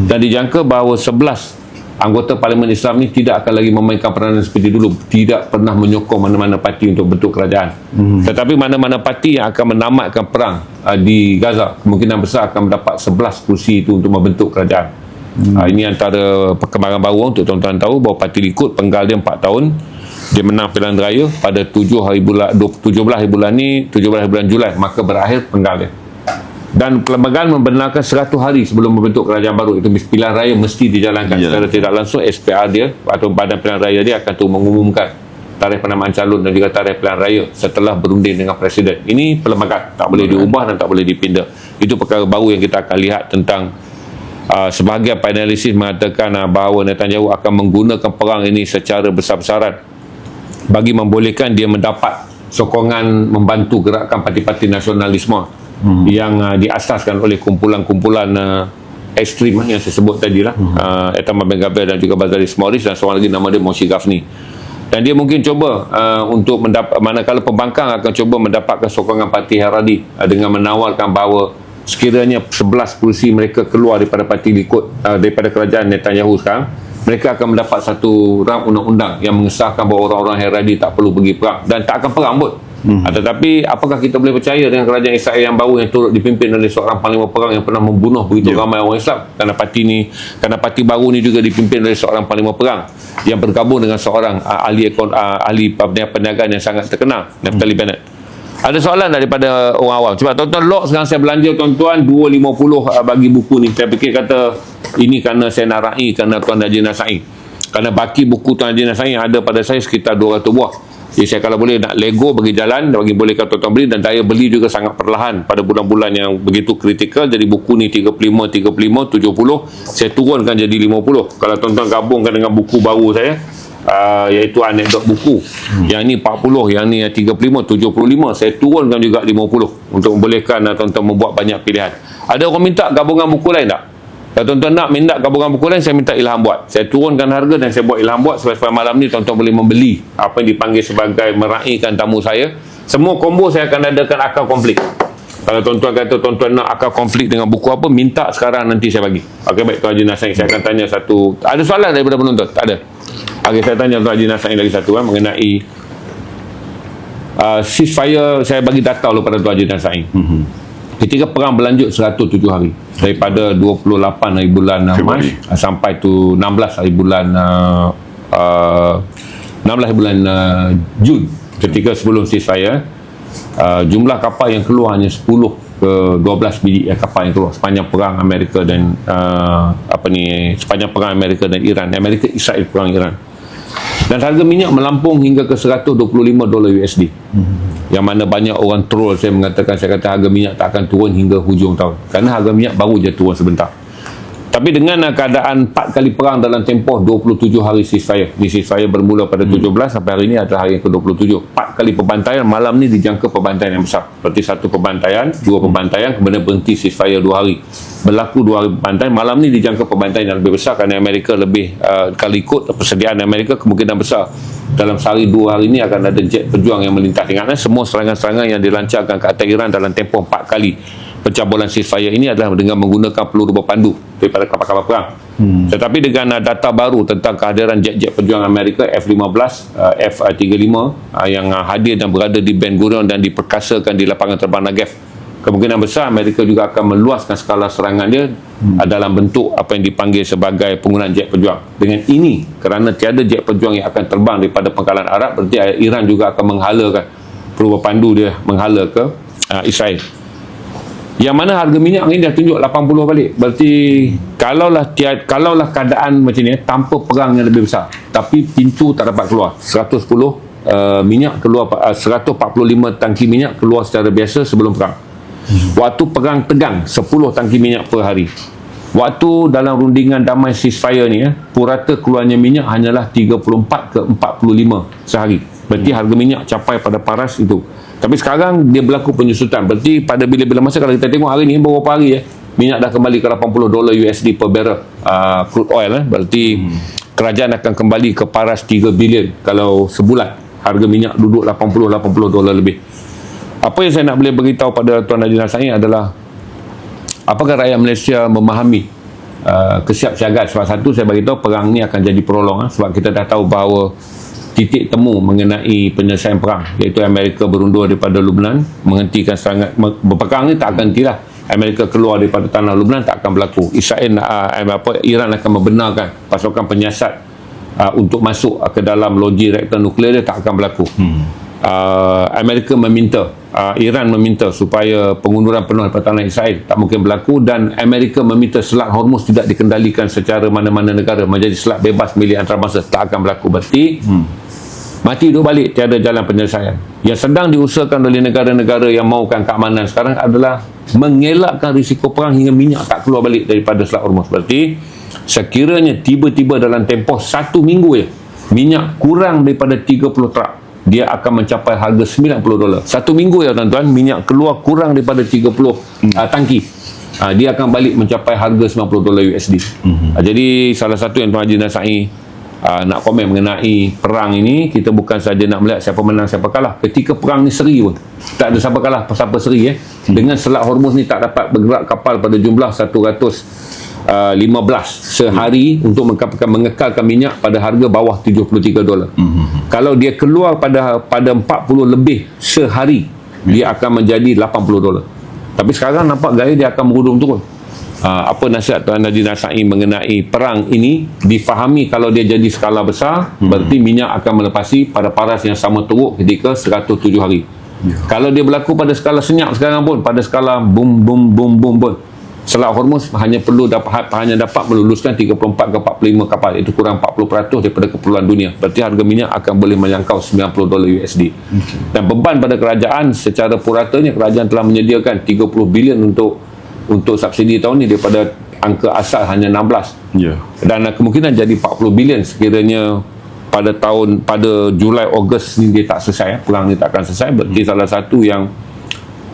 Dan dijangka bahawa 11 anggota Parlimen Islam ni tidak akan lagi memainkan peranan seperti dulu, tidak pernah menyokong mana-mana parti untuk bentuk kerajaan. Tetapi mana-mana parti yang akan menamatkan perang di Gaza kemungkinan besar akan mendapat 11 kursi itu untuk membentuk kerajaan. Ini antara perkembangan baru untuk tuan-tuan tahu bahawa parti Likud penggal dia 4 tahun, dia menang pilihan raya pada 17 hari bulan Julai, maka berakhir penggal dia. Dan perlembagaan membenarkan 100 hari sebelum membentuk kerajaan baru. Itu pilihan raya mesti dijalankan secara tidak langsung. SPR dia atau badan pilihan raya dia akan mengumumkan tarikh penamaan calon dan juga tarikh pilihan raya setelah berunding dengan presiden. Ini perlembagaan, tak boleh diubah dan tak boleh dipindah. Itu perkara baru yang kita akan lihat tentang sebahagian analisis mengatakan bahawa Netanyahu akan menggunakan perang ini secara besar-besaran bagi membolehkan dia mendapat sokongan membantu gerakan parti-parti nasionalisme yang diasaskan oleh kumpulan-kumpulan ekstrim yang saya sebut tadi lah, Itamar Ben-Gvir dan juga Bezalel Smotrich, dan seorang lagi nama dia Moshe Gafni. Dan dia mungkin cuba untuk manakala pembangkang akan cuba mendapatkan sokongan parti Haredi dengan menawarkan bahawa sekiranya 11 kursi mereka keluar daripada parti Likud, daripada kerajaan Netanyahu sekarang, mereka akan mendapat satu rang undang-undang yang mengesahkan bahawa orang-orang Haredi tak perlu pergi perang dan tak akan perang pun. Tetapi apakah kita boleh percaya dengan kerajaan Israel yang baru yang turut dipimpin oleh seorang panglima perang yang pernah membunuh begitu ramai orang Islam? Kerana parti baru ni juga dipimpin oleh seorang panglima perang yang bergabung dengan seorang ahli perniagaan yang sangat terkenal, Naftali Bennett. Ada soalan daripada orang awam? Cuba tuan-tuan lock sekarang. Saya belanja tuan-tuan 250 bagi buku ni. Saya fikir kata ini kerana saya nak raih kerana Tuan Haji Nasai. Kerana baki buku Tuan Haji Nasai yang ada pada saya sekitar 200 buah. Jadi saya kalau boleh nak lego bagi jalan, bagi bolehkan tuan-tuan beli, dan daya beli juga sangat perlahan pada bulan-bulan yang begitu kritikal. Jadi buku ni 35, 70, saya turunkan jadi 50. Kalau tuan-tuan gabungkan dengan buku baru saya, iaitu anekdot buku, yang ni 40, yang ni 35, 75, saya turunkan juga 50 untuk membolehkan tuan-tuan membuat banyak pilihan. Ada orang minta gabungan buku lain tak? Kalau tuan-tuan nak minta gabungan buku lain, saya minta Ilham buat. Saya turunkan harga dan saya buat Ilham buat supaya malam ni tuan-tuan boleh membeli apa yang dipanggil sebagai meraihkan tamu saya. Semua combo saya akan adakan akal konflik. Kalau tuan-tuan kata tuan-tuan nak akar konflik dengan buku apa, minta sekarang, nanti saya bagi. Okey, baik Tuan Haji Nasai, saya akan tanya satu. Ada soalan daripada penonton? Tak ada. Okey, saya tanya Tuan Haji Nasai lagi satu mengenai ceasefire. Saya bagi data dulu pada Tuan Haji Nasai. Ketika perang berlanjut 107 hari, daripada 28 hari bulan Mac sampai tu 16 hari bulan 16 hari bulan Jun, ketika sebelum ceasefire, jumlah kapal yang keluar hanya 10 ke 12 bilik kapal yang keluar sepanjang perang Amerika dan sepanjang perang Amerika dan Iran. Amerika Israel perang Iran. Dan harga minyak melampung hingga ke $125 USD. Yang mana banyak orang troll saya kata harga minyak tak akan turun hingga hujung tahun. Kerana harga minyak baru je turun sebentar. Tapi dengan keadaan 4 kali perang dalam tempoh 27 hari ceasefire. Ini ceasefire bermula pada 17 sampai hari ini adalah hari yang ke-27. 4 kali pembantaian, malam ni dijangka pembantaian yang besar. Seperti satu pembantaian, 2 pembantaian, kemudian berhenti ceasefire 2 hari. Berlaku 2 hari pembantaian, malam ni dijangka pembantaian yang lebih besar kerana Amerika lebih, kalau ikut persediaan Amerika, kemungkinan besar dalam sehari 2 hari ini akan ada jet pejuang yang melintas. Ingatlah semua serangan-serangan yang dilancarkan ke atas Iran dalam tempoh 4 kali pencabulan ceasefire ini adalah dengan menggunakan peluru berpandu daripada kapal-kapal perang. Tetapi dengan data baru tentang kehadiran jet-jet pejuang Amerika F-15, F-35 yang hadir dan berada di Ben Gurion dan diperkasakan di lapangan terbang Negev, kemungkinan besar Amerika juga akan meluaskan skala serangan dia dalam bentuk apa yang dipanggil sebagai penggunaan jet pejuang. Dengan ini, kerana tiada jet pejuang yang akan terbang daripada Pangkalan Arab, berarti Iran juga akan menghalakan peluru berpandu dia, menghala ke Israel. Yang mana harga minyak ini dah tunjuk 80 balik. Berarti kalaulah keadaan macam ni tanpa perang yang lebih besar, tapi pintu tak dapat keluar, 110 minyak keluar, 145 tangki minyak keluar secara biasa sebelum perang. Waktu perang tegang 10 tangki minyak per hari. Waktu dalam rundingan damai ceasefire ni purata keluarnya minyak hanyalah 34 ke 45 sehari. Berarti harga minyak capai pada paras itu. Tapi sekarang dia berlaku penyusutan. Berarti pada bila-bila masa, kalau kita tengok hari ni beberapa hari minyak dah kembali ke $80 USD per barrel crude oil. Berarti kerajaan akan kembali ke paras 3 bilion kalau sebulan harga minyak duduk $80 lebih. Apa yang saya nak boleh beritahu pada Tuan Haji Nasai adalah, apakah rakyat Malaysia memahami kesiapsiagaan? Sebab satu, saya beritahu perang ni akan jadi prolong, sebab kita dah tahu bahawa titik temu mengenai penyelesaian perang, iaitu Amerika berundur daripada Lebanon, menghentikan serangan. Berperang ni tak akan hentilah. Amerika keluar daripada tanah Lebanon tak akan berlaku. Israel Iran akan membenarkan pasukan penyiasat untuk masuk ke dalam loji reaktor nuklear dia, tak akan berlaku. Amerika meminta, Iran meminta supaya pengunduran penuh daripada tanah Israel tak mungkin berlaku, dan Amerika meminta Selat Hormuz tidak dikendalikan secara mana-mana negara, menjadi selat bebas milik antarabangsa, tak akan berlaku. Berarti mati duduk balik, tiada jalan penyelesaian. Yang sedang diusahakan oleh negara-negara yang mahukan keamanan sekarang adalah mengelakkan risiko perang hingga minyak tak keluar balik daripada Selat Hormuz. Berarti sekiranya tiba-tiba dalam tempoh 1 minggu minyak kurang daripada 30 trak, dia akan mencapai harga $90. 1 minggu tuan-tuan, minyak keluar kurang daripada 30 tangki, dia akan balik mencapai harga $90 USD. Jadi salah satu yang Tuan Haji Nasai nak komen mengenai perang ini, kita bukan saja nak melihat siapa menang siapa kalah. Ketika perang ni seri pun tak ada siapa kalah siapa seri. Dengan Selat Hormuz ni tak dapat bergerak kapal pada jumlah 115 sehari untuk mengekalkan minyak pada harga bawah $73. Kalau dia keluar pada 40 lebih sehari, dia akan menjadi $80. Tapi sekarang nampak gaya dia akan berudum turun. Apa nasihat Tuan Haji Nasai mengenai perang ini? Difahami kalau dia jadi skala besar, berarti minyak akan melepasi pada paras yang sama teruk ketika 107 hari. Kalau dia berlaku pada skala senyap sekarang pun, pada skala boom boom boom boom pun, Selat Hormuz hanya dapat meluluskan 34 ke 45 kapal, itu kurang 40% daripada keperluan dunia. Berarti harga minyak akan boleh menjangkau $90 USD. Dan beban pada kerajaan secara puratanya, kerajaan telah menyediakan 30 bilion untuk subsidi tahun ni daripada angka asal hanya 16. Dan kemungkinan jadi 40 bilion sekiranya pada Julai Ogos ni dia tak selesai, perang ni tak akan selesai. Berarti salah satu yang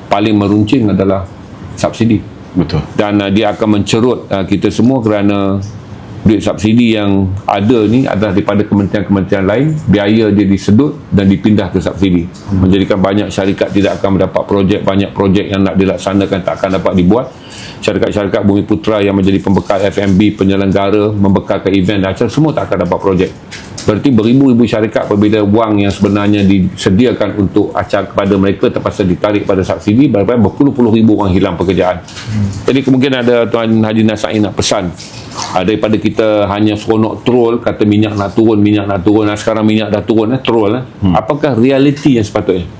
paling meruncing adalah subsidi. Betul. Dan dia akan mencerut kita semua, kerana duit subsidi yang ada ni adalah daripada kementerian-kementerian lain, biaya dia disedut dan dipindah ke subsidi, menjadikan banyak syarikat tidak akan mendapat projek, banyak projek yang nak dilaksanakan tak akan dapat dibuat. Syarikat-syarikat Bumi Putra yang menjadi pembekal FMB, penyelenggara, membekalkan event dan acara, semua tak akan dapat projek. Berarti beribu-ribu syarikat apabila wang yang sebenarnya disediakan untuk acara kepada mereka terpaksa ditarik pada subsidi, berpuluh-puluh ribu orang hilang pekerjaan. Jadi kemungkinan ada Tuan Haji Nasai nak pesan, daripada kita hanya seronok troll, kata minyak nak turun, sekarang minyak dah turun, troll. Apakah realiti yang sepatutnya?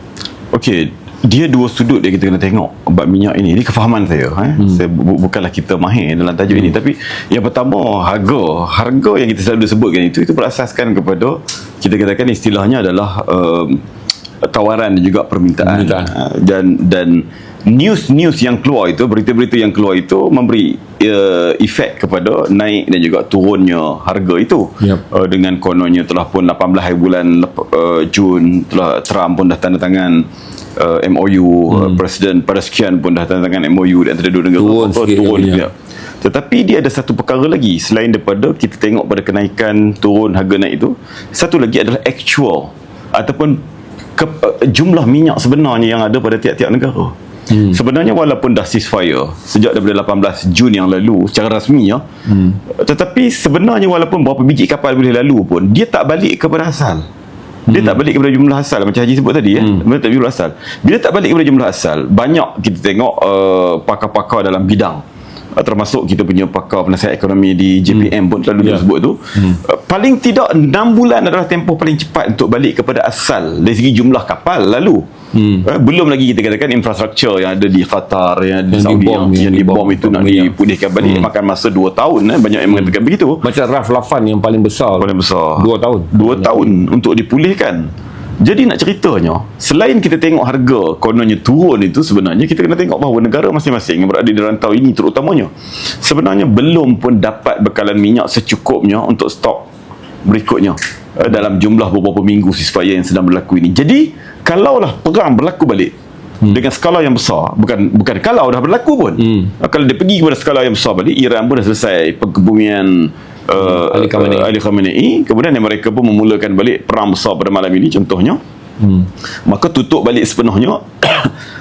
Okey, dia dua sudut yang kita kena tengok bab minyak ini. Ini kefahaman saya. Saya bukanlah kita mahir dalam tajuk ini, tapi yang pertama, harga yang kita selalu sebutkan itu berasaskan kepada, kita katakan istilahnya adalah tawaran dan juga permintaan. Dan news yang keluar itu, berita-berita yang keluar itu memberi efek kepada naik dan juga turunnya harga itu. Dengan kononnya telah pun 18 bulan Jun telah Trump pun dah tanda tangan MOU, Presiden pada sekian pun dah tanda tangan MOU di antara dua negara. Turun. Tetapi dia ada satu perkara lagi selain daripada kita tengok pada kenaikan turun harga naik itu. Satu lagi adalah actual ataupun jumlah minyak sebenarnya yang ada pada tiap-tiap negara. Sebenarnya walaupun dah ceasefire sejak daripada 18 Jun yang lalu secara rasmi tetapi sebenarnya walaupun berapa biji kapal boleh lalu pun, dia tak balik kepada asal. Dia tak balik kepada jumlah asal macam Haji sebut tadi. Dia tak jumlah asal. Bila tak balik kepada jumlah asal, banyak kita tengok pakar-pakar dalam bidang, termasuk kita punya pakar penasihat ekonomi di JPM pun selalu dia sebut tu, paling tidak 6 bulan adalah tempoh paling cepat untuk balik kepada asal dari segi jumlah kapal lalu. Belum lagi kita katakan infrastruktur yang ada di Qatar, yang ada di Saudi, yang dibom itu nak dipulihkan balik, makan masa 2 tahun. Banyak yang mengatakan begitu. Macam Raf Lafan yang paling besar 2 tahun 2 tahun untuk dipulihkan. Jadi nak ceritanya, selain kita tengok harga kononnya turun itu, sebenarnya kita kena tengok bahawa negara masing-masing yang berada di rantau ini terutamanya sebenarnya belum pun dapat bekalan minyak secukupnya untuk stok berikutnya dalam jumlah beberapa minggu ceasefire yang sedang berlaku ini. Jadi kalaulah perang berlaku balik dengan skala yang besar, bukan kalau dah berlaku pun, kalau dia pergi kepada skala yang besar balik, Iran pun dah selesai pengkebumian Ali Khamenei, kemudian mereka pun memulakan balik perang besar pada malam ini contohnya, maka tutup balik sepenuhnya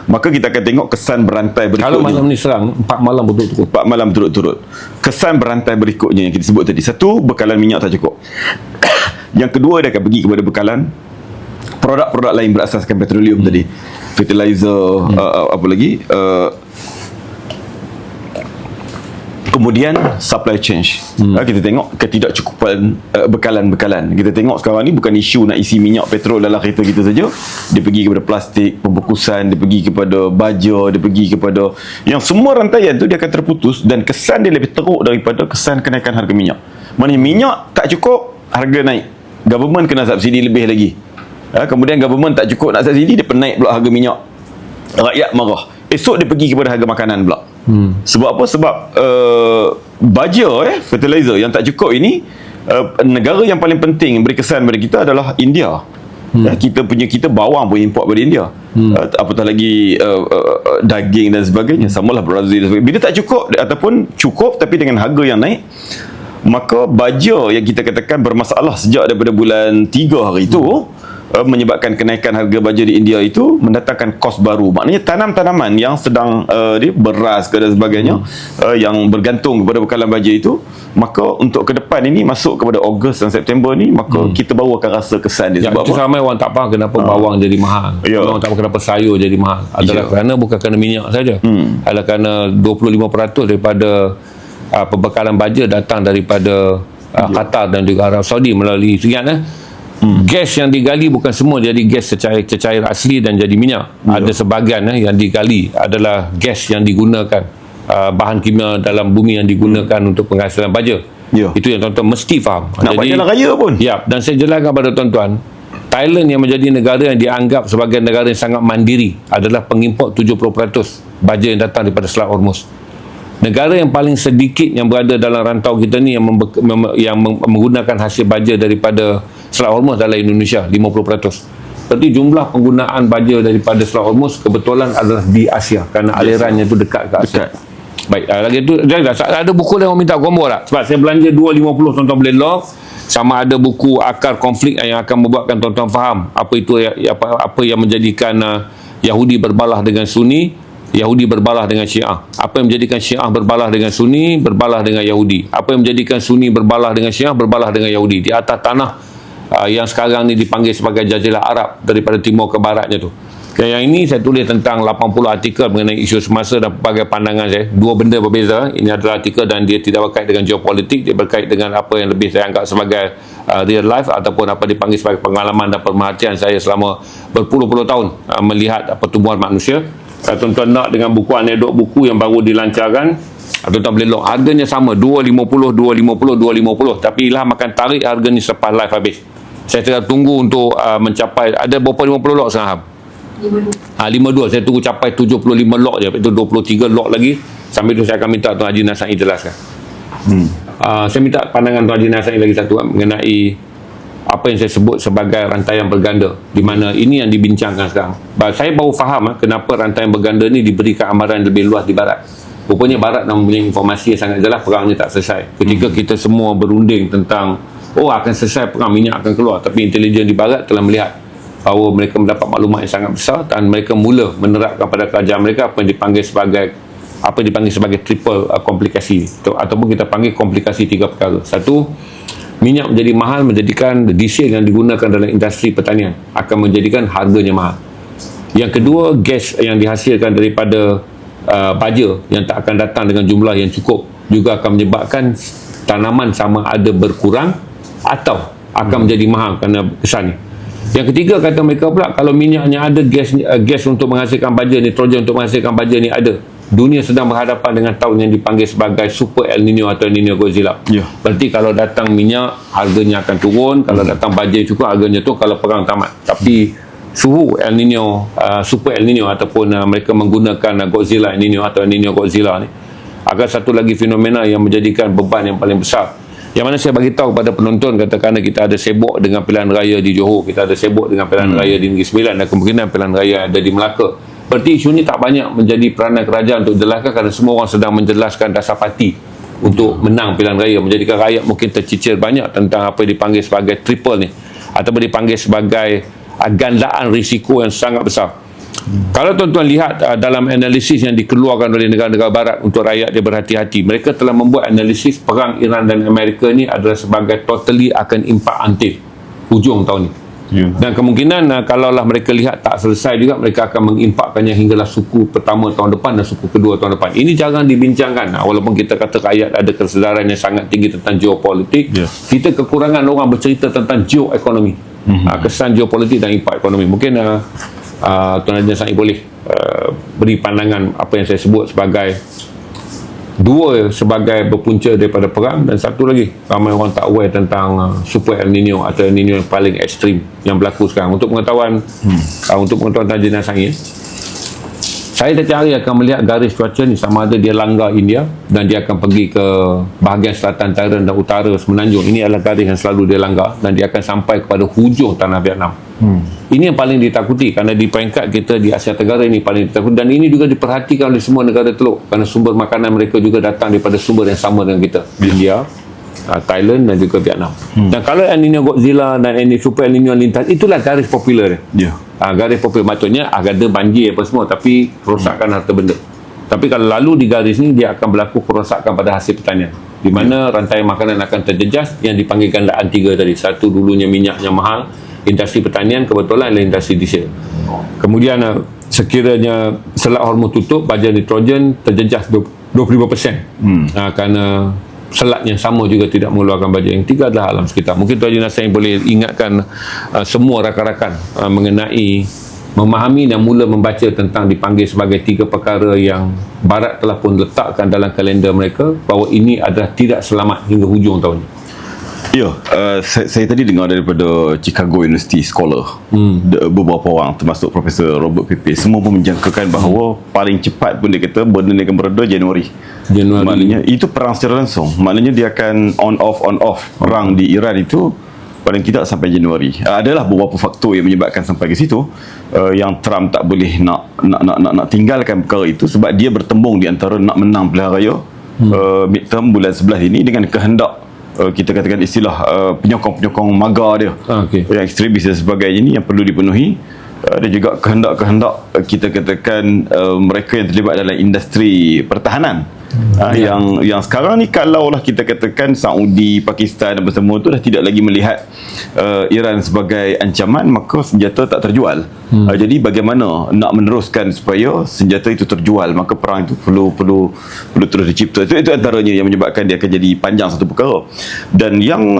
maka kita akan tengok kesan berantai berikutnya. Kalau malam ni serang 4 malam berturut-turut, 4 malam berturut-turut, kesan berantai berikutnya yang kita sebut tadi. Satu, bekalan minyak tak cukup. Yang kedua, dia akan pergi kepada bekalan produk-produk lain berasaskan petroleum tadi, fertilizer, apa lagi, kemudian supply chain. Kita tengok ketidakcukupan bekalan-bekalan. Kita tengok sekarang ni bukan isu nak isi minyak petrol dalam kereta kita saja. Dia pergi kepada plastik, pembungkusan, dia pergi kepada baja, dia pergi kepada yang semua rantaian tu dia akan terputus, dan kesan dia lebih teruk daripada kesan kenaikan harga minyak. Maknanya minyak tak cukup, harga naik. Government kena subsidi lebih lagi. Kemudian government tak cukup nak subsidi, dia penaik pula harga minyak. Rakyat marah. Esok dia pergi kepada harga makanan pula. Sebab apa? Sebab baja, fertilizer yang tak cukup ini, negara yang paling penting beri kesan pada kita adalah India. Kita bawang pun import dari India. Apatah lagi daging dan sebagainya. Samalah Brazil dan sebagainya. Bila tak cukup ataupun cukup tapi dengan harga yang naik, maka baja yang kita katakan bermasalah sejak daripada bulan 3 hari itu, menyebabkan kenaikan harga baja di India itu mendatangkan kos baru. Maknanya tanam-tanaman yang sedang beras ke dan sebagainya, yang bergantung kepada bekalan baja itu, maka untuk ke depan ini masuk kepada Ogos dan September ni, maka kita baru akan rasa kesan dia. Sebab itu ramai orang tak faham kenapa bawang jadi mahal. Orang tak faham kenapa sayur jadi mahal. Adalah kerana bukan kerana minyak saja. Adalah kerana 25% daripada pembekalan baja datang daripada Qatar dan juga Arab Saudi melalui sekian gas yang digali bukan semua jadi gas cecair asli dan jadi minyak. Ada sebahagian yang digali adalah gas yang digunakan, bahan kimia dalam bumi yang digunakan untuk penghasilan baja. Itu yang tuan-tuan mesti faham. Nak buat jalan raya pun. Dan saya jelaskan kepada tuan-tuan, Thailand yang menjadi negara yang dianggap sebagai negara yang sangat mandiri adalah pengimport 70% baja yang datang daripada Selat Hormuz. Negara yang paling sedikit yang berada dalam rantau kita ni yang menggunakan hasil baja daripada Selat Hormuz adalah Indonesia, 50%. Berarti jumlah penggunaan baja daripada Selat Hormuz kebetulan adalah di Asia kerana alirannya itu dekat ke Asia. Baik, lagi tu ada buku yang orang minta combo tak? Sebab saya belanja 250, tuan-tuan boleh log. Sama ada buku Akar Konflik yang akan membuatkan tuan-tuan faham apa itu apa yang menjadikan Yahudi berbalah dengan Sunni, Yahudi berbalah dengan Syiah. Apa yang menjadikan Syiah berbalah dengan Sunni, berbalah dengan Yahudi. Apa yang menjadikan Sunni berbalah dengan Syiah, berbalah dengan Yahudi. Di atas tanah yang sekarang ni dipanggil sebagai Jazirah Arab, daripada timur ke baratnya tu. Yang ini saya tulis tentang 80 artikel mengenai isu semasa dan pelbagai pandangan saya. Dua benda berbeza. Ini adalah artikel dan dia tidak berkait dengan geopolitik, dia berkait dengan apa yang lebih saya anggap sebagai real life ataupun apa dipanggil sebagai pengalaman dan pemerhatian saya selama berpuluh-puluh tahun melihat pertumbuhan manusia. Tuan-tuan nak dengan buku anekdot buku yang baru dilancarkan, tuan-tuan boleh log. Harganya sama, 250, 250, 250. Tapi Ilham akan tarik harga ni selepas live habis. Saya tengah tunggu untuk mencapai, ada berapa 50 log sekarang? 52. Saya tunggu capai 75 log je. Itu 23 log lagi. Sambil tu saya akan minta Tuan Haji Nasai jelaskan. Saya minta pandangan Tuan Haji Nasai lagi satu mengenai apa yang saya sebut sebagai rantaian berganda, di mana ini yang dibincangkan sekarang. Saya baru faham kenapa rantaian berganda ni diberikan amaran lebih luas di barat. Rupanya barat dah mempunyai informasi yang sangat jelas perang ni tak selesai. Ketika kita semua berunding tentang akan selesai perang, minyak akan keluar, tapi intelijen di barat telah melihat bahawa mereka mendapat maklumat yang sangat besar dan mereka mula menerapkan pada kerajaan mereka apa yang dipanggil sebagai triple komplikasi, ataupun kita panggil komplikasi 3 perkara. Satu, minyak menjadi mahal menjadikan diesel yang digunakan dalam industri pertanian akan menjadikan harganya mahal. Yang kedua, gas yang dihasilkan daripada baja yang tak akan datang dengan jumlah yang cukup juga akan menyebabkan tanaman sama ada berkurang atau akan menjadi mahal kerana kesan ni. Yang ketiga, kata mereka pula, kalau minyaknya ada, gas untuk menghasilkan baja, nitrogen untuk menghasilkan baja ni ada, dunia sedang berhadapan dengan tahun yang dipanggil sebagai Super El Nino atau El Nino Godzilla. Berarti kalau datang minyak, harganya akan turun. Kalau datang baja cukup, harganya tu kalau perang tamat. Tapi suhu El Nino, Super El Nino ataupun mereka menggunakan Godzilla El Nino atau El Nino Godzilla ni, akan satu lagi fenomena yang menjadikan beban yang paling besar. Yang mana saya bagi tahu kepada penonton, katakanlah kita ada sibuk dengan pilihan raya di Johor, kita ada sibuk dengan pilihan raya di Negeri Sembilan, dan kemungkinan pilihan raya ada di Melaka. Berarti isu ni tak banyak menjadi peranan kerajaan untuk jelaskan, kerana semua orang sedang menjelaskan dasar parti untuk menang pilihan raya, menjadikan rakyat mungkin tercicir banyak tentang apa yang dipanggil sebagai triple ni, ataupun dipanggil sebagai gandaan risiko yang sangat besar. Kalau tuan-tuan lihat dalam analisis yang dikeluarkan oleh negara-negara barat untuk rakyat dia berhati-hati, mereka telah membuat analisis perang Iran dan Amerika ni adalah sebagai totally akan impak until hujung tahun ni. Dan kemungkinan kalaulah mereka lihat tak selesai juga, mereka akan mengimpakkannya hinggalah suku pertama tahun depan dan suku kedua tahun depan. Ini jarang dibincangkan. Walaupun kita kata rakyat ada kesedaran yang sangat tinggi tentang geopolitik, kita kekurangan orang bercerita tentang geoekonomi, kesan geopolitik dan impak ekonomi. Mungkin Tuan Haji Nasai boleh beri pandangan apa yang saya sebut sebagai dua sebagai berpunca daripada perang, dan satu lagi ramai orang tak aware tentang Super El Nino atau El Nino yang paling ekstrim yang berlaku sekarang. Untuk pengetahuan Tuan Haji Nasai, saya setiap hari akan melihat garis cuaca ni, sama ada dia langgar India dan dia akan pergi ke bahagian selatan, Thailand dan utara semenanjung. Ini adalah garis yang selalu dia langgar dan dia akan sampai kepada hujung tanah Vietnam. Ini yang paling ditakuti, kerana di peringkat kita di Asia Tenggara ini paling ditakuti, dan ini juga diperhatikan oleh semua negara teluk, kerana sumber makanan mereka juga datang daripada sumber yang sama dengan kita, India, Thailand dan juga Vietnam. Dan kalau El Nino Godzilla dan Super El Nino lintas, itulah garis popular dia. Garis popular maksudnya ada banjir apa semua, tapi kerosakan harta benda. Tapi kalau lalu di garis ni, dia akan berlaku kerosakan pada hasil pertanian, di mana rantai makanan akan terjejas yang dipanggil gandaan 3 tadi. Satu, dulunya minyaknya mahal, industri pertanian kebetulan adalah industri diesel. Kemudian sekiranya selat Hormuz tutup, baja nitrogen terjejas 25%, kerana selat yang sama juga tidak mengeluarkan baja. Yang tiga adalah alam sekitar. Mungkin Tuan Haji Nasai boleh ingatkan semua rakan-rakan mengenai memahami dan mula membaca tentang dipanggil sebagai 3 perkara yang barat telah pun letakkan dalam kalender mereka, bahawa ini adalah tidak selamat hingga hujung tahun ini. Ya, saya tadi dengar daripada Chicago University Scholar, beberapa orang termasuk Profesor Robert Pepe, semua pun menjangkakan bahawa paling cepat pun dia kata benda ni akan berada Januari. Maknanya itu perang secara langsung. Maknanya dia akan on off perang di Iran itu paling tidak sampai Januari. Adalah beberapa faktor yang menyebabkan sampai ke situ, yang Trump tak boleh nak tinggalkan perkara itu sebab dia bertembung di antara nak menang pilihan raya midterm bulan 11 ini dengan kehendak kita katakan istilah penyokong-penyokong MAGA dia, yang ekstremis dan sebagainya ini yang perlu dipenuhi. Dan juga kehendak-kehendak kita katakan mereka yang terlibat dalam industri pertahanan. Yang sekarang ni kalaulah kita katakan Saudi, Pakistan dan semua tu dah tidak lagi melihat Iran sebagai ancaman, maka senjata tak terjual. Jadi bagaimana nak meneruskan supaya senjata itu terjual, maka perang itu perlu terus dicipta. Itu antaranya yang menyebabkan dia akan jadi panjang satu perkara. Dan yang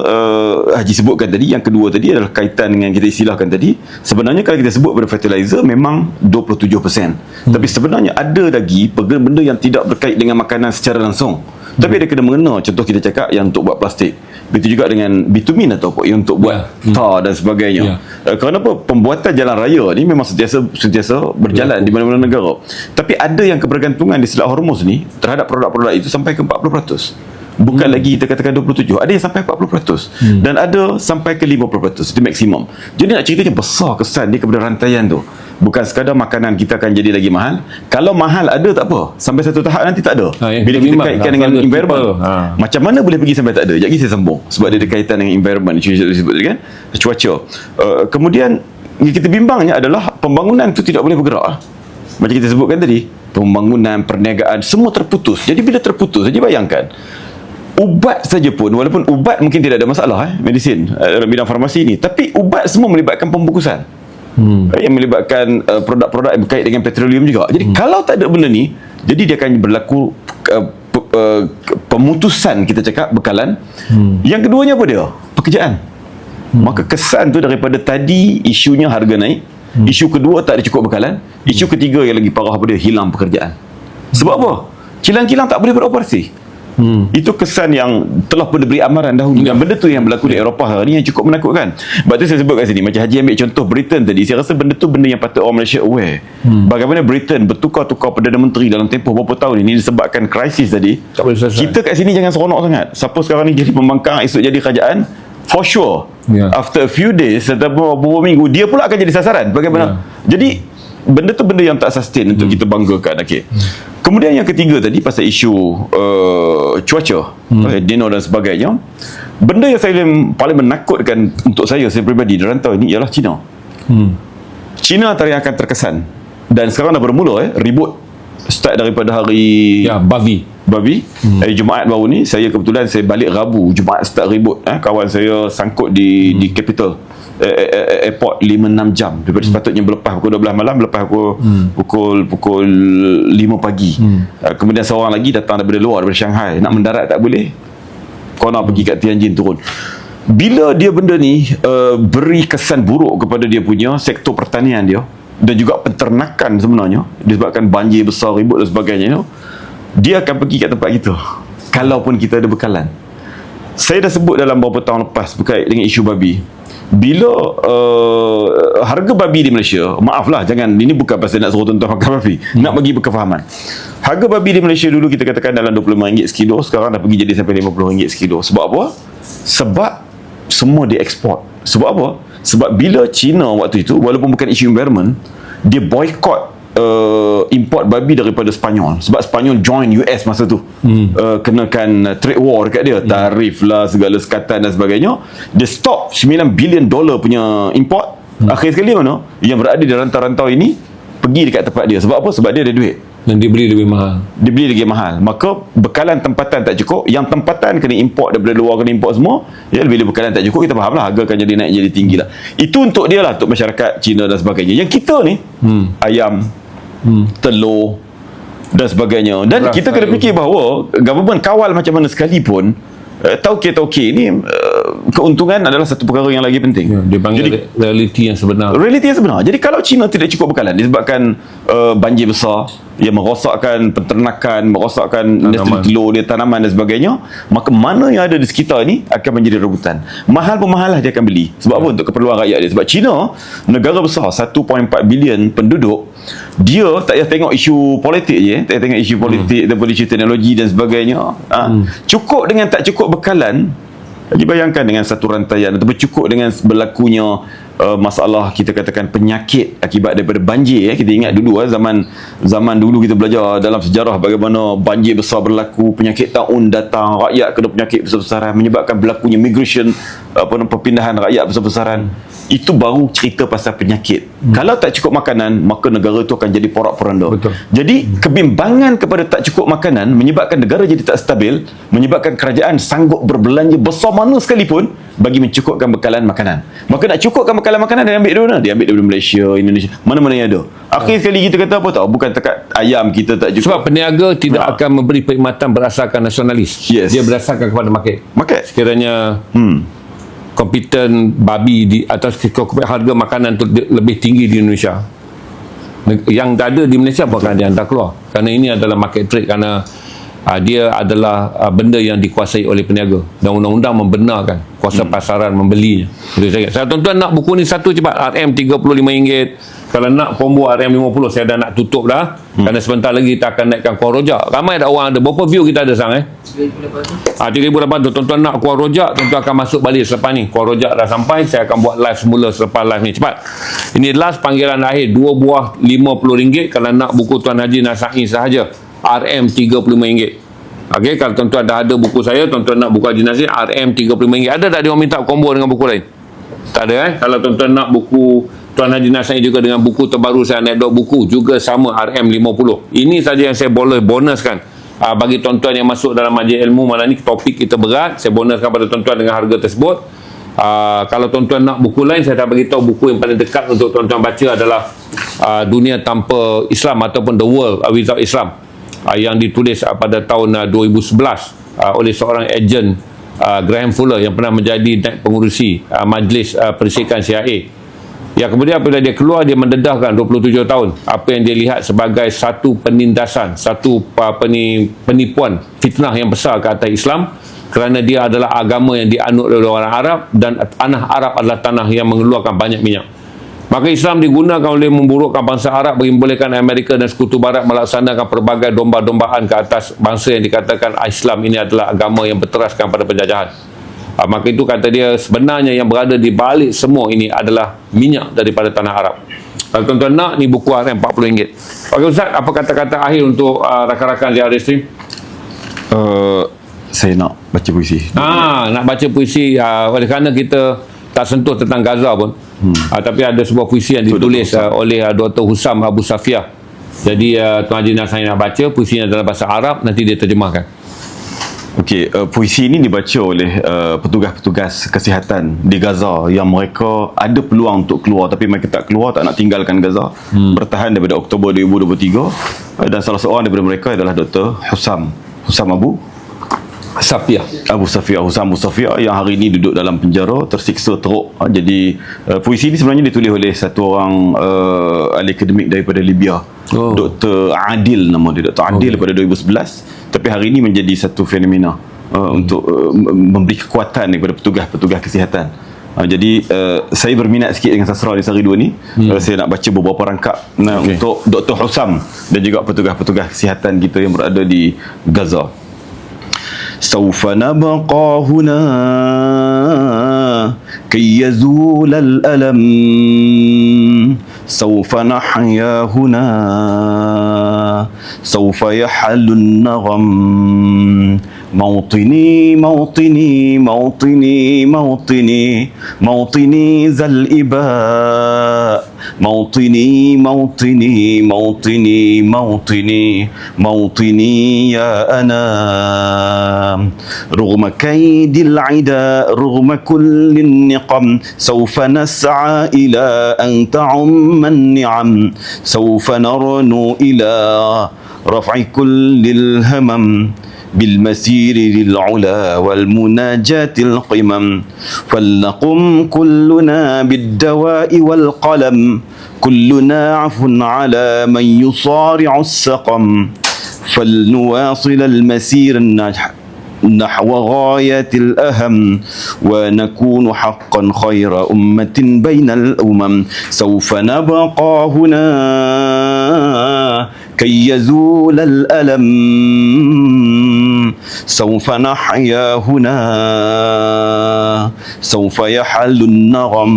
Haji sebutkan tadi, yang kedua tadi adalah kaitan dengan kita istilahkan tadi, sebenarnya kalau kita sebut pada fertilizer memang 27%. Tapi sebenarnya ada lagi benda yang tidak berkait dengan makanan secara langsung, tapi ada kena mengena. Contoh kita cakap yang untuk buat plastik, begitu juga dengan bitumin atau apa yang untuk buat tar dan sebagainya. Kerana apa? Pembuatan jalan raya ni memang sentiasa berjalan di mana-mana negara, tapi ada yang kebergantungan di Selat Hormuz ni terhadap produk-produk itu sampai ke 40%. Bukan lagi kita katakan 27, ada yang sampai 40%, dan ada sampai ke 50%. Itu maksimum. Jadi nak ceritanya besar kesan dia kepada rantaian tu. Bukan sekadar makanan kita akan jadi lagi mahal. Kalau mahal ada tak apa, sampai satu tahap nanti tak ada. Bila kita kaitkan dengan environment, macam mana boleh pergi sampai tak ada? Sekejap lagi saya sambung, sebab dia ada kaitan dengan environment, cuaca. Kemudian yang kita bimbangnya adalah pembangunan itu tidak boleh bergerak. Macam kita sebutkan tadi, pembangunan, perniagaan, semua terputus. Jadi bila terputus, saja bayangkan, ubat saja pun, walaupun ubat mungkin tidak ada masalah medicine dalam bidang farmasi ni, tapi ubat semua melibatkan pembungkusan, yang melibatkan produk-produk yang berkait dengan petroleum juga. Jadi kalau tak ada benda ni, jadi dia akan berlaku pemutusan, kita cakap, bekalan. Yang keduanya apa dia? Pekerjaan. Maka kesan tu daripada tadi isunya harga naik, isu kedua tak ada cukup bekalan, isu ketiga yang lagi parah apa dia? Hilang pekerjaan. Sebab apa? Kilang-kilang tak boleh beroperasi. Itu kesan yang telah pun diberi amaran dahulu. Dan benda tu yang berlaku di Eropah hari ni yang cukup menakutkan. Sebab tu saya sebut kat sini, macam Haji ambil contoh Britain tadi, saya rasa benda tu benda yang patut orang Malaysia aware. Bagaimana Britain bertukar-tukar Perdana Menteri dalam tempoh beberapa tahun ini disebabkan krisis tadi. Kita kat sini jangan seronok sangat. Siapa sekarang ni jadi pembangkang, esok jadi kerajaan, for sure after a few days ataupun beberapa minggu, dia pula akan jadi sasaran. Bagaimana? Jadi benda tu benda yang tak sustain untuk kita banggakan. Kemudian yang ketiga tadi pasal isu cuaca, Dino dan sebagainya. Benda yang saya paling menakutkan untuk saya peribadi di rantau ini ialah China. China antara yang akan terkesan, dan sekarang dah bermula ribut start daripada hari Babi. Hari Jumaat baru ni, saya kebetulan saya balik Rabu, Jumaat start ribut. Kawan saya sangkut di capital airport 5-6 jam daripada sepatutnya berlepas pukul 12 malam, lepas pukul 5 pagi. Kemudian seorang lagi datang daripada luar, daripada Shanghai, nak mendarat tak boleh, kau nak pergi kat Tianjin turun. Bila dia benda ni beri kesan buruk kepada dia punya sektor pertanian dia dan juga penternakan sebenarnya, disebabkan banjir besar, ribut dan sebagainya, dia akan pergi kat tempat kita kalaupun kita ada bekalan. Saya dah sebut dalam beberapa tahun lepas berkait dengan isu babi. Bila harga babi di Malaysia, maaflah, jangan, ini bukan pasal nak suruh tuan-tuan makan babi, nak bagi kefahaman. Harga babi di Malaysia dulu kita katakan dalam RM25 sekilo, sekarang dah pergi jadi sampai RM50 sekilo. Sebab apa? Sebab semua dieksport. Sebab apa? Sebab bila China waktu itu, walaupun bukan isu environment, dia boycott import babi daripada Sepanyol, sebab Sepanyol join US masa tu, kenakan trade war dekat dia, tarif lah, segala sekatan dan sebagainya. Dia stop $9 billion punya import. Akhir sekali mana yang berada di rantau-rantau ini pergi dekat tempat dia. Sebab apa? Sebab dia ada duit dan dia beli lebih mahal. Maka bekalan tempatan tak cukup. Yang tempatan kena import daripada luar, kena import semua. Bila bekalan tak cukup, kita faham lah, harga akan jadi naik, jadi tinggi lah. Itu untuk dia lah, untuk masyarakat Cina dan sebagainya. Yang kita ni ayam, telur dan sebagainya. Dan kita kena fikir bahawa government kawal macam mana sekalipun, tauke ni keuntungan adalah satu perkara yang lagi penting. Dia panggil realiti yang sebenar. Jadi kalau China tidak cukup bekalan disebabkan banjir besar yang merosakkan peternakan, merosakkan industri telur dia, tanaman dan sebagainya, maka mana yang ada di sekitar ni akan menjadi rebutan. Mahal pun mahal lah dia akan beli. Sebab apa? Untuk keperluan rakyat dia. Sebab China negara besar, 1.4 bilion penduduk, dia tak payah tengok isu politik je, tak payah tengok isu politik ataupun isu teknologi dan sebagainya. Cukup dengan tak cukup bekalan, Jadi bayangkan dengan satu rantaian ataupun cukup dengan berlakunya masalah kita katakan penyakit akibat daripada banjir. Kita ingat dulu zaman dulu kita belajar dalam sejarah bagaimana banjir besar berlaku, penyakit taun datang, rakyat kena penyakit besar-besaran, menyebabkan berlakunya migration, perpindahan rakyat besar-besaran. Itu baru cerita pasal penyakit. Kalau tak cukup makanan, maka negara itu akan jadi porak-poranda. Betul. Jadi kebimbangan kepada tak cukup makanan menyebabkan negara jadi tak stabil, menyebabkan kerajaan sanggup berbelanja besar mana sekalipun bagi mencukupkan bekalan makanan. Maka nak cukupkan bekalan makanan, dia ambil dari mana? Dia ambil daripada Malaysia, Indonesia, mana-mana yang ada. Akhir sekali kita kata apa tahu? Bukan tekat ayam kita tak cukup. Sebab peniaga tidak akan memberi perkhidmatan berdasarkan nasionalis. Yes. Dia berdasarkan kepada market. Sekiranya kompeten babi di atas harga makanan tu lebih tinggi di Indonesia, yang ada di Malaysia bukan dia hantar keluar, kerana ini adalah market trade, kerana dia adalah benda yang dikuasai oleh peniaga dan undang-undang membenarkan kuasa pasaran membelinya. Saya tuan-tuan nak buku ni satu cepat, RM RM35. Kalau nak combo RM50, saya dah nak tutup dah. Kerana sebentar lagi kita akan naikkan kuah rojak. Ramai dah orang ada. Berapa view kita ada sang 3,800. Tuan-tuan nak kuah rojak, tuan-tuan akan masuk balik selepas ni. Kuah rojak dah sampai, saya akan buat live semula selepas live ni. Cepat. Ini last panggilan akhir. 2 buah RM50. Kalau nak buku Tuan Haji Nasai sahaja, RM35. Okey, kalau tuan-tuan dah ada buku saya, tuan-tuan nak buku Haji Nasai, RM35. Ada tak dia orang minta combo dengan buku lain? Tak ada. Kalau tuan-tuan nak buku Tuan Haji Nasai juga dengan buku terbaru saya, anekdot buku, juga sama RM50. Ini saja yang saya boleh bonuskan bagi tuan-tuan yang masuk dalam majlis ilmu malam ni. Topik kita berat, saya bonuskan pada tuan-tuan dengan harga tersebut. Kalau tuan-tuan nak buku lain, saya dah bagi tahu buku yang paling dekat untuk tuan-tuan baca adalah Dunia Tanpa Islam ataupun The World Without Islam, yang ditulis pada tahun 2011 oleh seorang ejen, Graham Fuller, yang pernah menjadi pengurusi majlis perisikan CIA. Ya, kemudian apabila dia keluar, dia mendedahkan 27 tahun apa yang dia lihat sebagai satu penindasan, satu penipuan, fitnah yang besar ke atas Islam, kerana dia adalah agama yang dianut oleh orang Arab, dan tanah Arab adalah tanah yang mengeluarkan banyak minyak. Maka Islam digunakan oleh memburukkan bangsa Arab bagi membolehkan Amerika dan Sekutu Barat melaksanakan pelbagai domba-dombaan ke atas bangsa yang dikatakan Islam ini adalah agama yang berteraskan pada penjajahan. Maka itu kata dia, sebenarnya yang berada di balik semua ini adalah minyak daripada tanah Arab. Kalau tuan-tuan nak, ni buku RM40. Okey Ustaz, apa kata-kata akhir untuk rakan-rakan di Restream? Saya nak baca puisi. Nak baca puisi, oleh kerana kita tak sentuh tentang Gaza pun. Tapi ada sebuah puisi yang ditulis oleh Dr. Hussam Abu Safiah. Jadi Tuan Haji Nasai nak baca puisinya dalam bahasa Arab, nanti dia terjemahkan. Okey, puisi ini dibaca oleh petugas-petugas kesihatan di Gaza yang mereka ada peluang untuk keluar tapi mereka tak keluar, tak nak tinggalkan Gaza. Bertahan daripada Oktober 2023, dan salah seorang daripada mereka adalah Dr. Hussam Abu Safiah yang hari ini duduk dalam penjara, tersiksa teruk. Jadi puisi ini sebenarnya ditulis oleh satu orang ahli akademik daripada Libya, Dr. Adil, nama dia Dr. Adil, pada 2011. Tapi hari ini menjadi satu fenomena untuk memberi kekuatan kepada petugas-petugas kesihatan. Jadi saya berminat sikit dengan sastra di Sari 2 ni. Saya nak baca beberapa rangkap untuk Dr. Hussam dan juga petugas-petugas kesihatan kita yang berada di Gaza. سوف نبقى هنا كي يزول الألم سوف نحيا هنا سوف يحل النغم موطني موطني موطني موطني موطني ذا الإباء موطني موطني موطني موطني موطني يا أنا رغم كيد العداء رغم كل النقم سوف نسعى إلى أن تعم النعم سوف نرنو إلى رفع كل الهمم بالمسير للعلا والمناجاة القمم فلنقم كلنا بالدواء والقلم كلنا عفو على من يصارع السقم فلنواصل المسير نحو غاية الأهم ونكون حقا خير أمة بين الأمم سوف نبقى هنا كي يزول الألم سوف نحيا هنا سوف يحل النغم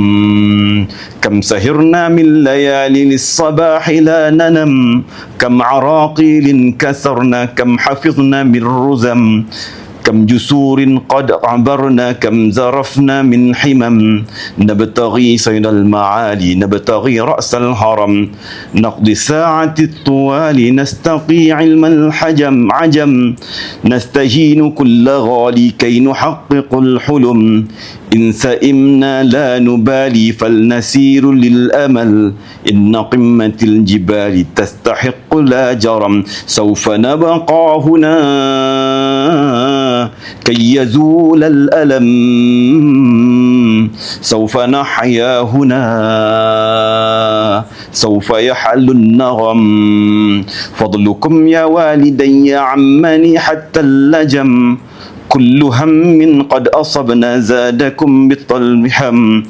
كم سهرنا من ليالي للصباح لا ننم كم عراقيل كسرنا كم حفظنا من رزم كم جسور قد عبرنا كم زرفنا من حمم نبتغي صيد المعالي نبتغي رأس الهرم نقضي ساعة الطوال نستقي علم الحجم عجم نستهين كل غالي كي نحقق الحلم إن سئمنا لا نبالي فلنسير للأمل إن قمة الجبال تستحق لا جرم سوف نبقى هنا كي يزول الألم سوف نحيا هنا سوف يحل النغم فضلكم يا والدي عمني حتى اللجم كل هم قد أصبنا زادكم بالطلحم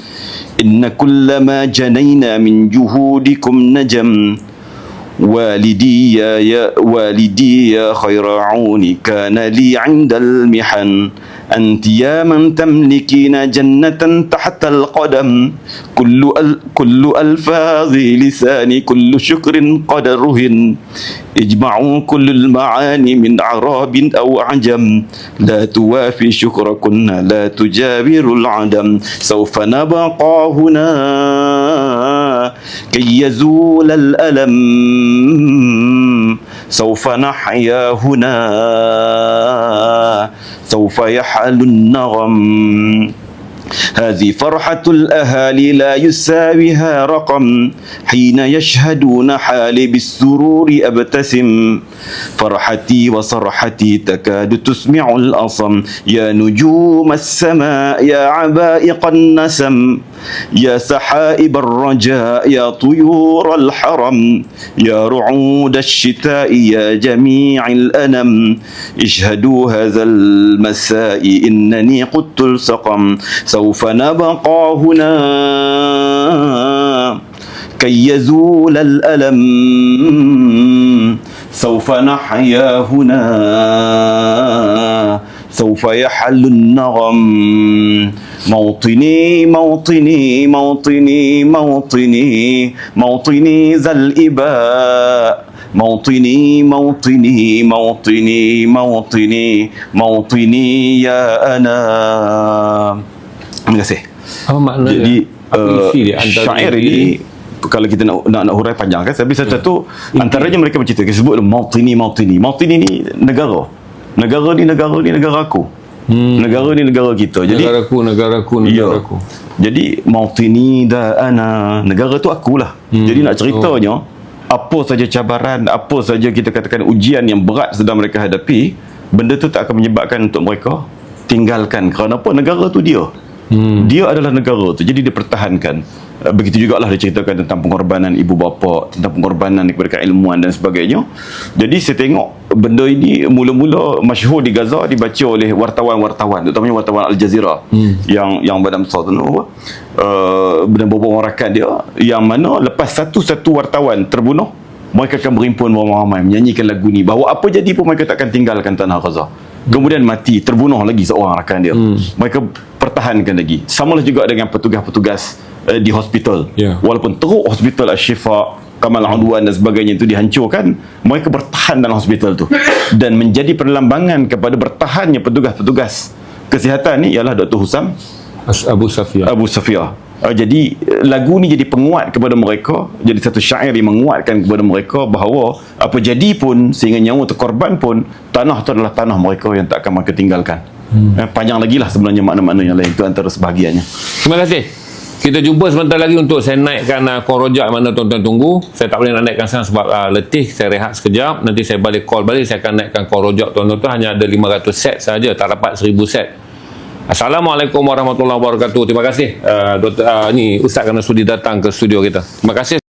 إن كل ما جنينا من جهودكم نجم والدي يا خير عوني كان لي عند المحن أنت يا من تملكين جنة تحت القدم كل ألفاظ لساني كل شكر قد رهن اجمعوا كل المعاني من عراب أو عجم لا توافي شكركن لا تجابر العدم سوف نبقى هنا كي يزول الألم سوف نحيا هنا سوف يحل النغم هذه فرحة الأهالي لا يساويها رقم حين يشهدون حالي بالسرور أبتسم فرحتي وصرحتي تكاد تسمع الأصم يا نجوم السماء يا عبائق النسم يا سحائب الرجاء يا طيور الحرم يا رعود الشتاء يا جميع الأنم اشهدوا هذا المساء إنني قدت السقم سوف نبقى هنا كي يزول الألم سوف نحيا هنا سوف يحل النغم موطني موطني موطني موطني موطني ذا الإباء موطني موطني موطني موطني موطني يا أنا. Terima kasih. Apa makna Jadi syair ini kalau kita nak hurai panjang kan, tapi satu antaranya mereka menceritakan sebut mautini ni negara ni negara aku, negara ni negara kita. Jadi negaraku. Jadi mautini da ana, negara tu akulah. Jadi nak ceritanya apa saja cabaran, apa saja kita katakan ujian yang berat sedang mereka hadapi, benda tu tak akan menyebabkan untuk mereka tinggalkan. Kerana apa? Negara tu dia. Dia adalah negara tu, jadi dia pertahankan. Begitu jugalah dia ceritakan tentang pengorbanan ibu bapa, tentang pengorbanan kepada keilmuan dan sebagainya. Jadi saya tengok benda ini mula-mula masyhur di Gaza, dibaca oleh wartawan-wartawan, terutamanya wartawan Al Jazeera yang badan besar tu, dan beberapa rakan dia, yang mana lepas satu wartawan terbunuh, mereka akan berhimpun beramai-ramai menyanyikan lagu ni, bahawa apa jadi pun mereka takkan tinggalkan tanah Gaza. Kemudian mati, terbunuh lagi seorang rakan dia. Mereka pertahankan lagi. Samalah juga dengan petugas-petugas di hospital. Walaupun teruk hospital Al-Shifa, Kamal Udwan dan sebagainya itu dihancurkan, mereka bertahan dalam hospital tu. Dan menjadi perlambangan kepada bertahannya petugas-petugas kesihatan ni ialah Dr. Husam Abu Safia. Jadi lagu ni jadi penguat kepada mereka, jadi satu syair yang menguatkan kepada mereka bahawa apa jadi pun, sehingga nyawa terkorban pun, tanah tu adalah tanah mereka yang tak akan mereka tinggalkan. Panjang lagi lah sebenarnya makna-makna yang lain, itu antara sebahagiannya. Terima kasih. Kita jumpa sebentar lagi untuk saya naikkan korojak mana tuan-tuan tunggu. Saya tak boleh nak naikkan sekarang sebab letih. Saya rehat sekejap. Nanti saya balik call balik, saya akan naikkan korojak tuan-tuan. Hanya ada 500 set saja, tak dapat 1000 set. Assalamualaikum warahmatullahi wabarakatuh. Terima kasih Ustaz kerana sudi datang ke studio kita. Terima kasih.